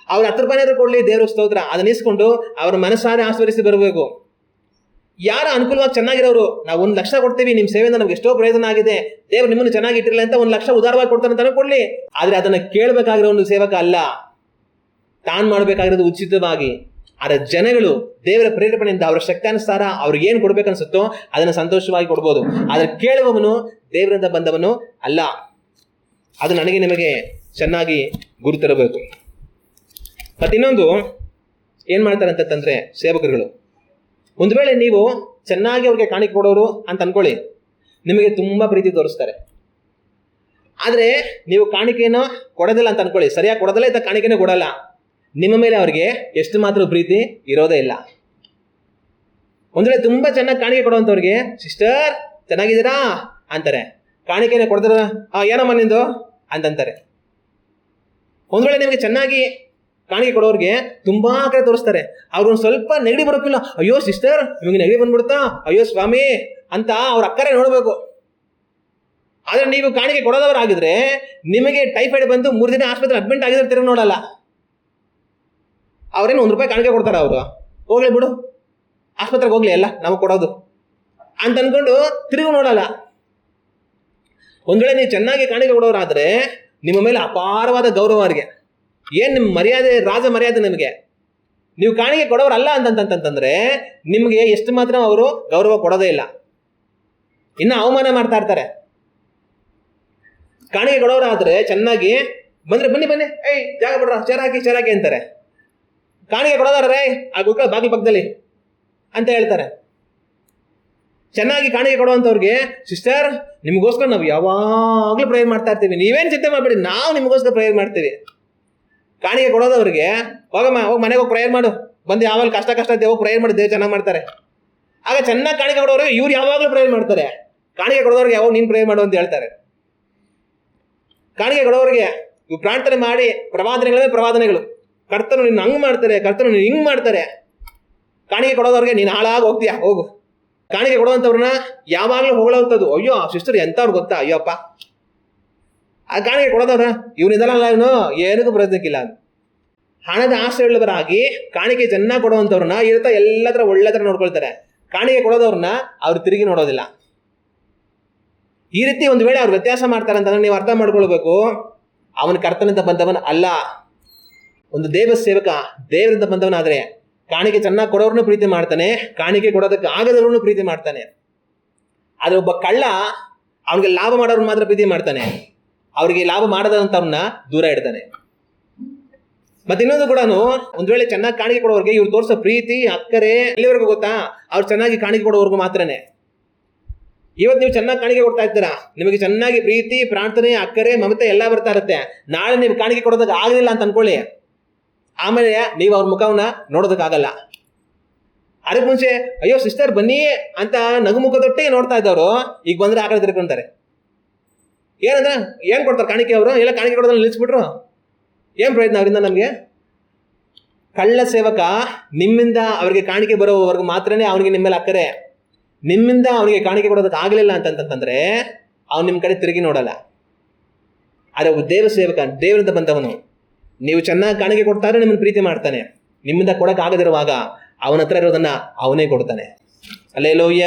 Speaker 1: ಅವ್ರು 10 ರೂಪಾಯಿನಾದ್ರೂ ಕೊಡ್ಲಿ, ದೇವ್ರ ಸ್ತೋತ್ರ, ಅದನ್ನ ಇಸ್ಕೊಂಡು ಅವ್ರ ಮನಸ್ಸಾರೆ ಆಶೀರ್ವದಿಸಿ ಬರಬೇಕು. ಯಾರ ಅನುಕೂಲವಾಗಿ ಚೆನ್ನಾಗಿರೋರು ನಾವು 1,00,000 ಕೊಡ್ತೀವಿ, ನಿಮ್ಮ ಸೇವೆಯಿಂದ ನಮ್ಗೆ ಎಷ್ಟೋ ಪ್ರಯೋಜನ ಆಗಿದೆ, ದೇವ್ರು ನಿಮ್ಮನ್ನು ಚೆನ್ನಾಗಿ ಇಟ್ಟಿರಲಿ ಅಂತ 1,00,000 ಉದಾರವಾಗಿ ಕೊಡ್ತಾನೆ ಅಂತ ಕೊಡ್ಲಿ. ಆದ್ರೆ ಅದನ್ನ ಕೇಳಬೇಕಾಗಿರೋ ಒಂದು ಸೇವಕ ಅಲ್ಲ, ತಾನು ಮಾಡಬೇಕಾಗಿರೋದು ಉಚಿತವಾಗಿ. ಆದ್ರೆ ಜನಗಳು ದೇವರ ಪ್ರೇರೇಪಣೆಯಿಂದ ಅವರ ಶಕ್ತಾನುಸಾರ ಅವ್ರಿಗೆ ಏನು ಕೊಡ್ಬೇಕನ್ಸುತ್ತೋ ಅದನ್ನ ಸಂತೋಷವಾಗಿ ಕೊಡ್ಬೋದು. ಆದ್ರೆ ಕೇಳುವವನು ದೇವರಿಂದ ಬಂದವನು ಅಲ್ಲ. ಅದು ನನಗೆ ನಿಮಗೆ ಚೆನ್ನಾಗಿ ಗುರುತಿರಬೇಕು. ಮತ್ತೆ ಇನ್ನೊಂದು ಏನ್ ಮಾಡ್ತಾರೆ ಅಂತಂದ್ರೆ ಸೇವಕರುಗಳು, ಒಂದು ವೇಳೆ ನೀವು ಚೆನ್ನಾಗಿ ಅವ್ರಿಗೆ ಕಾಣಿಕೆ ಕೊಡೋರು ಅಂತ ಅನ್ಕೊಳ್ಳಿ, ನಿಮಗೆ ತುಂಬಾ ಪ್ರೀತಿ ತೋರಿಸ್ತಾರೆ. ಆದ್ರೆ ನೀವು ಕಾಣಿಕೆನೋ ಕೊಡೋದಿಲ್ಲ ಅಂತ ಅನ್ಕೊಳ್ಳಿ, ಸರಿಯಾಗಿ ಕೊಡೋದಿಲ್ಲ ಇದ್ದ ಕಾಣಿಕೆನೂ ಕೊಡಲ್ಲ, ನಿಮ್ಮ ಮೇಲೆ ಅವ್ರಿಗೆ ಎಷ್ಟು ಮಾತ್ರ ಪ್ರೀತಿ ಇರೋದೇ ಇಲ್ಲ. ಒಂದ್ ವೇಳೆ ತುಂಬಾ ಚೆನ್ನಾಗಿ ಕಾಣಿಕೆ ಕೊಡುವಂಥವ್ರಿಗೆ ಸಿಸ್ಟರ್ ಚೆನ್ನಾಗಿದ್ದೀರಾ ಅಂತಾರೆ, ಕಾಣಿಕೆನ ಕೊಡ್ತಾರ ಏನಮ್ಮ ನಿಂದು ಅಂತಂತಾರೆ. ಒಂದ್ ವೇಳೆ ನಿಮಗೆ ಚೆನ್ನಾಗಿ ಕಾಣಿಕೆ ಕೊಡೋರಿಗೆ ತುಂಬಾ ಕಡೆ ತೋರಿಸ್ತಾರೆ, ಅವ್ರೊಂದು ಸ್ವಲ್ಪ ನೆಗಡಿ ಬರೋಕಿಲ್ಲ, ಅಯ್ಯೋ ಸಿಸ್ಟರ್ ನಿಮಗೆ ನೆಗಡಿ ಬಂದ್ಬಿಡ್ತಾ, ಅಯ್ಯೋ ಸ್ವಾಮಿ ಅಂತ ಅವ್ರ ಅಕ್ಕರೆ ನೋಡ್ಬೇಕು. ಆದ್ರೆ ನೀವು ಕಾಣಿಕೆ ಕೊಡೋದವರಾಗಿದ್ರೆ ನಿಮಗೆ ಟೈಫಾಯ್ಡ್ ಬಂದು 3 ದಿನ ಆಸ್ಪತ್ರೆ ಅಡ್ಮಿಟ್ ಆಗಿದ್ರೆ ತಿರುಗಿ ನೋಡಲ್ಲ. ಅವ್ರೇನು 1 ರೂಪಾಯಿ ಕಾಣಿಕೆ ಕೊಡ್ತಾರ, ಅವರು ಹೋಗ್ಲಿ ಬಿಡು ಆಸ್ಪತ್ರೆಗೆ ಹೋಗ್ಲಿ ಎಲ್ಲ ನಮಗೆ ಕೊಡೋದು ಅಂತ ಅನ್ಕೊಂಡು ತಿರುಗಿ ನೋಡಲ್ಲ. ಒಂದ್ ವೇಳೆ ನೀವು ಚೆನ್ನಾಗಿ ಕಾಣಿಕೆ ಕೊಡೋರಾದ್ರೆ ನಿಮ್ಮ ಮೇಲೆ ಅಪಾರವಾದ ಗೌರವ ಅವ್ರಿಗೆ, ಏನ್ ನಿಮ್ಮ ಮರ್ಯಾದೆ, ರಾಜ ಮರ್ಯಾದೆ ನಿಮಗೆ. ನೀವು ಕಾಣಿಕೆ ಕೊಡೋರಲ್ಲ ಅಂತಂತಂದ್ರೆ ನಿಮ್ಗೆ ಎಷ್ಟು ಮಾತ್ರ ಅವರು ಗೌರವ ಕೊಡೋದೇ ಇಲ್ಲ, ಇನ್ನು ಅವಮಾನ ಮಾಡ್ತಾ ಇರ್ತಾರೆ. ಕಾಣಿಕೆ ಕೊಡೋರಾದ್ರೆ ಚೆನ್ನಾಗಿ ಬಂದ್ರೆ ಬನ್ನಿ ಬನ್ನಿ, ಏಯ್ ಜಾಗ ಬಿಡ್ರ, ಚೇರಾಕಿ ಅಂತಾರೆ. ಕಾಣಿಕೆ ಕೊಡೋದಾದ್ರೆ ಆ ಗುಡ್ಕ ಬಾಗಿಲು ಪಕ್ಕದಲ್ಲಿ ಅಂತ ಹೇಳ್ತಾರೆ. ಚೆನ್ನಾಗಿ ಕಾಣಿಕೆ ಕೊಡುವಂಥವ್ರಿಗೆ ಸಿಸ್ಟರ್ ನಿಮಗೋಸ್ಕರ ನಾವು ಯಾವಾಗಲೂ ಪ್ರೇಯರ್ ಮಾಡ್ತಾ ಇರ್ತೀವಿ, ನೀವೇನು ಚಿಂತೆ ಮಾಡಬೇಡಿ, ನಾವು ನಿಮಗೋಸ್ಕರ ಪ್ರೇಯರ್ ಮಾಡ್ತೀವಿ. ಕಾಣಿಕೆ ಕೊಡೋದವ್ರಿಗೆ ಹೋಗಮ್ಮ ಹೋಗಿ ಮನೆಗೆ ಹೋಗಿ ಪ್ರೇಯರ್ ಮಾಡು, ಬಂದು ಯಾವಾಗ ಕಷ್ಟ ಇದ್ದೆ ಹೋಗಿ ಪ್ರೇಯರ್ ಮಾಡಿ, ದೇವ್ ಚೆನ್ನಾಗಿ ಮಾಡ್ತಾರೆ. ಆಗ ಚೆನ್ನಾಗಿ ಕಾಣಿಕೆ ಕೊಡೋರಿಗೆ ಇವ್ರು ಯಾವಾಗಲೂ ಪ್ರೇಯರ್ ಮಾಡ್ತಾರೆ, ಕಾಣಿಕೆ ಕೊಡೋರಿಗೆ ಯಾವಾಗ ನೀನು ಪ್ರೇಯರ್ ಮಾಡು ಅಂತ ಹೇಳ್ತಾರೆ. ಕಾಣಿಕೆ ಕೊಡೋರಿಗೆ ಇವು ಪ್ರಾರ್ಥನೆ ಮಾಡಿ ಪ್ರವಾದನೆಗಳು, ಕರ್ತನು ನಿನ್ನ ಹಂಗ್ ಮಾಡ್ತಾರೆ, ಕರ್ತನು ನೀನು ಹಿಂಗ್ ಮಾಡ್ತಾರೆ. ಕಾಣಿಕೆ ಕೊಡೋದವ್ರಿಗೆ ನೀನು ಹಾಳಾಗಿ ಹೋಗ್ತೀಯಾ ಹೋಗು. ಕಾಣಿಕೆ ಕೊಡುವಂಥವ್ರನ್ನ ಯಾವಾಗಲೂ ಹೊಗಳೋಂಥದ್ದು, ಅಯ್ಯೋ ಸಿಸ್ಟರ್ ಎಂಥವ್ರು ಗೊತ್ತಾ, ಅಯ್ಯೋಪ್ಪ. ಆ ಕಾಣಿಕೆ ಕೊಡೋದವ್ರ ಇವನಿದಲ್ಲ, ಇವನು ಏನಕ್ಕೂ ಪ್ರಯತ್ನಕ್ಕಿಲ್ಲ. ಹಣದ ಆಸೆ ಉಳ್ಳವರಾಗಿ ಕಾಣಿಕೆ ಚೆನ್ನಾಗಿ ಕೊಡುವಂಥವ್ರನ್ನ ಇರ್ತಾ ಎಲ್ಲತ್ರ ಒಳ್ಳೆ ಥರ ನೋಡ್ಕೊಳ್ತಾರೆ. ಕಾಣಿಕೆ ಕೊಡೋದವ್ರನ್ನ ಅವ್ರು ತಿರುಗಿ ನೋಡೋದಿಲ್ಲ. ಈ ರೀತಿ ಒಂದು ವೇಳೆ ಅವ್ರು ವ್ಯತ್ಯಾಸ ಮಾಡ್ತಾರೆ ಅಂತಂದ್ರೆ ನೀವು ಅರ್ಥ ಮಾಡ್ಕೊಳ್ಬೇಕು, ಅವನ ಕರ್ತನಿಂದ ಬಂದವನ ಅಲ್ಲ. ಒಂದು ದೇವ ಸೇವಕ ದೇವರಿಂದ ಬಂದವನಾದ್ರೆ ಕಾಣಿಕೆ ಚೆನ್ನಾಗಿ ಕೊಡೋರ್ನು ಪ್ರೀತಿ ಮಾಡ್ತಾನೆ, ಕಾಣಿಕೆ ಕೊಡೋದಕ್ಕೆ ಆಗದವ್ರನ್ನು ಪ್ರೀತಿ ಮಾಡ್ತಾನೆ. ಆದ್ರೆ ಒಬ್ಬ ಕಳ್ಳ ಅವನಿಗೆ ಲಾಭ ಮಾಡೋರ್ನ ಮಾತ್ರ ಪ್ರೀತಿ ಮಾಡ್ತಾನೆ, ಅವ್ರಿಗೆ ಲಾಭ ಮಾಡದಂಥವ್ರನ್ನ ದೂರ ಇಡ್ತಾನೆ. ಮತ್ತೆ ಇನ್ನೊಂದು ಕೂಡ, ಒಂದ್ ವೇಳೆ ಚೆನ್ನಾಗಿ ಕಾಣಿಕೆ ಕೊಡೋರ್ಗೆ ಇವ್ರು ತೋರಿಸೋ ಪ್ರೀತಿ ಅಕ್ಕರೆ ಎಲ್ಲಿವರೆಗೂ ಗೊತ್ತಾ, ಅವ್ರು ಚೆನ್ನಾಗಿ ಕಾಣಿಕೆ ಕೊಡೋವರೆಗೂ ಮಾತ್ರನೇ. ಇವತ್ತು ನೀವು ಚೆನ್ನಾಗಿ ಕಾಣಿಕೆ ಕೊಡ್ತಾ ಇರ್ತೀರಾ, ನಿಮಗೆ ಚೆನ್ನಾಗಿ ಪ್ರೀತಿ, ಪ್ರಾರ್ಥನೆ, ಅಕ್ಕರೆ, ಮಮತೆ ಎಲ್ಲ ಬರ್ತಾ ಇರುತ್ತೆ. ನಾಳೆ ನೀವು ಕಾಣಿಕೆ ಕೊಡೋದಕ್ಕೆ ಆಗಲಿಲ್ಲ ಅಂತ ಅನ್ಕೊಳ್ಳಿ, ಆಮೇಲೆ ನೀವು ಅವ್ರ ಮುಖವನ್ನ ನೋಡೋದಕ್ಕಾಗಲ್ಲ. ಅದಕ್ಕೆ ಮುಂಚೆ ಅಯ್ಯೋ ಸಿಸ್ಟರ್ ಬನ್ನಿ ಅಂತ ನಗುಮುಖದೊಟ್ಟಿಗೆ ನೋಡ್ತಾ ಇದ್ದವರು ಈಗ ಬಂದ್ರೆ ಆ ಕಡೆ ತಿರ್ಕೊಂತಾರೆ. ಏನಂದ್ರೆ ಏನ್ ಕೊಡ್ತಾರೆ ಕಾಣಿಕೆ ಅವರು, ಎಲ್ಲ ಕಾಣಿಕೆ ಕೊಡೋದ್ರಲ್ಲಿ ನಿಲ್ಲಿಸ್ಬಿಟ್ರು, ಏನ್ ಪ್ರಯತ್ನ ಅವರಿಂದ ನಮ್ಗೆ? ಕಳ್ಳ ಸೇವಕ ನಿಮ್ಮಿಂದ ಅವರಿಗೆ ಕಾಣಿಕೆ ಬರೋವರೆಗೂ ಮಾತ್ರನೇ ಅವನಿಗೆ ನಿಮ್ಮ ಮೇಲೆ ಅಕ್ಕರೆ. ನಿಮ್ಮಿಂದ ಅವನಿಗೆ ಕಾಣಿಕೆ ಕೊಡೋದಕ್ಕೆ ಆಗಲಿಲ್ಲ ಅಂತಂತಂದ್ರೆ ಅವನು ನಿಮ್ಮ ಕಡೆ ತಿರುಗಿ ನೋಡಲ್ಲ. ಆದರೆ ಒಬ್ಬ ದೇವ ಸೇವಕ, ದೇವರಿಂದ ಬಂದವನು, ನೀವು ಚೆನ್ನಾಗಿ ಕಾಣಿಕೆ ಕೊಡ್ತಾರೆ ನಿಮ್ಮನ್ನು ಪ್ರೀತಿ ಮಾಡ್ತಾನೆ. ನಿಮ್ಮಿಂದ ಕೊಡಕ್ಕೆ ಆಗದಿರುವಾಗ ಅವನ ಹತ್ರ ಇರೋದನ್ನ ಅವನೇ ಕೊಡ್ತಾನೆ. ಹಲ್ಲೆಲೂಯ.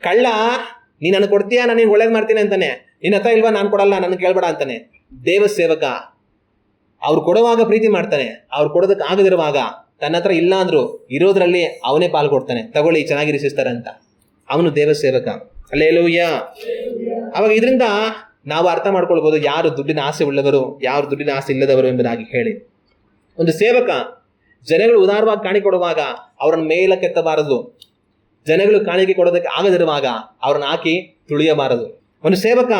Speaker 1: ಕಳ್ಳ ನೀನು ನನಗೆ ಕೊಡ್ತೀಯಾ, ನಾನು ನಿನ್ಗೆ ಒಳ್ಳೇದು ಮಾಡ್ತೀನಿ ಅಂತಾನೆ. ನಿನ್ನ ಹತ್ರ ಇಲ್ವಾ, ನಾನು ಕೊಡಲ್ಲ, ನನಗೆ ಕೇಳ್ಬೇಡ ಅಂತಾನೆ. ದೇವ ಸೇವಕ ಅವ್ರು ಕೊಡುವಾಗ ಪ್ರೀತಿ ಮಾಡ್ತಾನೆ, ಅವ್ರು ಕೊಡೋದಕ್ಕೆ ಆಗದಿರುವಾಗ ತನ್ನ ಹತ್ರ ಇಲ್ಲ ಅಂದ್ರು ಇರೋದ್ರಲ್ಲಿ ಅವನೇ ಪಾಲು ಕೊಡ್ತಾನೆ. ತಗೊಳ್ಳಿ, ಚೆನ್ನಾಗಿರಿ ಸಿಸ್ಟರ್ ಅಂತ. ಅವನು ದೇವ ಸೇವಕ. ಹಲ್ಲೆಲೂಯ. ಅವಾಗ ಇದರಿಂದ ನಾವು ಅರ್ಥ ಮಾಡ್ಕೊಳ್ಬೋದು ಯಾರು ದುಡ್ಡಿನ ಆಸೆ ಉಳ್ಳವರು, ಯಾರು ದುಡ್ಡಿನ ಆಸೆ ಇಲ್ಲದವರು ಎಂಬುದಾಗಿ ಹೇಳಿ. ಒಂದು ಸೇವಕ ಜನಗಳು ಉದಾರವಾಗಿ ಕಾಣಿಕೆ ಕೊಡುವಾಗ ಅವರನ್ನು ಮೇಲಕ್ಕೆತ್ತಬಾರದು. ಜನಗಳು ಕಾಣಿಕೆ ಕೊಡೋದಕ್ಕೆ ಆಗದಿರುವಾಗ ಅವ್ರನ್ನ ಹಾಕಿ ತುಳಿಯಬಾರದು. ಒಂದು ಸೇವಕ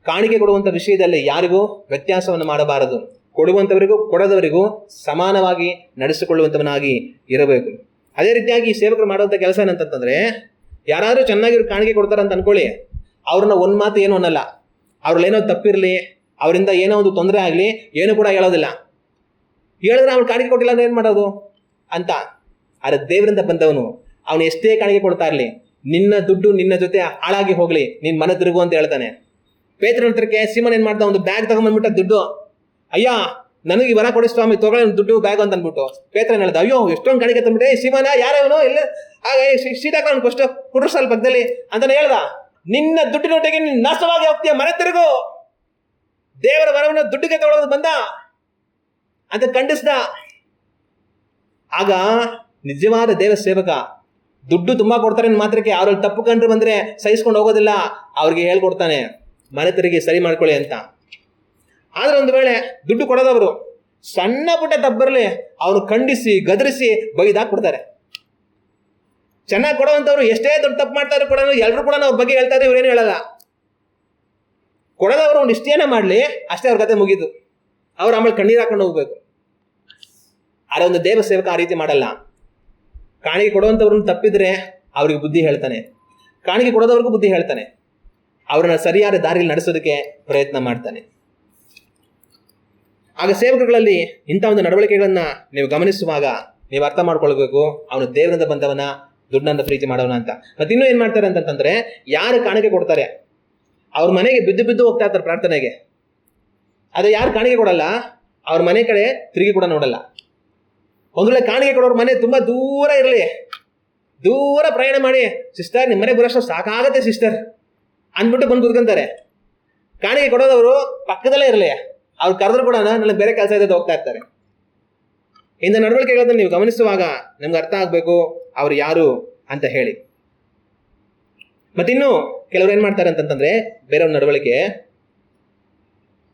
Speaker 1: ಕಾಣಿಕೆ ಕೊಡುವಂಥ ವಿಷಯದಲ್ಲಿ ಯಾರಿಗೂ ವ್ಯತ್ಯಾಸವನ್ನು ಮಾಡಬಾರದು. ಕೊಡುವಂಥವರಿಗೂ ಕೊಡದವರಿಗೂ ಸಮಾನವಾಗಿ ನಡೆಸಿಕೊಳ್ಳುವಂಥವನಾಗಿ ಇರಬೇಕು. ಅದೇ ರೀತಿಯಾಗಿ ಈ ಸೇವಕರು ಮಾಡುವಂಥ ಕೆಲಸ ಏನಂತಂದ್ರೆ, ಯಾರಾದರೂ ಚೆನ್ನಾಗಿ ಕಾಣಿಕೆ ಕೊಡ್ತಾರೆ ಅಂತ ಅನ್ಕೊಳ್ಳಿ, ಅವ್ರನ್ನ ಒಂದು ಮಾತು ಏನು ಅನ್ನಲ್ಲ. ಅವ್ರಲ್ಲಿ ಏನೋ ತಪ್ಪಿರಲಿ, ಅವರಿಂದ ಏನೋ ಒಂದು ತೊಂದರೆ ಆಗಲಿ, ಏನು ಕೂಡ ಹೇಳೋದಿಲ್ಲ. ಹೇಳಿದ್ರೆ ಅವ್ನು ಕಾಣಿಕೆ ಕೊಟ್ಟಿಲ್ಲ ಅಂದ್ರೆ ಏನು ಮಾಡೋದು ಅಂತ. ಆದರೆ ದೇವರಿಂದ ಬಂದವನು ಅವನು ಎಷ್ಟೇ ಕಾಣಿಕೆ ಕೊಡ್ತಾ ಇರಲಿ, ನಿನ್ನ ದುಡ್ಡು ನಿನ್ನ ಜೊತೆ ಹಾಳಾಗಿ ಹೋಗಲಿ, ನಿನ್ನ ಮನೆ ತಿರುಗು ಅಂತ ಹೇಳ್ತಾನೆ. ಪೇತ್ರನ ಹತ್ರಕ್ಕೆ ಸೀಮನ್ ಏನು ಮಾಡ್ದ, ಒಂದು ಬ್ಯಾಗ್ ತಗೊಂಡ್ಬಂದ್ಬಿಟ್ಟ ದುಡ್ಡು. ಅಯ್ಯ ನನಗೆ ವರ ಕೊಡಿ ಸ್ವಾಮಿ, ತಗೊಳ್ಳಿ ದುಡ್ಡು ಬ್ಯಾಗ್ ಅಂತ ಅಂದ್ಬಿಟ್ಟು ಪೇತ್ರನ ಹೇಳ್ದ, ಅಯ್ಯೋ ಎಷ್ಟೊಂದು ಕಾಣಿಕೆ ತಂದ್ಬಿಟ್ಟೆ, ಸೀಮನ ಯಾರೇವನು ಇಲ್ಲ ಸೀಟಾಕ ಕೊಷ್ಟು ಕುಟ್ರು ಸ್ವಲ್ಪ ಪಕ್ಕದಲ್ಲಿ ಅಂತಾನೆ ಹೇಳ್ದ. ನಿನ್ನ ದುಡ್ಡಿನೊಟ್ಟಿಗೆ ನೀನು ನಾಶವಾಗಿ ಹೋಗ್ತೀಯ, ಮನೆ ತಿರುಗು, ದೇವರ ವರವನ್ನು ದುಡ್ಡಿಗೆ ತಗೊಳ್ಳೋದು ಬಂದ ಅಂತ ಖಂಡಿಸ್ದ. ಆಗ ನಿಜವಾದ ದೇವ ಸೇವಕ ದುಡ್ಡು ತುಂಬಾ ಕೊಡ್ತಾರೆ ಮಾತ್ರಕ್ಕೆ ಅವ್ರಲ್ಲಿ ತಪ್ಪು ಕಂಡ್ರೆ ಬಂದ್ರೆ ಸಹಿಸ್ಕೊಂಡು ಹೋಗೋದಿಲ್ಲ, ಅವ್ರಿಗೆ ಹೇಳ್ಕೊಡ್ತಾನೆ ಮನೆ ತಿರುಗಿ ಸರಿ ಮಾಡ್ಕೊಳ್ಳಿ ಅಂತ. ಆದ್ರೆ ಒಂದು ವೇಳೆ ದುಡ್ಡು ಕೊಡೋದವರು ಸಣ್ಣ ಪುಟ್ಟ ತಪ್ಪು ಬರಲಿ, ಅವನು ಖಂಡಿಸಿ ಗದರಿಸಿ ಬೈದಾಕ್ಬಿಡ್ತಾರೆ. ಚೆನ್ನಾಗಿ ಕೊಡುವಂಥವ್ರು ಎಷ್ಟೇ ದೊಡ್ಡ ತಪ್ಪು ಮಾಡ್ತಾರೆ ಕೂಡ ಎಲ್ಲರೂ ಕೂಡ ಅವ್ರ ಬಗ್ಗೆ ಹೇಳ್ತಾರೆ, ಇವ್ರೇನು ಹೇಳಲ್ಲ. ಕೊಡೋದವರು ಒಂದು ಇಷ್ಟೇನ ಮಾಡಲಿ, ಅಷ್ಟೇ ಅವ್ರ ಕತೆ ಮುಗೀತು. ಅವ್ರು ಆಮೇಲೆ ಕಣ್ಣೀರು ಹಾಕೊಂಡು ಹೋಗ್ಬೇಕು. ಆದರೆ ಒಂದು ದೇವ ಸೇವಕ ಆ ರೀತಿ ಮಾಡಲ್ಲ. ಕಾಣಿಕೆ ಕೊಡುವಂಥವ್ರನ್ನ ತಪ್ಪಿದ್ರೆ ಅವ್ರಿಗೆ ಬುದ್ಧಿ ಹೇಳ್ತಾನೆ, ಕಾಣಿಕೆ ಕೊಡೋದವ್ರಿಗೂ ಬುದ್ಧಿ ಹೇಳ್ತಾನೆ, ಅವ್ರನ್ನ ಸರಿಯಾದ ದಾರಿಯಲ್ಲಿ ನಡೆಸೋದಕ್ಕೆ ಪ್ರಯತ್ನ ಮಾಡ್ತಾನೆ. ಆಗ ಸೇವಕರುಗಳಲ್ಲಿ ಇಂಥ ಒಂದು ನಡವಳಿಕೆಗಳನ್ನ ನೀವು ಗಮನಿಸುವಾಗ ನೀವು ಅರ್ಥ ಮಾಡ್ಕೊಳ್ಬೇಕು, ಅವನು ದೇವರಿಂದ ಬಂದವನ, ದುಡ್ಡನ್ನ ಪ್ರೀತಿ ಮಾಡೋಣ ಅಂತ. ಮತ್ತೆ ಇನ್ನೂ ಏನು ಮಾಡ್ತಾರೆ ಅಂತಂತಂದ್ರೆ, ಯಾರು ಕಾಣಿಕೆ ಕೊಡ್ತಾರೆ ಅವ್ರ ಮನೆಗೆ ಬಿದ್ದು ಬಿದ್ದು ಹೋಗ್ತಾ ಇರ್ತಾರೆ ಪ್ರಾರ್ಥನೆಗೆ. ಅದೇ ಯಾರು ಕಾಣಿಕೆ ಕೊಡಲ್ಲ ಅವ್ರ ಮನೆ ಕಡೆ ತಿರುಗಿ ಕೂಡ ನೋಡಲ್ಲ. ಒಂದು ವೇಳೆ ಕಾಣಿಕೆ ಕೊಡೋರು ಮನೆ ತುಂಬಾ ದೂರ ಇರಲಿ, ದೂರ ಪ್ರಯಾಣ ಮಾಡಿ, ಸಿಸ್ಟರ್ ನಿಮ್ಮ ಮನೆ ಬರೋಷ್ಟು ಸಾಕಾಗತ್ತೆ ಸಿಸ್ಟರ್ ಅಂದ್ಬಿಟ್ಟು ಬಂದು ಕೂತ್ಕೊಂತಾರೆ. ಕಾಣಿಕೆ ಕೊಡೋದವರು ಪಕ್ಕದಲ್ಲೇ ಇರಲಿ, ಅವ್ರು ಕರೆದ್ರು ಕೂಡ ನನಗೆ ಬೇರೆ ಕೆಲಸ ಇದೆ ಹೋಗ್ತಾ ಇರ್ತಾರೆ. ಇಂಥ ನಡವಳಿಕೆಗಳನ್ನು ನೀವು ಗಮನಿಸುವಾಗ ನಿಮ್ಗೆ ಅರ್ಥ ಆಗಬೇಕು ಅವ್ರು ಯಾರು ಅಂತ ಹೇಳಿ. ಮತ್ತಿನ್ನು ಕೆಲವ್ರು ಏನು ಮಾಡ್ತಾರೆ ಅಂತಂತಂದ್ರೆ, ಬೇರೆಯವ್ರ ನಡವಳಿಕೆ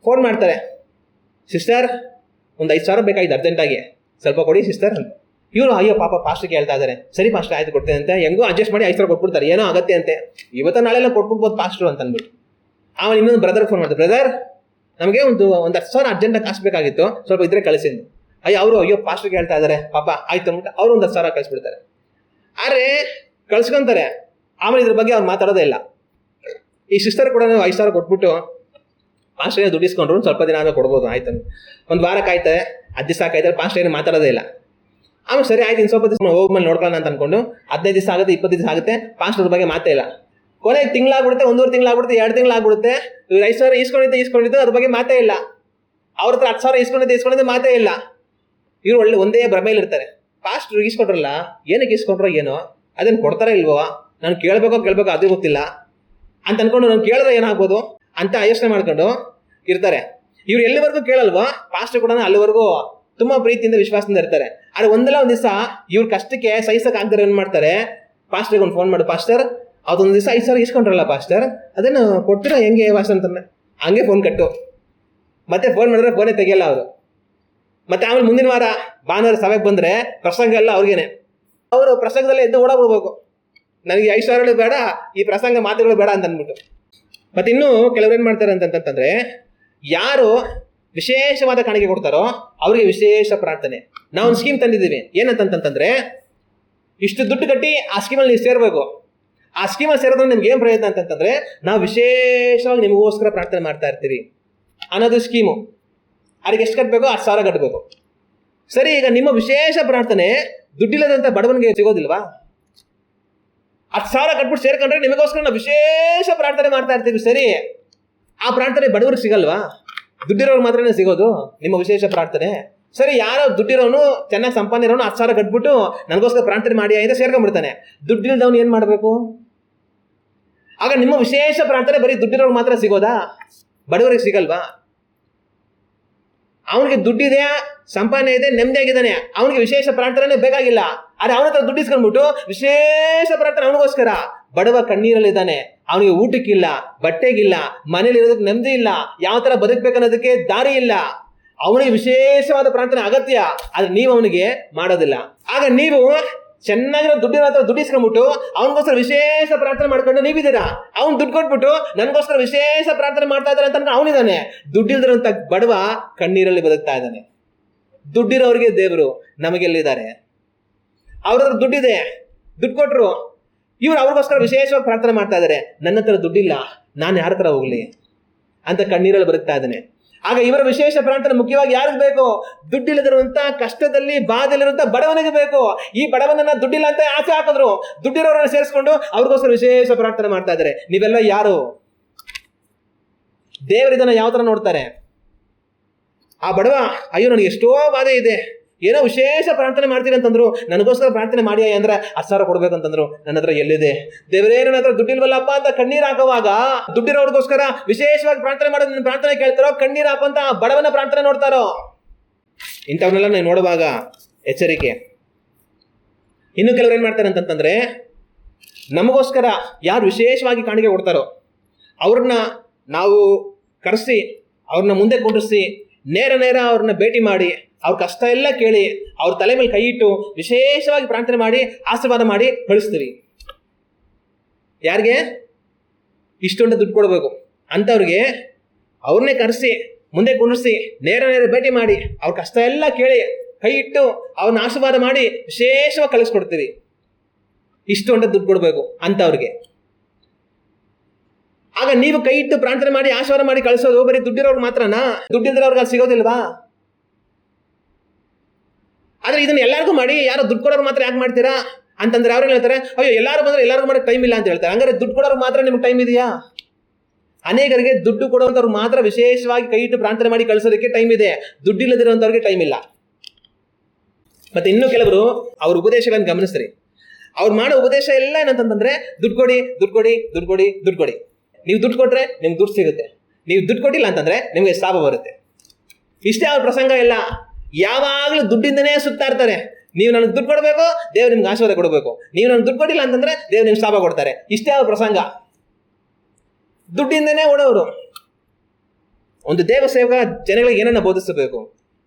Speaker 1: ಫೋನ್ ಮಾಡ್ತಾರೆ, ಸಿಸ್ಟರ್ ಒಂದು 5,000 ಬೇಕಾಗಿದೆ ಅರ್ಜೆಂಟಾಗಿ, ಸ್ವಲ್ಪ ಕೊಡಿ ಸಿಸ್ಟರ್ ಅಂತ. ಇವರು ಅಯ್ಯೋ ಪಾಪ ಪಾಸ್ಟ್ಗೆ ಹೇಳ್ತಾ ಇದ್ದಾರೆ, ಸರಿ ಪಾಸ್ಟ್ ಆಯ್ತು ಕೊಡ್ತೇನೆ ಅಂತ ಹೆಂಗೋ ಅಡ್ಜಸ್ಟ್ ಮಾಡಿ 5,000 ಕೊಟ್ಬಿಡ್ತಾರೆ, ಏನೋ ಆಗತ್ತೆ ಅಂತೆ, ಇವತ್ತು ನಾಳೆಲ್ಲ ಕೊಟ್ಬಿಡ್ಬೋದು ಪಾಸ್ಟ್ರು ಅಂತ ಅಂದ್ಬಿಟ್ಟು. ಆಮೇಲೆ ಇನ್ನೊಂದು ಬ್ರದರ್ ಫೋನ್ ಮಾಡ್ತಾರೆ, ಬ್ರದರ್ ನಮಗೆ ಒಂದು 10,000 ಅರ್ಜೆಂಟಾಗಿ ಕಾಸು ಬೇಕಾಗಿತ್ತು, ಸ್ವಲ್ಪ ಇದ್ರೆ ಕಳಿಸಿದ್ದು. ಅಯ್ಯೋ ಪಾಸ್ಟ್ಗೆ ಹೇಳ್ತಾ ಇದ್ದಾರೆ ಪಾಪ ಆಯ್ತು ಅಂದ್ಬಿಟ್ಟು ಅವರು ಒಂದು 10,000 ಕಳಿಸ್ಬಿಡ್ತಾರೆ. ಆದರೆ ಕಳ್ಸ್ಕೊಂತಾರೆ, ಆಮೇಲೆ ಇದ್ರ ಬಗ್ಗೆ ಅವ್ರು ಮಾತಾಡೋದೇ ಇಲ್ಲ. ಈ ಸಿಸ್ಟರ್ ಕೂಡ 5,000 ಕೊಟ್ಬಿಟ್ಟು ಪಾಸ್ಟ್ಗೆ ದುಡ್ಡಿಸ್ಕೊಂಡ್ರು ಸ್ವಲ್ಪ ದಿನ ಆದ್ಮೇಲೆ ಕೊಡ್ಬೋದು, ಆಯ್ತು ಒಂದು ವಾರ ಕಾಯ್ತಾರೆ, 10 ದಿವಸ ಕಾಯ್ತಾರೆ, ಪಾಸ್ಟ್ ಏನು ಮಾತಾಡೋದೇ ಇಲ್ಲ. ಆಮೇಲೆ ಸರಿ ಆಯ್ತು ಇನ್ನು ಸ್ವಲ್ಪ ದಿವಸ ಹೋಗ್ಮೇಲೆ ನೋಡ್ಕೊಳ್ಳೋಣ ಅಂತ ಅನ್ಕೊಂಡು 15 ದಿವಸ ಆಗುತ್ತೆ, 20 ದಿವಸ ಆಗುತ್ತೆ, ಪಾಸ್ಟ್ರ ಬಗ್ಗೆ ಮಾತೇ ಇಲ್ಲ. ಕೊನೆಗೆ ತಿಂಗಳಾಗ್ಬಿಡುತ್ತೆ, 1.5 ತಿಂಗಳಾಗ್ಬಿಡುತ್ತೆ, 2 ತಿಂಗಳಾಗ್ಬಿಡುತ್ತೆ. ಇವ್ರು 5,000 ಇಸ್ಕೊಂಡಿದ್ದು ಅದ್ರ ಬಗ್ಗೆ ಮಾತೇ ಇಲ್ಲ. ಅವ್ರ ಹತ್ರ 10,000 ಇಸ್ಕೊಂಡಿದ್ದು ಮಾತೇ ಇಲ್ಲ. ಇವ್ರು ಒಂದೇ ಭ್ರಮೆಯಲ್ಲಿ ಇರ್ತಾರೆ. ಪಾಸ್ಟ್ರು ಇಸ್ಕೊಂಡ್ರಲ್ಲ, ಏನಕ್ಕೆ ಇಸ್ಕೊಂಡ್ರೋ ಏನೋ, ಅದೇನು ಕೊಡ್ತಾರ ಇಲ್ವೋ, ನಾನು ಕೇಳಬೇಕೋ ಅದು ಗೊತ್ತಿಲ್ಲ ಅಂತ ಅನ್ಕೊಂಡು ನಾನು ಕೇಳಿದ್ರೆ ಏನಾಗ್ಬೋದು ಅಂತ ಯೋಚನೆ ಮಾಡ್ಕೊಂಡು ಇರ್ತಾರೆ. ಇವ್ರು ಎಲ್ಲಿವರೆಗೂ ಕೇಳಲ್ವೋ ಪಾಸ್ಟರ್ ಕೂಡ ಅಲ್ಲಿವರೆಗೂ ತುಂಬಾ ಪ್ರೀತಿಯಿಂದ ವಿಶ್ವಾಸದಿಂದ ಇರ್ತಾರೆ. ಆದರೆ ಒಂದಲ್ಲ ಒಂದು ದಿವಸ ಇವ್ರ ಕಷ್ಟಕ್ಕೆ ಸಹಿಸಕ್ಕೆ ಆಗದೆ ಏನು ಮಾಡ್ತಾರೆ, ಪಾಸ್ಟರ್ಗೆ ಒಂದು ಫೋನ್ ಮಾಡಿ, ಪಾಸ್ಟರ್ ಅದೊಂದು ದಿವಸ 5,000 ಇಸ್ಕೊಂಡ್ರಲ್ಲ ಪಾಸ್ಟರ್, ಅದನ್ನು ಕೊಡ್ತೀರಾ ಹೆಂಗೆ ವಾಸ ಅಂತಂದ್ರೆ, ಹಂಗೆ ಫೋನ್ ಕಟ್ಟು. ಮತ್ತೆ ಫೋನ್ ಮಾಡಿದ್ರೆ ಫೋನೇ ತೆಗಿಯಲ್ಲ ಅವರು. ಮತ್ತೆ ಆಮೇಲೆ ಮುಂದಿನ ವಾರ ಭಾನುವಾರ ಸಭೆಗೆ ಬಂದರೆ ಪ್ರಸಂಗ ಎಲ್ಲ ಅವ್ರಿಗೇನೆ. ಅವರು ಪ್ರಸಂಗದಲ್ಲೇ ಎದ್ದು ಓಡಾಡ್ಬಿಡ್ಬೇಕು, ನನಗೆ 5,000 ಬೇಡ, ಈ ಪ್ರಸಂಗ ಮಾತುಗಳು ಬೇಡ ಅಂತ ಅಂದ್ಬಿಟ್ಟು. ಮತ್ತೆ ಇನ್ನೂ ಕೆಲವ್ರು ಏನು ಮಾಡ್ತಾರೆ ಅಂತಂತಂದ್ರೆ, ಯಾರು ವಿಶೇಷವಾದ ಕಾಣಿಕೆ ಕೊಡ್ತಾರೋ ಅವರಿಗೆ ವಿಶೇಷ ಪ್ರಾರ್ಥನೆ. ನಾವು ಒಂದು ಸ್ಕೀಮ್ ತಂದಿದ್ದೀವಿ, ಏನಂತಂತಂದ್ರೆ ಇಷ್ಟು ದುಡ್ಡು ಕಟ್ಟಿ ಆ ಸ್ಕೀಮಲ್ಲಿ ನೀವು ಸೇರಬೇಕು. ಆ ಸ್ಕೀಮಲ್ಲಿ ಸೇರೋದ್ರಿಂದ ನಿಮ್ಗೆ ಏನು ಪ್ರಯತ್ನ ಅಂತಂತಂದ್ರೆ, ನಾವು ವಿಶೇಷವಾಗಿ ನಿಮಗೋಸ್ಕರ ಪ್ರಾರ್ಥನೆ ಮಾಡ್ತಾ ಇರ್ತೀವಿ ಅನ್ನೋದು ಸ್ಕೀಮು. ಅದಕ್ಕೆ ಎಷ್ಟು ಕಟ್ಟಬೇಕು, 10,000 ಕಟ್ಟಬೇಕು. ಸರಿ, ಈಗ ನಿಮ್ಮ ವಿಶೇಷ ಪ್ರಾರ್ಥನೆ ದುಡ್ಡಿಲ್ಲದಂತ ಬಡವನಿಗೆ ಸಿಗೋದಿಲ್ವಾ? 10,000 ಕಟ್ಬಿಟ್ಟು ಸೇರ್ಕೊಂಡ್ರೆ ನಿಮಗೋಸ್ಕರ ನಾವು ವಿಶೇಷ ಪ್ರಾರ್ಥನೆ ಮಾಡ್ತಾ ಇರ್ತೀವಿ. ಸರಿ, ಆ ಪ್ರಾರ್ಥನೆ ಬಡವರಿಗೆ ಸಿಗಲ್ವಾ? ದುಡ್ಡಿರೋರು ಮಾತ್ರನೇ ಸಿಗೋದು ನಿಮ್ಮ ವಿಶೇಷ ಪ್ರಾರ್ಥನೆ. ಸರಿ, ಯಾರೋ ದುಡ್ಡಿರೋನು ಚೆನ್ನಾಗಿ ಸಂಪಾದನೆ ಇರೋನು 10,000 ಕಟ್ಬಿಟ್ಟು ನನಗೋಸ್ಕರ ಪ್ರಾರ್ಥನೆ ಮಾಡಿ ಅಂತ ಸೇರ್ಕೊಂಡ್ಬಿಡ್ತಾನೆ. ದುಡ್ಡಿಲ್ದವನು ಏನ್ ಮಾಡಬೇಕು? ಆಗ ನಿಮ್ಮ ವಿಶೇಷ ಪ್ರಾರ್ಥನೆ ಬರೀ ದುಡ್ಡಿರೋರು ಮಾತ್ರ ಸಿಗೋದಾ? ಬಡವರಿಗೆ ಸಿಗಲ್ವಾ? ಅವನಿಗೆ ದುಡ್ಡಿದೆ, ಸಂಪಾದನೆ ಇದೆ, ನೆಮ್ಮದಿಯಾಗಿದ್ದಾನೆ, ಅವನಿಗೆ ವಿಶೇಷ ಪ್ರಾರ್ಥನೆ ಬೇಕಾಗಿಲ್ಲ. ಆದ್ರೆ ಅವನ ಹತ್ರ ದುಡ್ಡು ಇಸ್ಕೊಂಡ್ಬಿಟ್ಟು ವಿಶೇಷ ಪ್ರಾರ್ಥನೆ ಅವನಿಗೋಸ್ಕರ. ಬಡವ ಕಣ್ಣೀರಲ್ಲಿದ್ದಾನೆ, ಅವನಿಗೆ ಊಟಕ್ಕಿಲ್ಲ, ಬಟ್ಟೆಗಿಲ್ಲ, ಮನೇಲಿ ಇರೋದಕ್ಕೆ ನೆಮ್ಮದಿ ಇಲ್ಲ, ಯಾವ ತರ ಬದುಕಬೇಕನ್ನೋದಕ್ಕೆ ದಾರಿ ಇಲ್ಲ. ಅವನಿಗೆ ವಿಶೇಷವಾದ ಪ್ರಾರ್ಥನೆ ಅಗತ್ಯ, ಆದ್ರೆ ನೀವು ಅವನಿಗೆ ಮಾಡೋದಿಲ್ಲ. ಆಗ ನೀವು ಚೆನ್ನಾಗಿರೋ ದುಡ್ಡಿನ ಹತ್ರ ದುಡ್ಡು ಇಸ್ಕೊಂಡ್ಬಿಟ್ಟು ಅವನಿಗೋಸ್ಕರ ವಿಶೇಷ ಪ್ರಾರ್ಥನೆ ಮಾಡ್ಕೊಂಡು ನೀವಿದ್ದೀರಾ. ಅವ್ನು ದುಡ್ಡು ಕೊಟ್ಬಿಟ್ಟು ನನಗೋಸ್ಕರ ವಿಶೇಷ ಪ್ರಾರ್ಥನೆ ಮಾಡ್ತಾ ಇದ್ದಾರೆ ಅಂತ ಅವನಿದ್ದಾನೆ. ದುಡ್ಡಿಲ್ದಿರೋಂಥ ಬಡವ ಕಣ್ಣೀರಲ್ಲಿ ಬದುಕ್ತಾ ಇದ್ದಾನೆ. ದುಡ್ಡಿರೋರಿಗೆ ದೇವರು ನಮಗೆಲ್ಲಿದ್ದಾರೆ? ಅವ್ರ ಹತ್ರ ದುಡ್ಡಿದೆ, ದುಡ್ಡು ಕೊಟ್ರು, ಇವ್ರು ಅವ್ರಿಗೋಸ್ಕರ ವಿಶೇಷವಾಗಿ ಪ್ರಾರ್ಥನೆ ಮಾಡ್ತಾ ಇದ್ದಾರೆ. ನನ್ನ ಹತ್ರ ದುಡ್ಡಿಲ್ಲ, ನಾನು ಯಾರ ಹತ್ರ ಹೋಗ್ಲಿ ಅಂತ ಕಣ್ಣೀರಲ್ಲಿ ಬದುಕ್ತಾ ಇದ್ದಾನೆ. ಆಗ ಇವರ ವಿಶೇಷ ಪ್ರಾರ್ಥನೆ ಮುಖ್ಯವಾಗಿ ಯಾರಿಗೆ ಬೇಕು? ದುಡ್ಡಿಲ್ಲದಿರುವಂತ, ಕಷ್ಟದಲ್ಲಿ ಬಾಧೆಯಲ್ಲಿರುವಂತ ಬಡವನಿಗೆ ಬೇಕು. ಈ ಬಡವನನ್ನ ದುಡ್ಡಿಲ್ಲ ಅಂತ ಆಸೆ ಹಾಕಿದ್ರು, ದುಡ್ಡಿರೋರನ್ನ ಸೇರಿಸ್ಕೊಂಡು ಅವ್ರಿಗೋಸ್ಕರ ವಿಶೇಷ ಪ್ರಾರ್ಥನೆ ಮಾಡ್ತಾ ಇದ್ದಾರೆ. ನೀವೆಲ್ಲ ಯಾರು? ದೇವರಿದನ್ನ ಯಾವ ತರ ನೋಡ್ತಾರೆ? ಆ ಬಡವ, ಅಯ್ಯೋ ನನಗೆ ಎಷ್ಟೋ ಬಾಧೆ ಇದೆ, ಏನೋ ವಿಶೇಷ ಪ್ರಾರ್ಥನೆ ಮಾಡ್ತೀನಿ ಅಂತಂದ್ರು, ನನಗೋಸ್ಕರ ಪ್ರಾರ್ಥನೆ ಮಾಡಿ ಅಂದ್ರೆ 10,000 ಕೊಡ್ಬೇಕಂತಂದ್ರು, ನನ್ನ ಹತ್ರ ಎಲ್ಲಿದೆ ದೇವರೇ, ನನ್ನ ಹತ್ರ ದುಡ್ಡಿಲ್ವಲ್ಲಪ್ಪ ಅಂತ ಕಣ್ಣೀರು ಹಾಕುವಾಗ ದುಡ್ಡಿರೋರ್ಗೋಸ್ಕರ ವಿಶೇಷವಾಗಿ ಪ್ರಾರ್ಥನೆ ಮಾಡೋದು ನಿನ್ನ ಪ್ರಾರ್ಥನೆ ಕೇಳ್ತಾರೋ, ಕಣ್ಣೀರು ಹಾಕುವಂತ ಬಡವನ ಪ್ರಾರ್ಥನೆ ನೋಡ್ತಾರೋ? ಇಂಥವನ್ನೆಲ್ಲ ನೀವು ನೋಡುವಾಗ ಎಚ್ಚರಿಕೆ. ಇನ್ನು ಕೆಲವರು ಏನ್ ಮಾಡ್ತಾರೆ ಅಂತಂತಂದ್ರೆ, ನಮಗೋಸ್ಕರ ಯಾರು ವಿಶೇಷವಾಗಿ ಕಾಣಿಕೆ ಕೊಡ್ತಾರೋ ಅವ್ರನ್ನ ನಾವು ಕರೆಸಿ, ಅವ್ರನ್ನ ಮುಂದೆ ಕುಂಡ್ರಿಸಿ, ನೇರ ಅವ್ರನ್ನ ಭೇಟಿ ಮಾಡಿ, ಅವ್ರ ಕಷ್ಟ ಎಲ್ಲ ಕೇಳಿ, ಅವ್ರ ತಲೆ ಮೇಲೆ ಕೈ ಇಟ್ಟು ವಿಶೇಷವಾಗಿ ಪ್ರಾರ್ಥನೆ ಮಾಡಿ ಆಶೀರ್ವಾದ ಮಾಡಿ ಕಳಿಸ್ತೀವಿ. ಯಾರಿಗೆ? ಇಷ್ಟೊಂದು ದುಡ್ಡು ಕೊಡಬೇಕು ಅಂಥವ್ರಿಗೆ ಅವ್ರನ್ನೇ ಕರೆಸಿ, ಮುಂದೆ ಕುಂಡ್ರಿಸಿ, ನೇರ ಭೇಟಿ ಮಾಡಿ, ಅವ್ರ ಕಷ್ಟ ಎಲ್ಲ ಕೇಳಿ ಕೈ ಇಟ್ಟು ಅವ್ರನ್ನ ಆಶೀರ್ವಾದ ಮಾಡಿ ವಿಶೇಷವಾಗಿ ಕಳಿಸ್ಕೊಡ್ತೀವಿ. ಇಷ್ಟೊಂದು ದುಡ್ಡು ಕೊಡಬೇಕು ಅಂಥವ್ರಿಗೆ. ಆಗ ನೀವು ಕೈ ಇಟ್ಟು ಪ್ರಾರ್ಥನೆ ಮಾಡಿ ಆಶೀರ್ವಾದ ಮಾಡಿ ಕಳಿಸೋದು ಬರೀ ದುಡ್ಡಿರೋರ್ಗೆ ಮಾತ್ರನಾ? ದುಡ್ಡಿಲ್ದಿರೋರ್ಗೆ ಅದು ಸಿಗೋದಿಲ್ವಾ? ಆದ್ರೆ ಇದನ್ನ ಎಲ್ಲರಿಗೂ ಮಾಡಿ, ಯಾರೋ ದುಡ್ಡು ಕೊಡೋರು ಮಾತ್ರ ಯಾಕೆ ಮಾಡ್ತೀರಾ ಅಂತಂದ್ರೆ ಅವ್ರು ಹೇಳ್ತಾರೆ, ಅಯ್ಯೋ ಎಲ್ಲರೂ ಬಂದ್ರೆ ಎಲ್ಲರಿಗೂ ಮಾಡಕ್ಕೆ ಟೈಮ್ ಇಲ್ಲ ಅಂತ ಹೇಳ್ತಾರೆ. ಹಂಗಾರೆ ದುಡ್ಡು ಕೊಡೋರು ಮಾತ್ರ ನಿಮ್ಗೆ ಟೈಮ್ ಇದೆಯಾ? ಅನೇಕರಿಗೆ ದುಡ್ಡು ಕೊಡುವಂಥವ್ರು ಮಾತ್ರ ವಿಶೇಷವಾಗಿ ಕೈ ಇಟ್ಟು ಪ್ರಾರ್ಥನೆ ಮಾಡಿ ಕಳಿಸೋದಕ್ಕೆ ಟೈಮ್ ಇದೆ, ದುಡ್ಡಿಲ್ಲದಿರುವಂಥವ್ರಿಗೆ ಟೈಮ್ ಇಲ್ಲ. ಮತ್ತೆ ಇನ್ನು ಕೆಲವರು ಅವ್ರ ಉಪದೇಶಗಳನ್ನು ಗಮನಿಸ್ರಿ. ಅವ್ರು ಮಾಡೋ ಉಪದೇಶ ಎಲ್ಲ ಏನಂತಂದ್ರೆ, ದುಡ್ಡು ಕೊಡಿ, ದುಡ್ಡು ಕೊಡಿ, ದುಡ್ಡು ಕೊಡಿ, ದುಡ್ಡು ಕೊಡಿ. ನೀವು ದುಡ್ಡು ಕೊಟ್ರೆ ನಿಮ್ಗೆ ದುಡ್ಡು ಸಿಗುತ್ತೆ, ನೀವು ದುಡ್ಡು ಕೊಟ್ಟಿಲ್ಲ ಅಂತಂದ್ರೆ ನಿಮ್ಗೆ ಲಾಭ ಬರುತ್ತೆ. ಇಷ್ಟೇ ಅವ್ರ ಪ್ರಸಂಗ ಇಲ್ಲ. ಯಾವಾಗಲೂ ದುಡ್ಡಿಂದನೇ ಸುತ್ತಾ ಇರ್ತಾರೆ. ನೀವು ನನಗೆ ದುಡ್ಡು ಕೊಡಬೇಕು, ದೇವ್ರು ನಿಮ್ಗೆ ಆಶೀರ್ವಾದ ಕೊಡಬೇಕು. ನೀವು ನನಗೆ ದುಡ್ಡು ಕೊಟ್ಟಿಲ್ಲ ಅಂತಂದ್ರೆ ದೇವ್ರು ನಿಮ್ಗೆ ಲಾಭ ಕೊಡ್ತಾರೆ. ಇಷ್ಟೇ ಅವ್ರ ಪ್ರಸಂಗ. ದುಡ್ಡಿಂದನೇ ಓಡೋರು. ಒಂದು ದೇವ ಸೇವಕ ಜನಗಳಿಗೆ ಏನನ್ನ ಬೋಧಿಸಬೇಕು?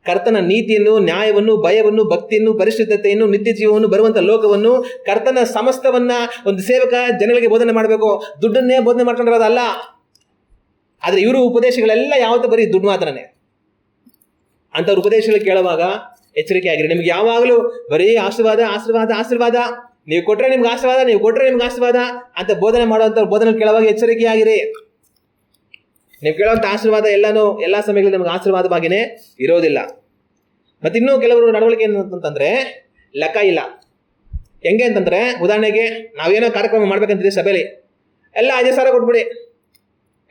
Speaker 1: ಕರ್ತನ ನೀತಿಯನ್ನು, ನ್ಯಾಯವನ್ನು, ಭಯವನ್ನು, ಭಕ್ತಿಯನ್ನು, ಪರಿಶುದ್ಧತೆಯನ್ನು, ನಿತ್ಯ ಜೀವವನ್ನು, ಬರುವಂತ ಲೋಕವನ್ನು, ಕರ್ತನ ಸಮಸ್ತವನ್ನ ಒಂದು ಸೇವಕ ಜನಗಳಿಗೆ ಬೋಧನೆ ಮಾಡಬೇಕು. ದುಡ್ಡನ್ನೇ ಬೋಧನೆ ಮಾಡ್ಕೊಂಡಿರೋದಲ್ಲ. ಆದ್ರೆ ಇವರು ಉಪದೇಶಗಳೆಲ್ಲ ಯಾವತ್ತೂ ಬರೀ ದುಡ್ಡು ಮಾತ್ರನೇ. ಅಂಥವ್ರ ಉಪದೇಶಗಳು ಕೇಳುವಾಗ ಎಚ್ಚರಿಕೆ ಆಗಿರಿ. ನಿಮ್ಗೆ ಯಾವಾಗಲೂ ಬರೀ ಆಶೀರ್ವಾದ, ಆಶೀರ್ವಾದ, ಆಶೀರ್ವಾದ, ನೀವು ಕೊಟ್ರೆ ನಿಮ್ಗೆ ಆಶೀರ್ವಾದ, ನೀವು ಕೊಟ್ರೆ ನಿಮ್ಗೆ ಆಶೀರ್ವಾದ ಅಂತ ಬೋಧನೆ ಮಾಡುವಂಥ ಬೋಧನೆ ಕೇಳುವಾಗ ಎಚ್ಚರಿಕೆ ಆಗಿರಿ. ನೀವು ಕೇಳುವಂಥ ಆಶೀರ್ವಾದ ಎಲ್ಲ ಸಮಯಗಳಲ್ಲಿ ನಮ್ಗೆ ಆಶೀರ್ವಾದವಾಗಿಯೇ ಇರೋದಿಲ್ಲ. ಮತ್ತೆ ಇನ್ನೂ ಕೆಲವರು ನಡವಳಿಕೆ ಏನಂತಂದ್ರೆ ಲೆಕ್ಕ ಇಲ್ಲ. ಹೆಂಗೆ ಅಂತಂದ್ರೆ, ಉದಾಹರಣೆಗೆ ನಾವೇನೋ ಕಾರ್ಯಕ್ರಮ ಮಾಡ್ಬೇಕಂತಿದ್ದೀವಿ, ಸಭೆಯಲ್ಲಿ ಎಲ್ಲ 5,000 ಕೊಟ್ಬಿಡಿ,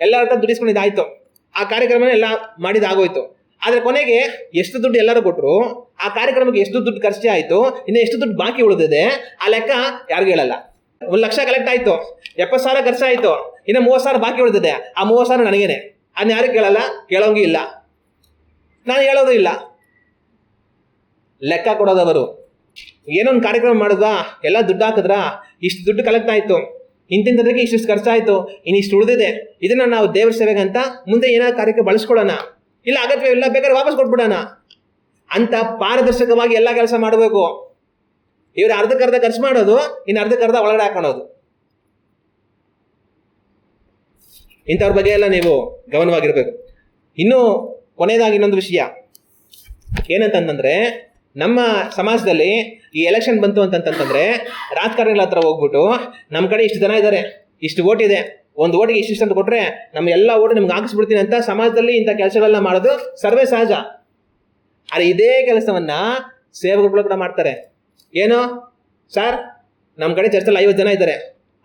Speaker 1: ಎಲ್ಲರ ಹತ್ರ ದುಡಿಸ್ಕೊಂಡಿದ್ದಾಯ್ತು, ಆ ಕಾರ್ಯಕ್ರಮನ ಎಲ್ಲ ಮಾಡಿದಾಗೋಯ್ತು. ಆದ್ರೆ ಕೊನೆಗೆ ಎಷ್ಟು ದುಡ್ಡು ಎಲ್ಲರೂ ಕೊಟ್ಟರು, ಆ ಕಾರ್ಯಕ್ರಮಕ್ಕೆ ಎಷ್ಟು ದುಡ್ಡು ಖರ್ಚು ಆಯ್ತು, ಇನ್ನು ಎಷ್ಟು ದುಡ್ಡು ಬಾಕಿ ಉಳಿದಿದೆ, ಆ ಲೆಕ್ಕ ಯಾರಿಗೂ ಹೇಳಲ್ಲ. 1,00,000 ಕಲೆಕ್ಟ್ ಆಯ್ತು, 70,000 ಖರ್ಚಾಯ್ತು, ಇನ್ನು 30,000 ಬಾಕಿ ಉಳಿದಿದೆ, ಆ 30,000 ನನಗೇನೆ. ಅದನ್ನ ಯಾರು ಕೇಳಲ್ಲ, ಕೇಳೋಂಗೂ ಇಲ್ಲ, ನಾನು ಹೇಳೋದು ಇಲ್ಲ. ಲೆಕ್ಕ ಕೊಡೋದವರು. ಏನೊಂದು ಕಾರ್ಯಕ್ರಮ ಮಾಡಿದ್ವಾ, ಎಲ್ಲ ದುಡ್ಡು ಹಾಕಿದ್ರಾ, ಇಷ್ಟು ದುಡ್ಡು ಕಲೆಕ್ಟ್ ಆಯ್ತು, ಇಂತಿಂತದಕ್ಕೆ ಇಷ್ಟು ಖರ್ಚಾಯ್ತು, ಇನ್ನು ಇಷ್ಟು ಉಳಿದಿದೆ, ಇದನ್ನ ನಾವು ದೇವ್ರ ಸೇವೆಗೆ ಅಂತ ಮುಂದೆ ಏನಾದ್ರು ಕಾರ್ಯಕ್ಕೆ ಬಳಸ್ಕೊಳ್ಳೋಣ, ಇಲ್ಲ ಅಗತ್ಯವಿಲ್ಲ ಬೇಕಾದ್ರೆ ವಾಪಸ್ ಕೊಟ್ಬಿಡೋಣ ಅಂತ ಪಾರದರ್ಶಕವಾಗಿ ಎಲ್ಲ ಕೆಲಸ ಮಾಡಬೇಕು. ಇವ್ರು ಅರ್ಧಕ್ಕರ್ಧ ಖರ್ಚು ಮಾಡೋದು, ಇನ್ನು ಅರ್ಧಕ್ಕರ್ಧ ಒಳಗಡೆ ಹಾಕೊಳ್ಳೋದು. ಇಂಥವ್ರ ಬಗ್ಗೆ ಎಲ್ಲ ನೀವು ಗಮನವಾಗಿರ್ಬೇಕು. ಇನ್ನು ಕೊನೆಯದಾಗಿ ಇನ್ನೊಂದು ವಿಷಯ ಏನಂತಂದ್ರೆ, ನಮ್ಮ ಸಮಾಜದಲ್ಲಿ ಈ ಎಲೆಕ್ಷನ್ ಬಂತು ಅಂತಂತಂದ್ರೆ ರಾಜಕಾರಣಿಗಳ ಹತ್ರ ಹೋಗ್ಬಿಟ್ಟು, ನಮ್ಮ ಕಡೆ ಇಷ್ಟು ಜನ ಇದ್ದಾರೆ, ಇಷ್ಟು ಓಟ್ ಇದೆ, ಒಂದು ಓಟಿಗೆ ಇಷ್ಟಿಷ್ಟು ಅಂತ ಕೊಟ್ರೆ ನಮ್ಮ ಎಲ್ಲ ಓಟು ನಿಮ್ಗೆ ಹಾಕಿಸ್ಬಿಡ್ತೀನಿ ಅಂತ ಸಮಾಜದಲ್ಲಿ ಇಂಥ ಕೆಲಸಗಳನ್ನ ಮಾಡೋದು ಸರ್ವೇ ಸಹಜ. ಆದರೆ ಇದೇ ಕೆಲಸವನ್ನ ಸೇವಕರುಗಳು ಕೂಡ ಮಾಡ್ತಾರೆ. ಏನು ಸರ್, ನಮ್ಮ ಕಡೆ ಚರ್ಚಲ್ಲಿ 50 ಜನ ಇದ್ದಾರೆ,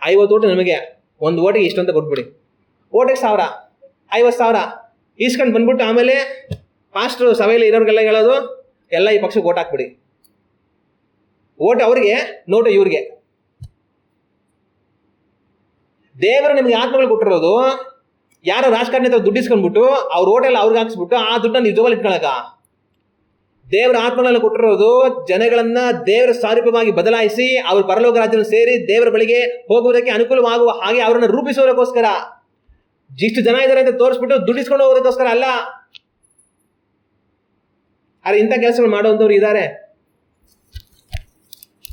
Speaker 1: 50 ಓಟು ನಮಗೆ, ಒಂದು ಓಟಿಗೆ ಇಷ್ಟು ಅಂತ ಕೊಟ್ಬಿಡಿ. ಓಟಿಗೆ 1000, 50,000 ಈಸ್ಕೊಂಡು ಬಂದ್ಬಿಟ್ಟು ಆಮೇಲೆ ಪಾಸ್ಟ್ರು ಸಭೆಯಲ್ಲಿ ಇರೋರಿಗೆಲ್ಲ ಹೇಳೋದು, ಎಲ್ಲ ಈ ಪಕ್ಷಕ್ಕೆ ಓಟ್ ಹಾಕ್ಬಿಡಿ. ಓಟ್ ಅವ್ರಿಗೆ, ನೋಟು ಇವ್ರಿಗೆ. ದೇವರು ನಿಮ್ಗೆ ಆತ್ಮಗಳು ಕೊಟ್ಟಿರೋದು ಯಾರೋ ರಾಜಕಾರಣಿ ದುಡ್ಡು ಇಸ್ಕೊಂಡ್ಬಿಟ್ಟು ಅವ್ರ ಓಟೆಲ್ಲ ಅವ್ರಿಗೆ ಹಾಕ್ಸ್ಬಿಟ್ಟು ಆ ದುಡ್ಡನ್ನ ನೀವು ಜೋಬಲ್ಲಿ ಇಟ್ಕೊಳಕ. ದೇವರ ಆತ್ಮಗಳನ್ನ ಕೊಟ್ಟಿರೋದು ಜನಗಳನ್ನ ದೇವರ ಸ್ವರೂಪವಾಗಿ ಬದಲಾಯಿಸಿ ಅವ್ರ ಪರಲೋಕ ರಾಜ್ಯವನ್ನು ಸೇರಿ ದೇವರ ಬಳಿಗೆ ಹೋಗುವುದಕ್ಕೆ ಅನುಕೂಲವಾಗುವ ಹಾಗೆ ಅವರನ್ನು ರೂಪಿಸೋದಕ್ಕೋಸ್ಕರ. ಇಷ್ಟು ಜನ ಇದ್ದಾರೆ ಅಂತ ತೋರಿಸ್ಬಿಟ್ಟು ದುಡ್ಡಿಸ್ಕೊಂಡು ಹೋಗೋದಕ್ಕೋಸ್ಕರ ಅಲ್ಲ. ಆದರೆ ಇಂಥ ಕೆಲಸಗಳು ಮಾಡುವಂಥವ್ರು ಇದ್ದಾರೆ.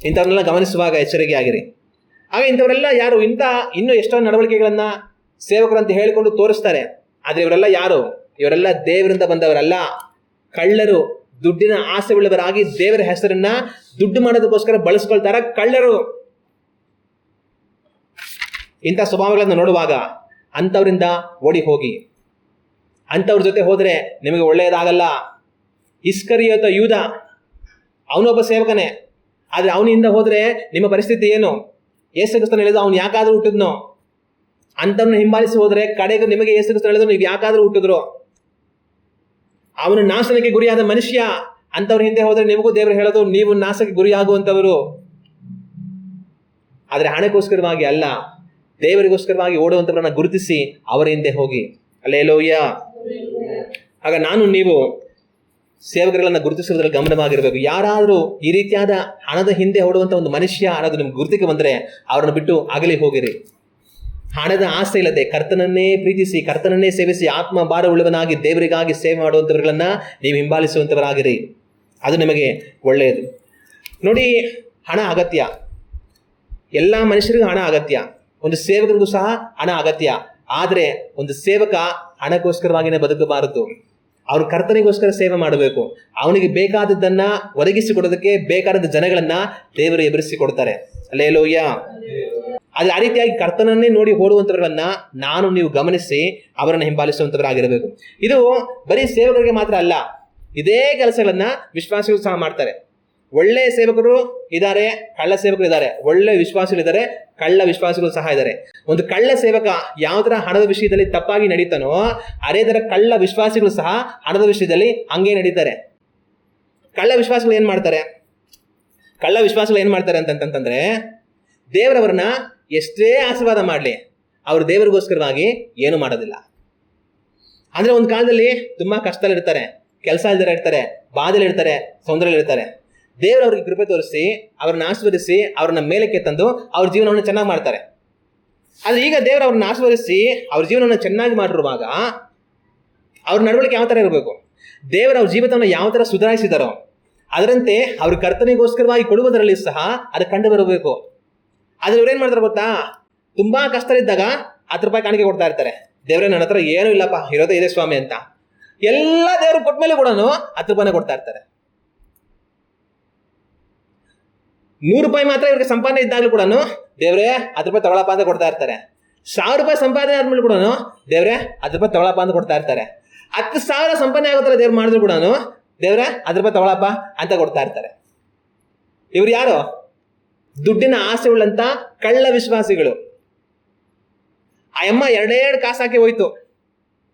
Speaker 1: ಇಂಥವ್ರನ್ನೆಲ್ಲ ಗಮನಿಸುವಾಗ ಎಚ್ಚರಿಕೆ ಆಗಿರಿ. ಆಗ ಇಂಥವರೆಲ್ಲ ಯಾರು? ಇನ್ನೂ ಎಷ್ಟೋ ನಡವಳಿಕೆಗಳನ್ನ ಸೇವಕರಂತ ಹೇಳಿಕೊಂಡು ತೋರಿಸ್ತಾರೆ. ಆದರೆ ಇವರೆಲ್ಲ ಯಾರು? ಇವರೆಲ್ಲ ದೇವರಿಂದ ಬಂದವರಲ್ಲ, ಕಳ್ಳರು, ದುಡ್ಡಿನ ಆಸೆ ಉಳ್ಳವರಾಗಿ ದೇವರ ಹೆಸರನ್ನ ದುಡ್ಡು ಮಾಡೋದಕ್ಕೋಸ್ಕರ ಬಳಸ್ಕೊಳ್ತಾರ ಕಳ್ಳರು. ಇಂಥ ಸ್ವಭಾವಗಳನ್ನು ನೋಡುವಾಗ ಅಂಥವರಿಂದ ಓಡಿ ಹೋಗಿ. ಅಂಥವ್ರ ಜೊತೆ ಹೋದರೆ ನಿಮಗೆ ಒಳ್ಳೆಯದಾಗಲ್ಲ. ಇಸ್ಕರಿಯೋತ ಯೂದ ಅವನೊಬ್ಬ ಸೇವಕನೇ, ಆದರೆ ಅವನಿಂದ ಹೋದರೆ ನಿಮ್ಮ ಪರಿಸ್ಥಿತಿ ಏನು? ಯೇಸು ಕ್ರಿಸ್ತನ ಹೇಳಿದ ಅವನು ಯಾಕಾದ್ರೂ ಹುಟ್ಟಿದ್ನೋ ಅಂಥವ್ನ ಹಿಂಬಾಲಿಸಿ ಹೋದರೆ ಕಡೆಗೂ ನಿಮಗೆ ಯೇಸು ಕ್ರಿಸ್ತನ ಹೇಳಿದ್ರು ನೀವು ಯಾಕಾದ್ರೂ ಹುಟ್ಟಿದ್ರು. ಅವನು ನಾಶನಕ್ಕೆ ಗುರಿಯಾದ ಮನುಷ್ಯ. ಅಂಥವ್ರ ಹಿಂದೆ ಹೋದರೆ ನಿಮಗೂ ದೇವರು ಹೇಳೋದು ನೀವು ನಾಶಕ್ಕೆ ಗುರಿಯಾಗುವಂಥವರು. ಆದರೆ ಹಣಕ್ಕೋಸ್ಕರವಾಗಿ ಅಲ್ಲ, ದೇವರಿಗೋಸ್ಕರವಾಗಿ ಓಡುವಂಥವ್ರನ್ನ ಗುರುತಿಸಿ ಅವರ ಹಿಂದೆ ಹೋಗಿ. ಹಲ್ಲೆಲೂಯಾ. ಆಗ ನಾನು ನೀವು ಸೇವಕರುಗಳನ್ನ ಗುರುತಿಸುವುದರಲ್ಲಿ ಗಮನವಾಗಿರಬೇಕು. ಯಾರಾದರೂ ಈ ರೀತಿಯಾದ ಹಣದ ಹಿಂದೆ ಓಡುವಂಥ ಒಂದು ಮನುಷ್ಯ ಅನ್ನೋದು ನಿಮ್ಗೆ ಗುರುತಿಗೆ ಬಂದರೆ ಅವರನ್ನು ಬಿಟ್ಟು ಅಗಲಿ ಹೋಗಿರಿ. ಹಣದ ಆಸೆ ಇಲ್ಲದೆ ಕರ್ತನನ್ನೇ ಪ್ರೀತಿಸಿ, ಕರ್ತನನ್ನೇ ಸೇವಿಸಿ, ಆತ್ಮ ಭಾರ ಉಳ್ಳವನಾಗಿ ದೇವರಿಗಾಗಿ ಸೇವೆ ಮಾಡುವಂಥವ್ರುಗಳನ್ನ ನೀವು ಹಿಂಬಾಲಿಸುವಂಥವರಾಗಿರಿ. ಅದು ನಿಮಗೆ ಒಳ್ಳೆಯದು. ನೋಡಿ, ಹಣ ಅಗತ್ಯ. ಎಲ್ಲ ಮನುಷ್ಯರಿಗೂ ಹಣ ಅಗತ್ಯ, ಒಂದು ಸೇವಕರಿಗೂ ಸಹ ಹಣ ಅಗತ್ಯ. ಆದರೆ ಒಂದು ಸೇವಕ ಹಣಕ್ಕೋಸ್ಕರವಾಗಿಯೇ ಬದುಕಬಾರದು. ಅವನು ಕರ್ತನಿಗೋಸ್ಕರ ಸೇವೆ ಮಾಡಬೇಕು. ಅವನಿಗೆ ಬೇಕಾದದ್ದನ್ನ ಒದಗಿಸಿಕೊಡೋದಕ್ಕೆ ಬೇಕಾದ ಜನಗಳನ್ನ ದೇವರು ಎದುರಿಸಿ ಕೊಡ್ತಾರೆ. ಹಲ್ಲೆಲೂಯಾ. ಆದರೆ ಆ ರೀತಿಯಾಗಿ ಕರ್ತನನ್ನೇ ನೋಡಿ ಓಡುವಂಥವ್ರನ್ನ ನಾನು ನೀವು ಗಮನಿಸಿ ಅವರನ್ನು ಹಿಂಬಾಲಿಸುವಂಥವರಾಗಿರಬೇಕು. ಇದು ಬರೀ ಸೇವಕರಿಗೆ ಮಾತ್ರ ಅಲ್ಲ, ಇದೇ ಕೆಲಸಗಳನ್ನ ವಿಶ್ವಾಸಿಗಳು ಸಹ ಮಾಡ್ತಾರೆ. ಒಳ್ಳೆಯ ಸೇವಕರು ಇದ್ದಾರೆ, ಕಳ್ಳ ಸೇವಕರು ಇದ್ದಾರೆ. ಒಳ್ಳೆ ವಿಶ್ವಾಸಿಗಳು ಇದ್ದಾರೆ, ಕಳ್ಳ ವಿಶ್ವಾಸಿಗಳು ಸಹ ಇದ್ದಾರೆ. ಒಂದು ಕಳ್ಳ ಸೇವಕ ಯಾವ ಥರ ಹಣದ ವಿಷಯದಲ್ಲಿ ತಪ್ಪಾಗಿ ನಡೀತಾನೋ ಅದೇ ಥರ ಕಳ್ಳ ವಿಶ್ವಾಸಿಗಳು ಸಹ ಹಣದ ವಿಷಯದಲ್ಲಿ ಹಂಗೆ ನಡೀತಾರೆ. ಕಳ್ಳ ವಿಶ್ವಾಸಿಗಳು ಏನು ಮಾಡ್ತಾರೆ ಅಂತಂತಂದ್ರೆ ದೇವರವರನ್ನ ಎಷ್ಟೇ ಆಶೀರ್ವಾದ ಮಾಡಲಿ ಅವರು ದೇವರಿಗೋಸ್ಕರವಾಗಿ ಏನು ಮಾಡೋದಿಲ್ಲ. ಅಂದರೆ ಒಂದು ಕಾಲದಲ್ಲಿ ತುಂಬ ಕಷ್ಟದಲ್ಲಿರ್ತಾರೆ, ಕೆಲಸ ಇಲ್ದಿರ ಇರ್ತಾರೆ, ಬಾಧೆಲಿರ್ತಾರೆ, ತೊಂದರೆಲಿರ್ತಾರೆ. ದೇವರು ಅವ್ರಿಗೆ ಕೃಪೆ ತೋರಿಸಿ ಅವ್ರನ್ನ ಆಶೀರ್ವದಿಸಿ ಅವ್ರನ್ನ ಮೇಲಕ್ಕೆ ತಂದು ಅವ್ರ ಜೀವನವನ್ನು ಚೆನ್ನಾಗಿ ಮಾಡ್ತಾರೆ. ಆದರೆ ಈಗ ದೇವರು ಅವ್ರನ್ನ ಆಶೀರ್ವದಿಸಿ ಅವ್ರ ಜೀವನವನ್ನು ಚೆನ್ನಾಗಿ ಮಾಡಿರುವಾಗ ಅವ್ರ ನಡವಳಿಕೆ ಯಾವ ಥರ ಇರಬೇಕು? ದೇವರು ಅವ್ರ ಜೀವಿತವನ್ನು ಯಾವ ಥರ ಸುಧಾರಿಸಿದಾರೋ ಅದರಂತೆ ಅವ್ರ ಕರ್ತನಿಗೋಸ್ಕರವಾಗಿ ಕೊಡುವುದರಲ್ಲಿ ಸಹ ಅದು ಕಂಡು ಬರಬೇಕು. ಆದರೆ ಇವ್ರೇನು ಮಾಡ್ತಾರೆ ಗೊತ್ತಾ? ತುಂಬ ಕಷ್ಟದಲ್ಲಿದ್ದಾಗ 10 ರೂಪಾಯಿ ಕಾಣಿಕೆ ಕೊಡ್ತಾ ಇರ್ತಾರೆ. ದೇವರೇ ನನ್ನ ಹತ್ರ ಏನೂ ಇಲ್ಲಪ್ಪ, ಇರೋದೇ ಇದೆ ಸ್ವಾಮಿ ಅಂತ. ಎಲ್ಲ ದೇವರು ಕೊಟ್ಟ ಮೇಲೆ ಕೂಡ 10 ರೂಪಾಯಿನೇ ಕೊಡ್ತಾ ಇರ್ತಾರೆ. 100 ರೂಪಾಯಿ ಮಾತ್ರ ಇವ್ರಿಗೆ ಸಂಪಾದನೆ ಇದ್ದಾಗಲೂ ಕೂಡ ದೇವರೇ 10 ರೂಪಾಯಿ ತಗೊಳಪ್ಪ ಅಂತ ಕೊಡ್ತಾ ಇರ್ತಾರೆ. 1000 ರೂಪಾಯಿ ಸಂಪಾದನೆ ಆದ್ಮೇಲೆ ಕೂಡ ದೇವರೇ 10 ರೂಪಾಯಿ ತಗೊಳಪ್ಪ ಅಂತ ಕೊಡ್ತಾ ಇರ್ತಾರೆ. 10,000 ಸಂಪಾದನೆ ಆಗುತ್ತಲ್ಲ ದೇವ್ರು ಮಾಡಿದ್ರು ಕೂಡ ದೇವರೇ 10 ರೂಪಾಯಿ ತಗೊಳಪ್ಪ ಅಂತ ಕೊಡ್ತಾ ಇರ್ತಾರೆ. ಇವ್ರು ಯಾರು? ದುಡ್ಡಿನ ಆಸೆ ಉಳ್ಳಂತ ಕಳ್ಳ ವಿಶ್ವಾಸಿಗಳು. ಆ ಅಮ್ಮ 2 ಕಾಸು ಹಾಕಿ ಹೋಯ್ತು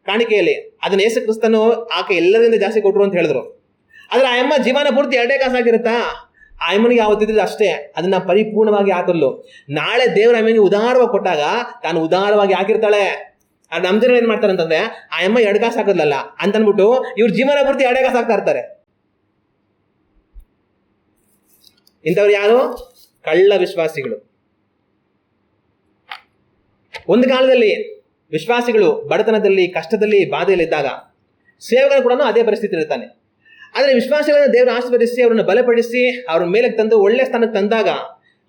Speaker 1: ಕಾಣಿಕೆಯಲ್ಲಿ. ಅದನ್ನ ಯೇಸು ಕ್ರಿಸ್ತನು ಆಕೆ ಎಲ್ಲರಿಂದ ಜಾಸ್ತಿ ಕೊಟ್ಟರು ಅಂತ ಹೇಳಿದ್ರು. ಆದ್ರೆ ಆ ಅಮ್ಮ ಜೀವನ ಪೂರ್ತಿ 2 ಕಾಸು ಹಾಕಿರುತ್ತಾ? ಆ ಅಮ್ಮನಿಗೆ ಯಾವತ್ತಿದ್ರೆ ಅಷ್ಟೇ, ಅದನ್ನ ಪರಿಪೂರ್ಣವಾಗಿ ಹಾಕಲು. ನಾಳೆ ದೇವರ ಅಮ್ಮನಿಗೆ ಉದಾರವಾಗಿ ಕೊಟ್ಟಾಗ ತಾನು ಉದಾರವಾಗಿ ಹಾಕಿರ್ತಾಳೆ. ನಮ್ಮ ಜನ ಏನ್ ಮಾಡ್ತಾರೆ ಅಂತಂದ್ರೆ ಆ ಅಮ್ಮ 2 ಕಾಸು ಹಾಕೋದ್ಲಲ್ಲ ಅಂತ ಅಂದ್ಬಿಟ್ಟು ಇವ್ರ ಜೀವನ ಪೂರ್ತಿ 2 ಕಾಸು ಹಾಕ್ತಾ ಇರ್ತಾರೆ. ಇಂಥವ್ರು ಯಾರು? ಕಳ್ಳ ವಿಶ್ವಾಸಿಗಳು. ಒಂದು ಕಾಲದಲ್ಲಿ ವಿಶ್ವಾಸಿಗಳು ಬಡತನದಲ್ಲಿ, ಕಷ್ಟದಲ್ಲಿ, ಬಾಧೆಯಲ್ಲಿದ್ದಾಗ ಸೇವಕರು ಕೂಡ ಅದೇ ಪರಿಸ್ಥಿತಿ ಇರ್ತಾನೆ. ಆದರೆ ವಿಶ್ವಾಸಿಗಳನ್ನು ದೇವರು ಆಶೀರ್ವದಿಸಿ ಅವರನ್ನು ಬಲಪಡಿಸಿ ಅವ್ರ ಮೇಲೆ ತಂದು ಒಳ್ಳೆ ಸ್ಥಾನಕ್ಕೆ ತಂದಾಗ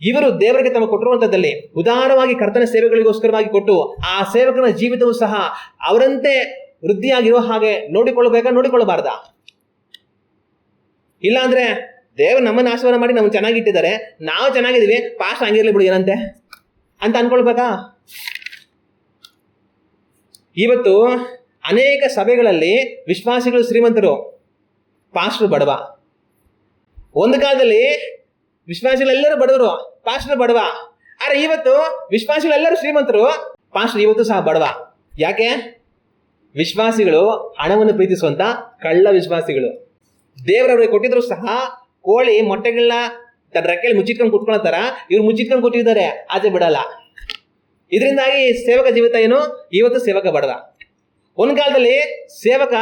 Speaker 1: ಇವರು ದೇವರಿಗೆ ತಮ್ಮ ಕೊಟ್ಟಿರುವಂಥದ್ದಲ್ಲಿ ಉದಾರವಾಗಿ ಕರ್ತನ ಸೇವೆಗಳಿಗೋಸ್ಕರವಾಗಿ ಕೊಟ್ಟು ಆ ಸೇವಕನ ಜೀವಿತವೂ ಸಹ ಅವರಂತೆ ವೃದ್ಧಿಯಾಗಿರೋ ಹಾಗೆ ನೋಡಿಕೊಳ್ಳಬಾರ್ದಾ? ಇಲ್ಲಾಂದ್ರೆ ದೇವರು ನಮ್ಮನ್ನು ಆಶೀರ್ವಾದ ಮಾಡಿ ನಮ್ಮನ್ನು ಚೆನ್ನಾಗಿಟ್ಟಿದ್ದಾರೆ, ನಾವು ಚೆನ್ನಾಗಿದ್ದೀವಿ, ಪಾಸ್ಟ್ ಹಂಗಿರ್ಲಿ ಬಿಡಿ ಏನಂತೆ ಅಂತ ಅನ್ಕೊಳ್ಬೇಕಾ? ಇವತ್ತು ಅನೇಕ ಸಭೆಗಳಲ್ಲಿ ವಿಶ್ವಾಸಿಗಳು ಶ್ರೀಮಂತರು, ಪಾಸ್ಟರ್ ಬಡವ. ಒಂದು ಕಾಲದಲ್ಲಿ ವಿಶ್ವಾಸಿಗಳೆಲ್ಲರೂ ಬಡವರು, ಪಾಸ್ಟರ್ ಬಡವ. ಆದ್ರೆ ಇವತ್ತು ವಿಶ್ವಾಸಿಗಳೆಲ್ಲರೂ ಶ್ರೀಮಂತರು, ಪಾಸ್ಟರ್ ಇವತ್ತು ಸಹ ಬಡವ. ಯಾಕೆ? ವಿಶ್ವಾಸಿಗಳು ಹಣವನ್ನು ಪ್ರೀತಿಸುವಂತ ಕಳ್ಳ ವಿಶ್ವಾಸಿಗಳು. ದೇವರವ್ರಿಗೆ ಕೊಟ್ಟಿದ್ರು ಸಹ ಕೋಳಿ ಮೊಟ್ಟೆಗಳನ್ನ ತನ್ನ ರೆಕ್ಕೆಯಲ್ಲಿ ಮುಚ್ಚಿಟ್ಕೊಂಡು ಕುತ್ಕೊಳ್ತಾರ, ಇವ್ರು ಮುಚ್ಚಿಟ್ಕೊಂಡು ಕೂತಿದ್ದಾರೆ, ಆಚೆ ಬಿಡಲ್ಲ. ಇದರಿಂದಾಗಿ ಸೇವಕ ಜೀವಿತ ಏನು? ಇವತ್ತು ಸೇವಕ ಬಡವ. ಒಂದ್ ಕಾಲದಲ್ಲಿ ಸೇವಕ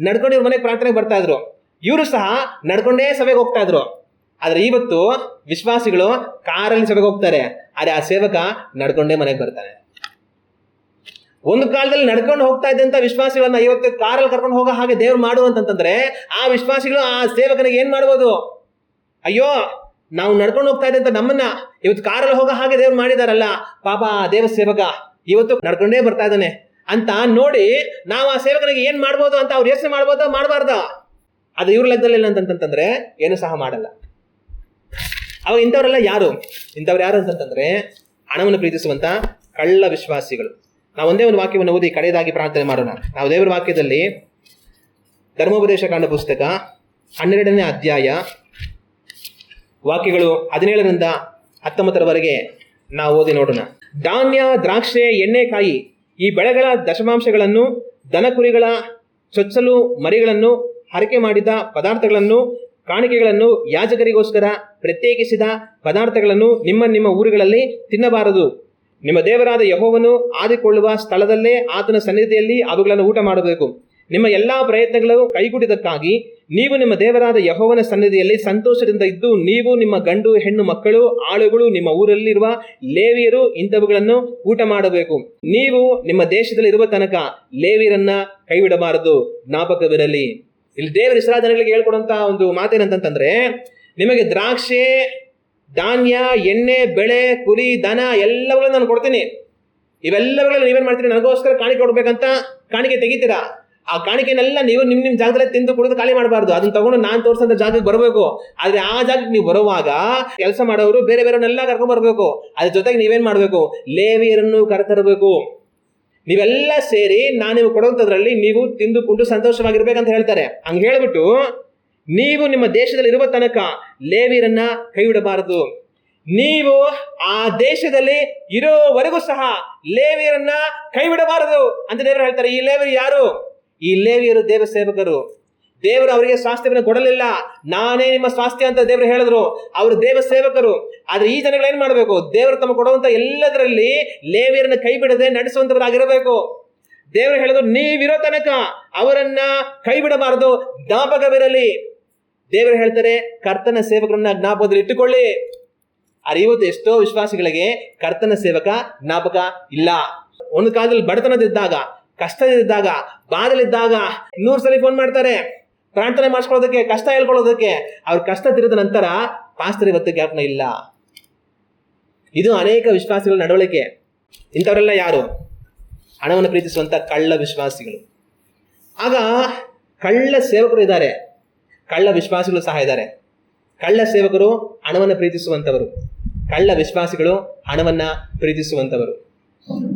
Speaker 1: ನಡ್ಕೊಂಡು ಇವ್ರ ಮನೆಗೆ ಪ್ರಾರ್ಥನೆಗೆ ಬರ್ತಾ ಇದ್ರು, ಇವರು ಸಹ ನಡ್ಕೊಂಡೇ ಸಭೆಗೆ ಹೋಗ್ತಾ ಇದ್ರು. ಆದ್ರೆ ಇವತ್ತು ವಿಶ್ವಾಸಿಗಳು ಕಾರಲ್ಲಿ ಸಭೆಗೆ ಹೋಗ್ತಾರೆ, ಆದ್ರೆ ಆ ಸೇವಕ ನಡ್ಕೊಂಡೇ ಮನೆಗೆ ಬರ್ತಾನೆ. ಒಂದು ಕಾಲದಲ್ಲಿ ನಡ್ಕೊಂಡು ಹೋಗ್ತಾ ಇದ್ದಂತ ವಿಶ್ವಾಸಿಗಳನ್ನ ಇವತ್ತು ಕಾರಲ್ಲಿ ಕರ್ಕೊಂಡು ಹೋಗೋ ಹಾಗೆ ದೇವ್ರು ಮಾಡುವಂತಂದ್ರೆ ಆ ವಿಶ್ವಾಸಿಗಳು ಆ ಸೇವಕನಿಗೆ ಏನ್ ಮಾಡ್ಬೋದು? ಅಯ್ಯೋ, ನಾವು ನಡ್ಕೊಂಡು ಹೋಗ್ತಾ ಇದ್ದಂತ ನಮ್ಮನ್ನ ಇವತ್ತು ಕಾರಲ್ಲಿ ಹೋಗೋ ಹಾಗೆ ದೇವ್ರು ಮಾಡಿದಾರಲ್ಲ, ಪಾಪ ದೇವ ಸೇವಕ ಇವತ್ತು ನಡ್ಕೊಂಡೇ ಬರ್ತಾ ಇದ್ದಾನೆ ಅಂತ ನೋಡಿ ನಾವು ಆ ಸೇವಕನಿಗೆ ಏನ್ ಮಾಡ್ಬೋದು ಅಂತ ಅವ್ರು ಯೋಚನೆ ಮಾಡ್ಬೋದ ಮಾಡಬಾರ್ದ? ಅದು ಇವ್ರ ಲೆಕ್ಕದಲ್ಲಿ ಇಲ್ಲ ಅಂತಂತಂದ್ರೆ ಏನು ಸಹ ಮಾಡಲ್ಲ. ಅವಾಗ ಇಂಥವ್ರೆಲ್ಲ ಯಾರು? ಇಂಥವ್ರು ಯಾರು ಅಂತಂತಂದ್ರೆ ಹಣವನ್ನು ಪ್ರೀತಿಸುವಂತ ಕಳ್ಳ ವಿಶ್ವಾಸಿಗಳು. ನಾವು ಒಂದೇ ಒಂದು ವಾಕ್ಯವನ್ನು ಓದಿ ಕಡೆಯದಾಗಿ ಪ್ರಾರ್ಥನೆ ಮಾಡೋಣ. ನಾವು ದೇವರ ವಾಕ್ಯದಲ್ಲಿ ಧರ್ಮೋಪದೇಶ ಕಾಂಡ ಪುಸ್ತಕ 12ನೇ ಅಧ್ಯಾಯ ವಾಕ್ಯಗಳು 17ರಿಂದ 19ರವರೆಗೆ ನಾವು ಓದಿ ನೋಡೋಣ. ಧಾನ್ಯ, ದ್ರಾಕ್ಷೆ, ಎಣ್ಣೆಕಾಯಿ ಈ ಬೆಳೆಗಳ ದಶಮಾಂಶಗಳನ್ನು, ದನ ಕುರಿಗಳ ಚೊಚ್ಚಲು ಮರಿಗಳನ್ನು, ಹರಕೆ ಮಾಡಿದ ಪದಾರ್ಥಗಳನ್ನು, ಕಾಣಿಕೆಗಳನ್ನು, ಯಾಜಕರಿಗೋಸ್ಕರ ಪ್ರತ್ಯೇಕಿಸಿದ ಪದಾರ್ಥಗಳನ್ನು ನಿಮ್ಮ ಊರುಗಳಲ್ಲಿ ತಿನ್ನಬಾರದು. ನಿಮ್ಮ ದೇವರಾದ ಯೆಹೋವನು ಆದಿಕೊಳ್ಳುವ ಸ್ಥಳದಲ್ಲೇ ಆತನ ಸನ್ನಿಧಿಯಲ್ಲಿ ಅವುಗಳನ್ನು ಊಟ ಮಾಡಬೇಕು. ನಿಮ್ಮ ಎಲ್ಲಾ ಪ್ರಯತ್ನಗಳು ಕೈಗೂಡಿದಕ್ಕಾಗಿ ನೀವು ನಿಮ್ಮ ದೇವರಾದ ಯೆಹೋವನ ಸನ್ನಿಧಿಯಲ್ಲಿ ಸಂತೋಷದಿಂದ ಇದ್ದು, ನೀವು, ನಿಮ್ಮ ಗಂಡು ಹೆಣ್ಣು ಮಕ್ಕಳು, ಆಳುಗಳು, ನಿಮ್ಮ ಊರಲ್ಲಿರುವ ಲೇವಿಯರು ಇಂಥವುಗಳನ್ನು ಊಟ ಮಾಡಬೇಕು. ನೀವು ನಿಮ್ಮ ದೇಶದಲ್ಲಿ ಇರುವ ತನಕ ಲೇವಿಯರನ್ನ ಕೈಬಿಡಬಾರದು, ಜ್ಞಾಪಕವಿರಲಿ. ಇಲ್ಲಿ ದೇವರ ಇಸ್ರಾಯೇಲ್ ಜನಗಳಿಗೆ ಹೇಳ್ಕೊಡುವಂತ ಒಂದು ಮಾತೇನಂತಂದ್ರೆ, ನಿಮಗೆ ದ್ರಾಕ್ಷೆ, ಧಾನ್ಯ, ಎಣ್ಣೆ, ಬೆಳೆ, ಕುರಿ, ದನ ಎಲ್ಲವುಗಳನ್ನು ನಾನು ಕೊಡ್ತೀನಿ. ಇವೆಲ್ಲವುಗಳನ್ನು ನೀವೇನ್ ಮಾಡ್ತೀರಿ? ನನಗೋಸ್ಕರ ಕಾಣಿಕೆ ಕೊಡ್ಬೇಕಂತ ಕಾಣಿಕೆ ತೆಗಿತೀರಾ. ಆ ಕಾಣಿಕೆನೆಲ್ಲ ನೀವು ನಿಮ್ ಜಾಗದಲ್ಲೇ ತಿಂದು ಕುಡಿದು ಖಾಲಿ ಮಾಡಬಾರ್ದು. ಅದನ್ನ ತಗೊಂಡು ನಾನು ತೋರಿಸಂತ ಜಾಗಕ್ಕೆ ಬರಬೇಕು. ಆದ್ರೆ ಆ ಜಾಗಕ್ಕೆ ನೀವು ಬರುವಾಗ ಕೆಲಸ ಮಾಡೋರು ಬೇರೆ ಬೇರೆಯವನ್ನೆಲ್ಲ ಕರ್ಕೊಂಡ್ ಬರ್ಬೇಕು. ಅದ್ರ ಜೊತೆಗೆ ನೀವೇನ್ ಮಾಡ್ಬೇಕು? ಲೇವಿಯರನ್ನು ಕರೆತರಬೇಕು. ನೀವೆಲ್ಲ ಸೇರಿ ನಾನು ನೀವು ಕೊಡುವಂತದ್ರಲ್ಲಿ ನೀವು ತಿಂದುಕೊಂಡು ಸಂತೋಷವಾಗಿರ್ಬೇಕಂತ ಹೇಳ್ತಾರೆ. ಹಂಗ ಹೇಳ್ಬಿಟ್ಟು ನೀವು ನಿಮ್ಮ ದೇಶದಲ್ಲಿ ಇರುವ ತನಕ ಲೇವಿಯರನ್ನ ಕೈ ಬಿಡಬಾರದು. ನೀವು ಆ ದೇಶದಲ್ಲಿ ಇರೋವರೆಗೂ ಸಹ ಲೇವಿಯರನ್ನ ಕೈ ಬಿಡಬಾರದು ಅಂತ ದೇವರು ಹೇಳ್ತಾರೆ. ಈ ಲೇವಿಯರು ಯಾರು? ಈ ಲೇವಿಯರು ದೇವ ಸೇವಕರು. ದೇವರು ಅವರಿಗೆ ಸ್ವಾಸ್ಥ್ಯವನ್ನು ಕೊಡಲಿಲ್ಲ, ನಾನೇ ನಿಮ್ಮ ಸ್ವಾಸ್ಥ್ಯ ಅಂತ ದೇವರು ಹೇಳಿದ್ರು. ಅವರು ದೇವ ಸೇವಕರು. ಆದ್ರೆ ಈ ಜನಗಳು ಏನ್ ಮಾಡ್ಬೇಕು? ದೇವರು ತಮ್ಮ ಕೊಡುವಂತ ಎಲ್ಲದರಲ್ಲಿ ಲೇವಿಯರನ್ನ ಕೈ ಬಿಡದೆ ನಡೆಸುವಂತವರಾಗಿರಬೇಕು. ದೇವರು ಹೇಳಿದ್ರು, ನೀವಿರೋ ತನಕ ಅವರನ್ನ ಕೈ ಬಿಡಬಾರದು, ಜ್ಞಾಪಕವಿರಲಿ. ದೇವರು ಹೇಳ್ತಾರೆ, ಕರ್ತನ ಸೇವಕರನ್ನ ಜ್ಞಾಪಕದಲ್ಲಿ ಇಟ್ಟುಕೊಳ್ಳಿ. ಆದ್ರೆ ಇವತ್ತು ಎಷ್ಟೋ ವಿಶ್ವಾಸಿಗಳಿಗೆ ಕರ್ತನ ಸೇವಕ ಜ್ಞಾಪಕ ಇಲ್ಲ. ಒಂದು ಕಾಲದಲ್ಲಿ ಬಡತನದಿದ್ದಾಗ, ಕಷ್ಟದಿದ್ದಾಗ, ಬಾಧಲಿದ್ದಾಗ 100 ಸಲ ಫೋನ್ ಮಾಡ್ತಾರೆ ಪ್ರಾರ್ಥನೆ ಮಾಡಿಸ್ಕೊಳ್ಳೋದಕ್ಕೆ, ಕಷ್ಟ ಹೇಳ್ಕೊಳ್ಳೋದಕ್ಕೆ. ಅವ್ರ ಕಷ್ಟ ತಿರುದ ನಂತರ ಪಾಸ್ಟರ್ ಇವತ್ತು ಜ್ಞಾಪನ ಇಲ್ಲ. ಇದು ಅನೇಕ ವಿಶ್ವಾಸಿಗಳ ನಡವಳಿಕೆ. ಇಂಥವರೆಲ್ಲ ಯಾರು? ಹಣವನ್ನು ಪ್ರೀತಿಸುವಂತ ಕಳ್ಳ ವಿಶ್ವಾಸಿಗಳು. ಆಗ ಕಳ್ಳ ಸೇವಕರು ಇದ್ದಾರೆ, ಕಳ್ಳ ವಿಶ್ವಾಸಿಗಳು ಸಹ ಇದ್ದಾರೆ. ಕಳ್ಳ ಸೇವಕರು ಹಣವನ್ನು ಪ್ರೀತಿಸುವಂತವರು, ಕಳ್ಳ ವಿಶ್ವಾಸಿಗಳು ಹಣವನ್ನ ಪ್ರೀತಿಸುವಂತವರು.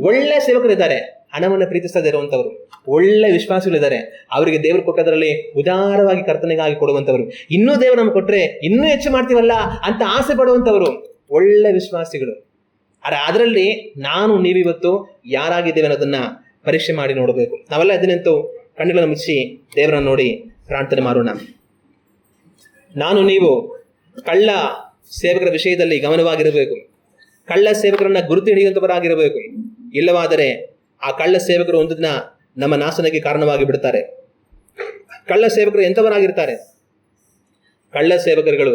Speaker 1: ಒಳ್ಳೆ ಸೇವಕರಿದ್ದಾರೆ, ಹಣವನ್ನು ಪ್ರೀತಿಸದೇ ಇರುವಂತವರು. ಒಳ್ಳೆ ವಿಶ್ವಾಸಿಗಳಿದ್ದಾರೆ, ಅವರಿಗೆ ದೇವರು ಕೊಟ್ಟದರಲ್ಲಿ ಉದಾರವಾಗಿ ಕರ್ತನೆಗಾಗಿ ಕೊಡುವಂತವರು. ಇನ್ನೂ ದೇವರು ನಮ್ಗೆ ಕೊಟ್ರೆ ಇನ್ನೂ ಹೆಚ್ಚು ಮಾಡ್ತೀವಲ್ಲ ಅಂತ ಆಸೆ ಪಡುವಂತವರು ಒಳ್ಳೆ ವಿಶ್ವಾಸಿಗಳು. ಅದರಲ್ಲಿ ನಾನು ನೀವಿವತ್ತು ಯಾರಾಗಿದ್ದೇವೆ ಅನ್ನೋದನ್ನ ಪರೀಕ್ಷೆ ಮಾಡಿ ನೋಡಬೇಕು. ನಾವೆಲ್ಲ ಅದನ್ನಂತೂ ಕಣ್ಣುಗಳನ್ನು ಮುಚ್ಚಿ ದೇವರನ್ನು ನೋಡಿ ಪ್ರಾರ್ಥನೆ ಮಾಡೋಣ. ನಾನು ನೀವು ಕಳ್ಳ ಸೇವಕರ ವಿಷಯದಲ್ಲಿ ಗಮನವಾಗಿರಬೇಕು. ಕಳ್ಳ ಸೇವಕರನ್ನ ಗುರುತು ಹಿಡಿಯುವಂತವರಾಗಿರಬೇಕು. ಇಲ್ಲವಾದರೆ ಆ ಕಳ್ಳ ಸೇವಕರು ಒಂದು ದಿನ ನಮ್ಮ ನಾಶನಕ್ಕೆ ಕಾರಣವಾಗಿ ಬಿಡ್ತಾರೆ. ಕಳ್ಳ ಸೇವಕರು ಎಂಥವರಾಗಿರ್ತಾರೆ? ಕಳ್ಳ ಸೇವಕರುಗಳು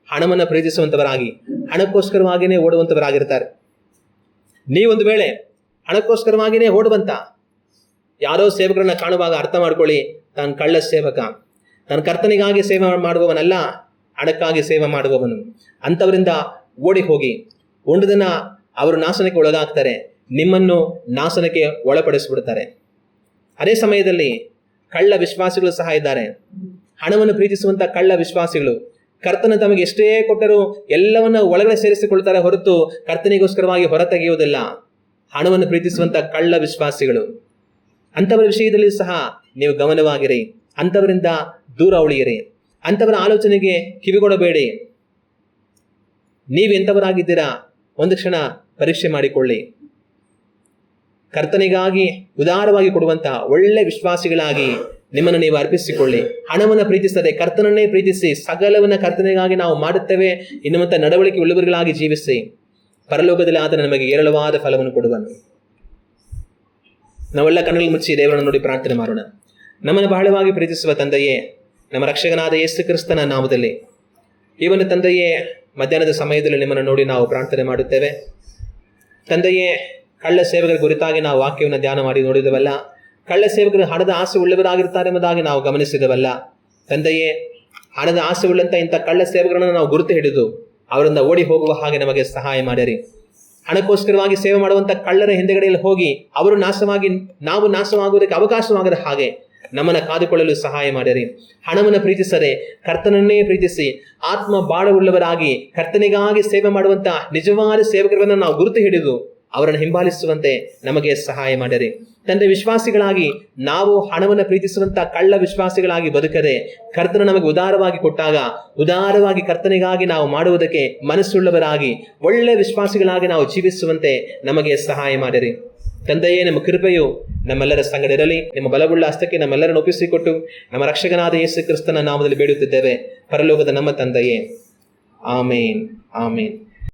Speaker 1: ಹಣವನ್ನ ಪ್ರೀತಿಸುವಂತವರಾಗಿ, ಹಣಕ್ಕೋಸ್ಕರವಾಗಿಯೇ ಓಡುವಂತವರಾಗಿರ್ತಾರೆ. ನೀವೊಂದು ವೇಳೆ ಹಣಕ್ಕೋಸ್ಕರವಾಗಿಯೇ ಓಡುವಂತ ಯಾರೋ ಸೇವಕರನ್ನ ಕಾಣುವಾಗ ಅರ್ಥ ಮಾಡ್ಕೊಳ್ಳಿ, ತಾನು ಕಳ್ಳ ಸೇವಕ. ತನ್ನ ಕರ್ತನಿಗಾಗಿ ಸೇವೆ ಮಾಡುವವನಲ್ಲ, ಹಣಕ್ಕಾಗಿ ಸೇವೆ ಮಾಡುವವನು. ಅಂಥವರಿಂದ ಓಡಿ ಹೋಗಿ ಒಂದು ದಿನ ಅವರು ನಾಶನಕ್ಕೆ ಒಳಗಾಗ್ತಾರೆ, ನಿಮ್ಮನ್ನು ನಾಶನಕ್ಕೆ ಒಳಪಡಿಸಿಬಿಡ್ತಾರೆ. ಅದೇ ಸಮಯದಲ್ಲಿ ಕಳ್ಳ ವಿಶ್ವಾಸಿಗಳು ಸಹ ಇದ್ದಾರೆ. ಹಣವನ್ನು ಪ್ರೀತಿಸುವಂತ ಕಳ್ಳ ವಿಶ್ವಾಸಿಗಳು ಕರ್ತನ ತಮಗೆ ಎಷ್ಟೇ ಕೊಟ್ಟರೂ ಎಲ್ಲವನ್ನ ಒಳಗಡೆ ಸೇರಿಸಿಕೊಳ್ತಾರೆ ಹೊರತು ಕರ್ತನಿಗೋಸ್ಕರವಾಗಿ ಹೊರತೆಗೆಯುವುದಿಲ್ಲ. ಹಣವನ್ನು ಪ್ರೀತಿಸುವಂತ ಕಳ್ಳ ವಿಶ್ವಾಸಿಗಳು, ಅಂಥವರ ವಿಷಯದಲ್ಲಿ ಸಹ ನೀವು ಗಮನವಾಗಿರಿ. ಅಂಥವರಿಂದ ದೂರ ಉಳಿಯಿರಿ. ಅಂಥವರ ಆಲೋಚನೆಗೆ ಕಿವಿಗೊಡಬೇಡಿ. ನೀವೆಂಥವರಾಗಿದ್ದೀರಾ ಒಂದು ಕ್ಷಣ ಪರೀಕ್ಷೆ ಮಾಡಿಕೊಳ್ಳಿ. ಕರ್ತನಿಗಾಗಿ ಉದಾರವಾಗಿ ಕೊಡುವಂತಹ ಒಳ್ಳೆ ವಿಶ್ವಾಸಿಗಳಾಗಿ ನಿಮ್ಮನ್ನು ನೀವು ಅರ್ಪಿಸಿಕೊಳ್ಳಿ. ಹಣವನ್ನು ಪ್ರೀತಿಸದೆ ಕರ್ತನನ್ನೇ ಪ್ರೀತಿಸಿ, ಸಕಲವನ್ನ ಕರ್ತನಿಗಾಗಿ ನಾವು ಮಾಡುತ್ತೇವೆ ಎನ್ನುವಂಥ ನಡವಳಿಕೆ ಉಳ್ಳವರುಗಳಾಗಿ ಜೀವಿಸಿ. ಪರಲೋಕದಲ್ಲಿ ಆತನು ನಮಗೆ ಏರಳವಾದ ಫಲವನ್ನು ಕೊಡುವನು. ನಾವೆಲ್ಲ ಕಣ್ಣಲ್ಲಿ ಮುಚ್ಚಿ ದೇವರನ್ನು ನೋಡಿ ಪ್ರಾರ್ಥನೆ ಮಾಡೋಣ. ನಮ್ಮನ್ನು ಬಹಳವಾಗಿ ಪ್ರೀತಿಸುವ ತಂದೆಯೇ, ನಮ್ಮ ರಕ್ಷಕನಾದ ಯೇಸು ಕ್ರಿಸ್ತನ ನಾಮದಲ್ಲಿ ಈ ಒಂದು ತಂದೆಯೇ, ಮಧ್ಯಾಹ್ನದ ಸಮಯದಲ್ಲಿ ನಿಮ್ಮನ್ನು ನೋಡಿ ನಾವು ಪ್ರಾರ್ಥನೆ ಮಾಡುತ್ತೇವೆ. ತಂದೆಯೇ, ಕಳ್ಳ ಸೇವಕರ ಕುರಿತಾಗಿ ನಾವು ವಾಕ್ಯವನ್ನು ಧ್ಯಾನ ಮಾಡಿ ನೋಡಿದವಲ್ಲ. ಕಳ್ಳ ಸೇವಕರು ಹಣದ ಆಸೆ ಉಳ್ಳವರಾಗಿರ್ತಾರೆ ಎಂಬುದಾಗಿ ನಾವು ಗಮನಿಸಿದವಲ್ಲ. ತಂದೆಯೇ, ಹಣದ ಆಸೆ ಉಳ್ಳಂಥ ಇಂಥ ಕಳ್ಳ ಸೇವಕರನ್ನು ನಾವು ಗುರುತು ಹಿಡಿದು ಅವರಿಂದ ಓಡಿ ಹೋಗುವ ಹಾಗೆ ನಮಗೆ ಸಹಾಯ ಮಾಡಿರಿ. ಹಣಕ್ಕೋಸ್ಕರವಾಗಿ ಸೇವೆ ಮಾಡುವಂಥ ಕಳ್ಳರ ಹಿಂದೆಗಡೆಯಲ್ಲಿ ಹೋಗಿ ಅವರು ನಾಶವಾಗಿ ನಾವು ನಾಶವಾಗುವುದಕ್ಕೆ ಅವಕಾಶವಾಗದ ಹಾಗೆ ನಮ್ಮನ್ನು ಕಾದುಕೊಳ್ಳಲು ಸಹಾಯ ಮಾಡಿರಿ. ಹಣವನ್ನು ಪ್ರೀತಿಸದೆ ಕರ್ತನನ್ನೇ ಪ್ರೀತಿಸಿ ಆತ್ಮ ಬಾಳವುಳ್ಳವರಾಗಿ ಕರ್ತನಿಗಾಗಿ ಸೇವೆ ಮಾಡುವಂಥ ನಿಜವಾದ ಸೇವಕರನ್ನು ನಾವು ಗುರುತು ಹಿಡಿದು ಅವರನ್ನು ಹಿಂಬಾಲಿಸುವಂತೆ ನಮಗೆ ಸಹಾಯ ಮಾಡಿರಿ. ತಂದೆ, ವಿಶ್ವಾಸಿಗಳಾಗಿ ನಾವು ಹಣವನ್ನು ಪ್ರೀತಿಸುವಂಥ ಕಳ್ಳ ವಿಶ್ವಾಸಿಗಳಾಗಿ ಬದುಕದೆ ಕರ್ತನ ನಮಗೆ ಉದಾರವಾಗಿ ಕೊಟ್ಟಾಗ ಉದಾರವಾಗಿ ಕರ್ತನಿಗಾಗಿ ನಾವು ಮಾಡುವುದಕ್ಕೆ ಮನಸ್ಸುಳ್ಳವರಾಗಿ ಒಳ್ಳೆ ವಿಶ್ವಾಸಿಗಳಾಗಿ ನಾವು ಜೀವಿಸುವಂತೆ ನಮಗೆ ಸಹಾಯ ಮಾಡಿರಿ. ತಂದೆಯೇ, ನಿಮ್ಮ ಕೃಪೆಯು ನಮ್ಮೆಲ್ಲರ ಸಂಗಡ ಇರಲಿ. ನಿಮ್ಮ ಬಲವುಳ್ಳ ಹಸ್ತಕ್ಕೆ ನಮ್ಮೆಲ್ಲರನ್ನು ಒಪ್ಪಿಸಿಕೊಟ್ಟು ನಮ್ಮ ರಕ್ಷಕನಾದ ಯೇಸು ಕ್ರಿಸ್ತನ ನಾಮದಲ್ಲಿ ಬೇಡುತ್ತಿದ್ದೇವೆ, ಪರಲೋಕದ ನಮ್ಮ ತಂದೆಯೇ. ಆಮೇನ್, ಆಮೇನ್.